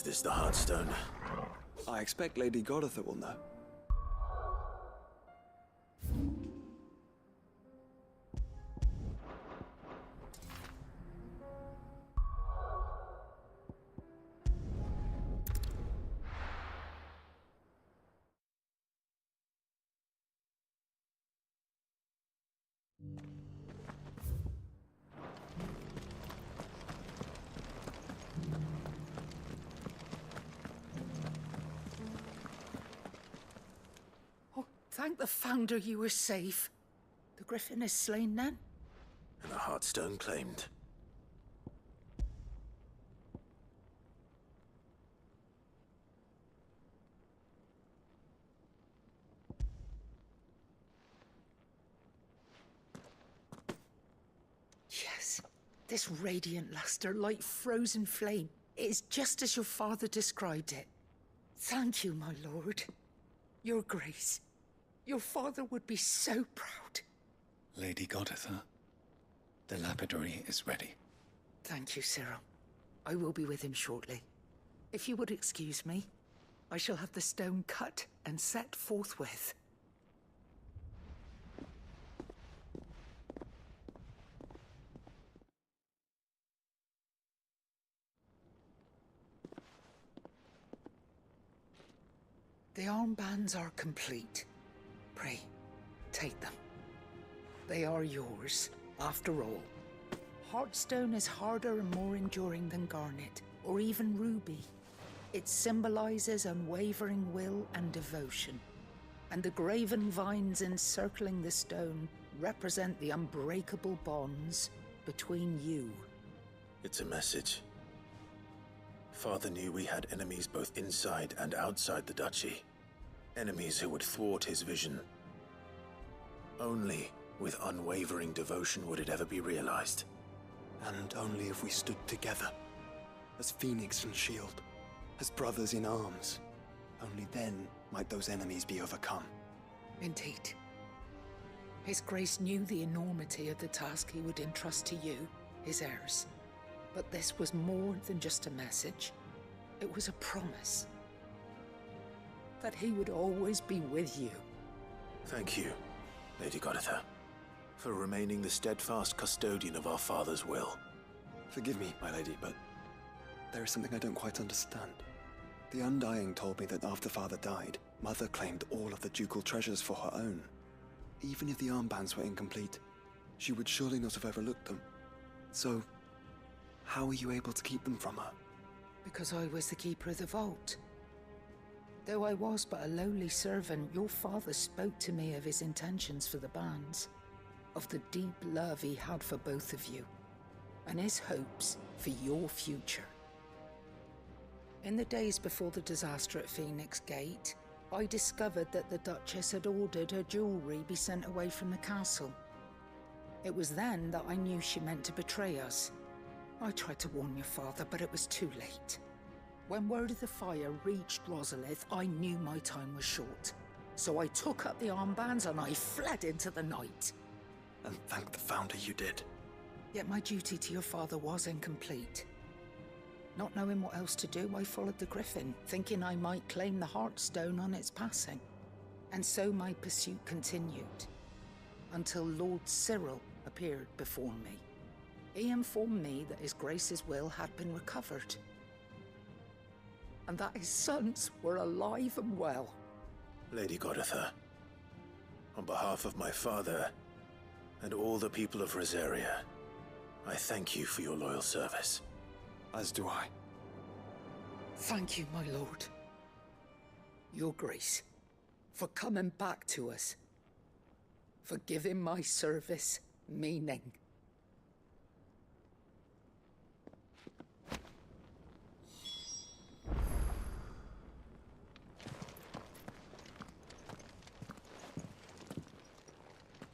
Is this the Heartstone? I expect Lady Goditha will know. Thank the Founder you were safe. The Griffin is slain then? And the Heartstone claimed. Yes. This radiant luster, like frozen flame. It is just as your father described it. Thank you, my lord. Your Grace. Your father would be so proud. Lady Goditha, the lapidary is ready. Thank you, Cyril. I will be with him shortly. If you would excuse me, I shall have the stone cut and set forthwith. The armbands are complete. Pray, take them. They are yours, after all. Heartstone is harder and more enduring than garnet, or even ruby. It symbolizes unwavering will and devotion. And the graven vines encircling the stone represent the unbreakable bonds between you. It's a message. Father knew we had enemies both inside and outside the duchy. Enemies who would thwart his vision. Only with unwavering devotion would it ever be realized. And only if we stood together, as Phoenix and Shield, as brothers in arms. Only then might those enemies be overcome. Indeed. His Grace knew the enormity of the task he would entrust to you, his heirs. But this was more than just a message. It was a promise. That he would always be with you. Thank you, Lady Goditha, for remaining the steadfast custodian of our father's will. Forgive me, my lady, but there is something I don't quite understand. The Undying told me that after Father died, Mother claimed all of the ducal treasures for her own. Even if the armbands were incomplete, she would surely not have overlooked them. So, how were you able to keep them from her? Because I was the keeper of the vault. Though I was but a lowly servant, your father spoke to me of his intentions for the bands, of the deep love he had for both of you, and his hopes for your future. In the days before the disaster at Phoenix Gate, I discovered that the Duchess had ordered her jewelry be sent away from the castle. It was then that I knew she meant to betray us. I tried to warn your father, but it was too late. When word of the fire reached Rosalith, I knew my time was short. So I took up the armbands and I fled into the night. And thank the Founder you did. Yet my duty to your father was incomplete. Not knowing what else to do, I followed the Griffin, thinking I might claim the Heartstone on its passing. And so my pursuit continued, until Lord Cyril appeared before me. He informed me that His Grace's will had been recovered, and that his sons were alive and well. Lady Goditha, on behalf of my father and all the people of Rosaria, I thank you for your loyal service. As do I. Thank you, my lord. Your grace, for coming back to us, for giving my service meaning.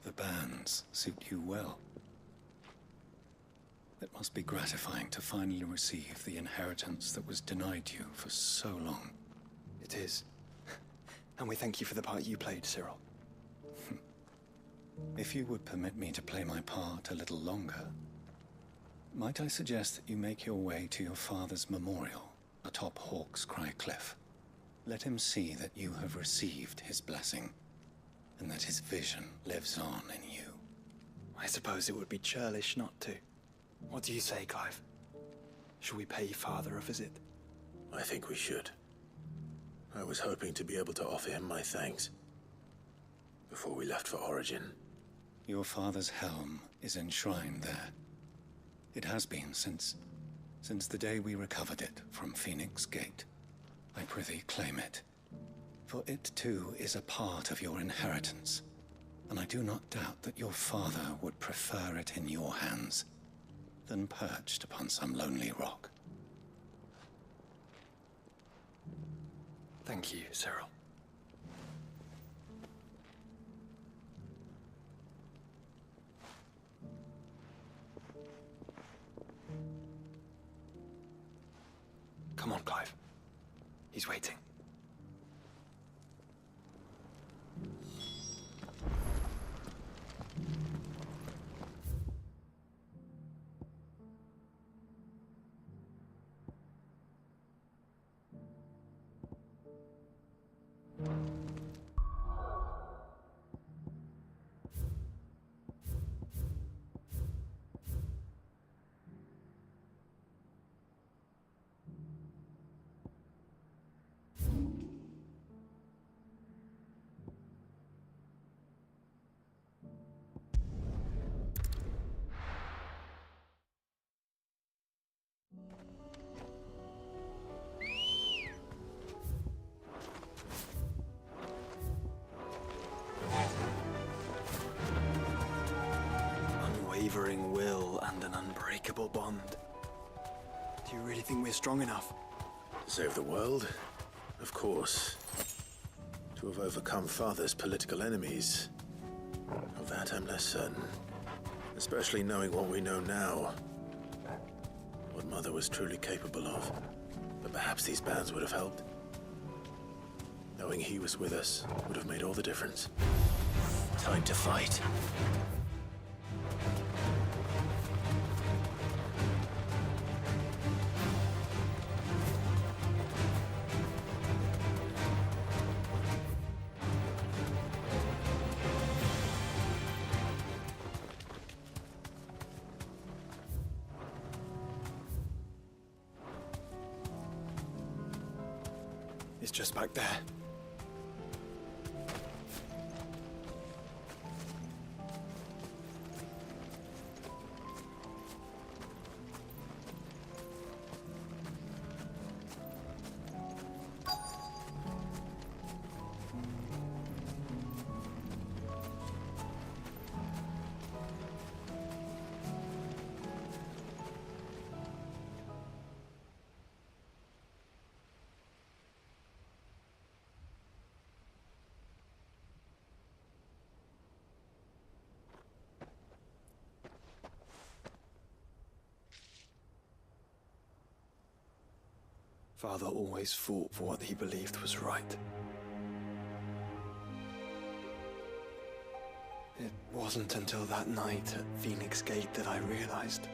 The bands suit you well. It must be gratifying to finally receive the inheritance that was denied you for so long. It is. And we thank you for the part you played, Cyril. If you would permit me to play my part a little longer, might I suggest that you make your way to your father's memorial atop Hawk's Cry Cliff? Let him see that you have received his blessing, and that his vision lives on in you. I suppose it would be churlish not to. What do you say, Clive? Shall we pay Father a visit? I think we should. I was hoping to be able to offer him my thanks before we left for Origin. Your father's helm is enshrined there. It has been since the day we recovered it from Phoenix Gate. I prithee claim it, for it too is a part of your inheritance, and I do not doubt that your father would prefer it in your hands than perched upon some lonely rock. Thank you, Cyril. Come on, Clive. He's waiting. Unwavering will and an unbreakable bond. Do you really think we're strong enough? To save the world? Of course. To have overcome Father's political enemies? Of that I'm less certain. Especially knowing what we know now. What Mother was truly capable of. But perhaps these bands would have helped. Knowing he was with us would have made all the difference. Time to fight. It's just back there. Father always fought for what he believed was right. It wasn't until that night at Phoenix Gate that I realized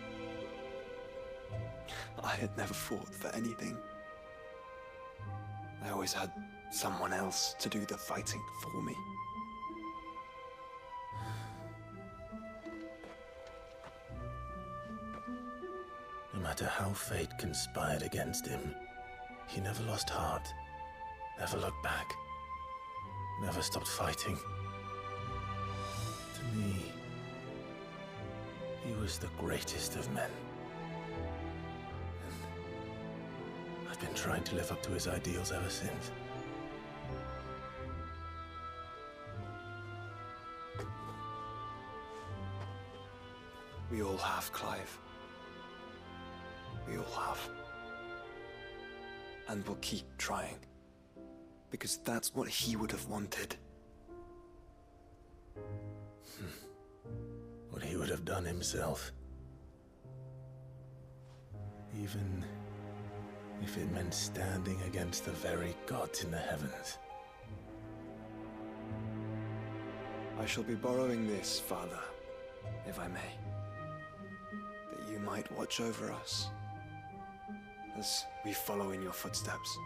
I had never fought for anything. I always had someone else to do the fighting for me. No matter how fate conspired against him, he never lost heart, never looked back, never stopped fighting. To me, he was the greatest of men. And I been trying to live up to his ideals ever since. We all have, Clive. We all have. And we'll keep trying. Because that's what he would have wanted. What he would have done himself. Even if it meant standing against the very gods in the heavens. I shall be borrowing this, Father, if I may. That you might watch over us as we follow in your footsteps.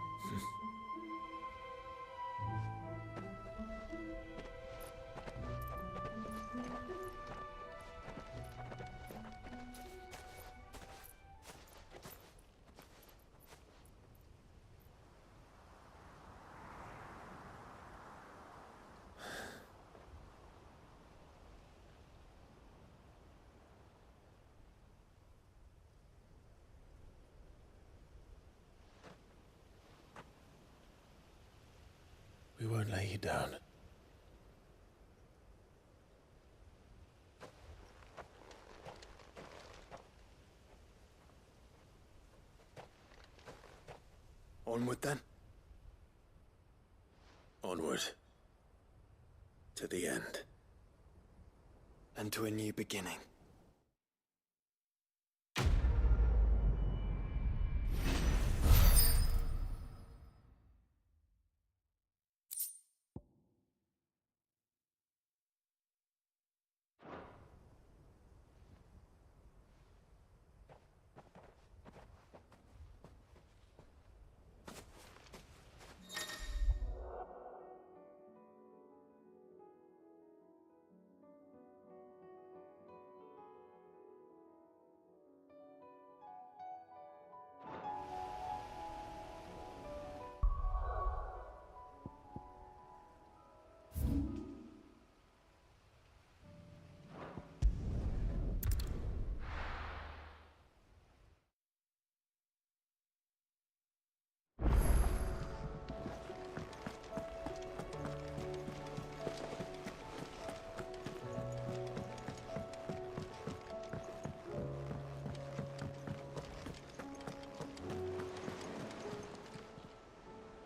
We won't lay you down. Onward then. Onward. To the end. And to a new beginning.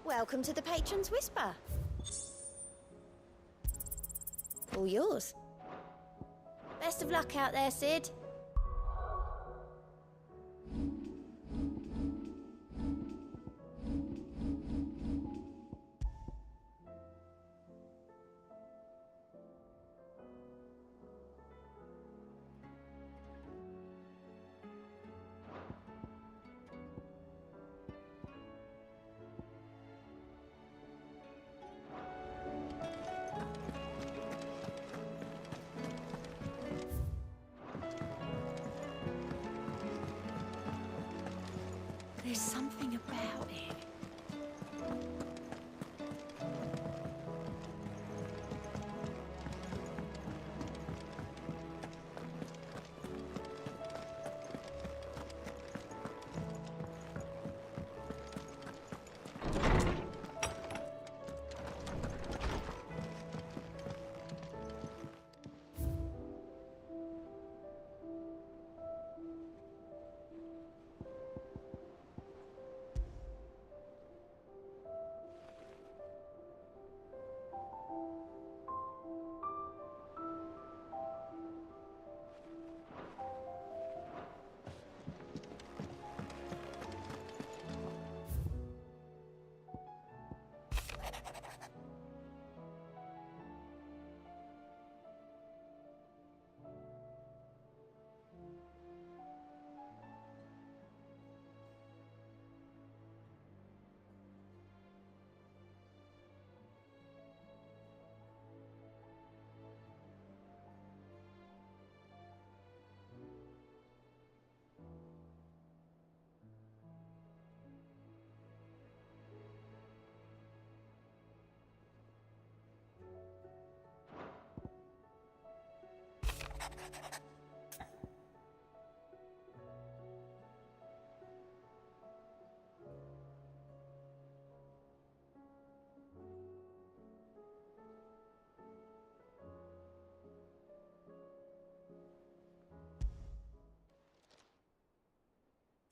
Welcome to the Patron's Whisper. All yours. Best of luck out there, Sid. There's something about it.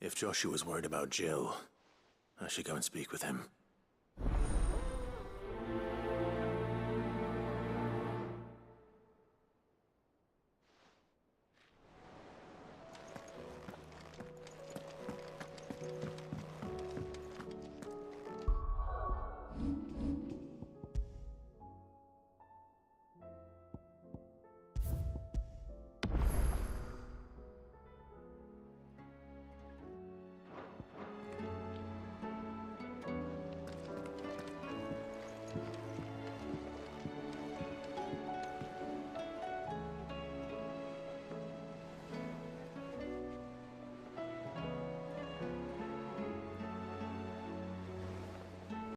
If Joshua's worried about Jill, I should go and speak with him.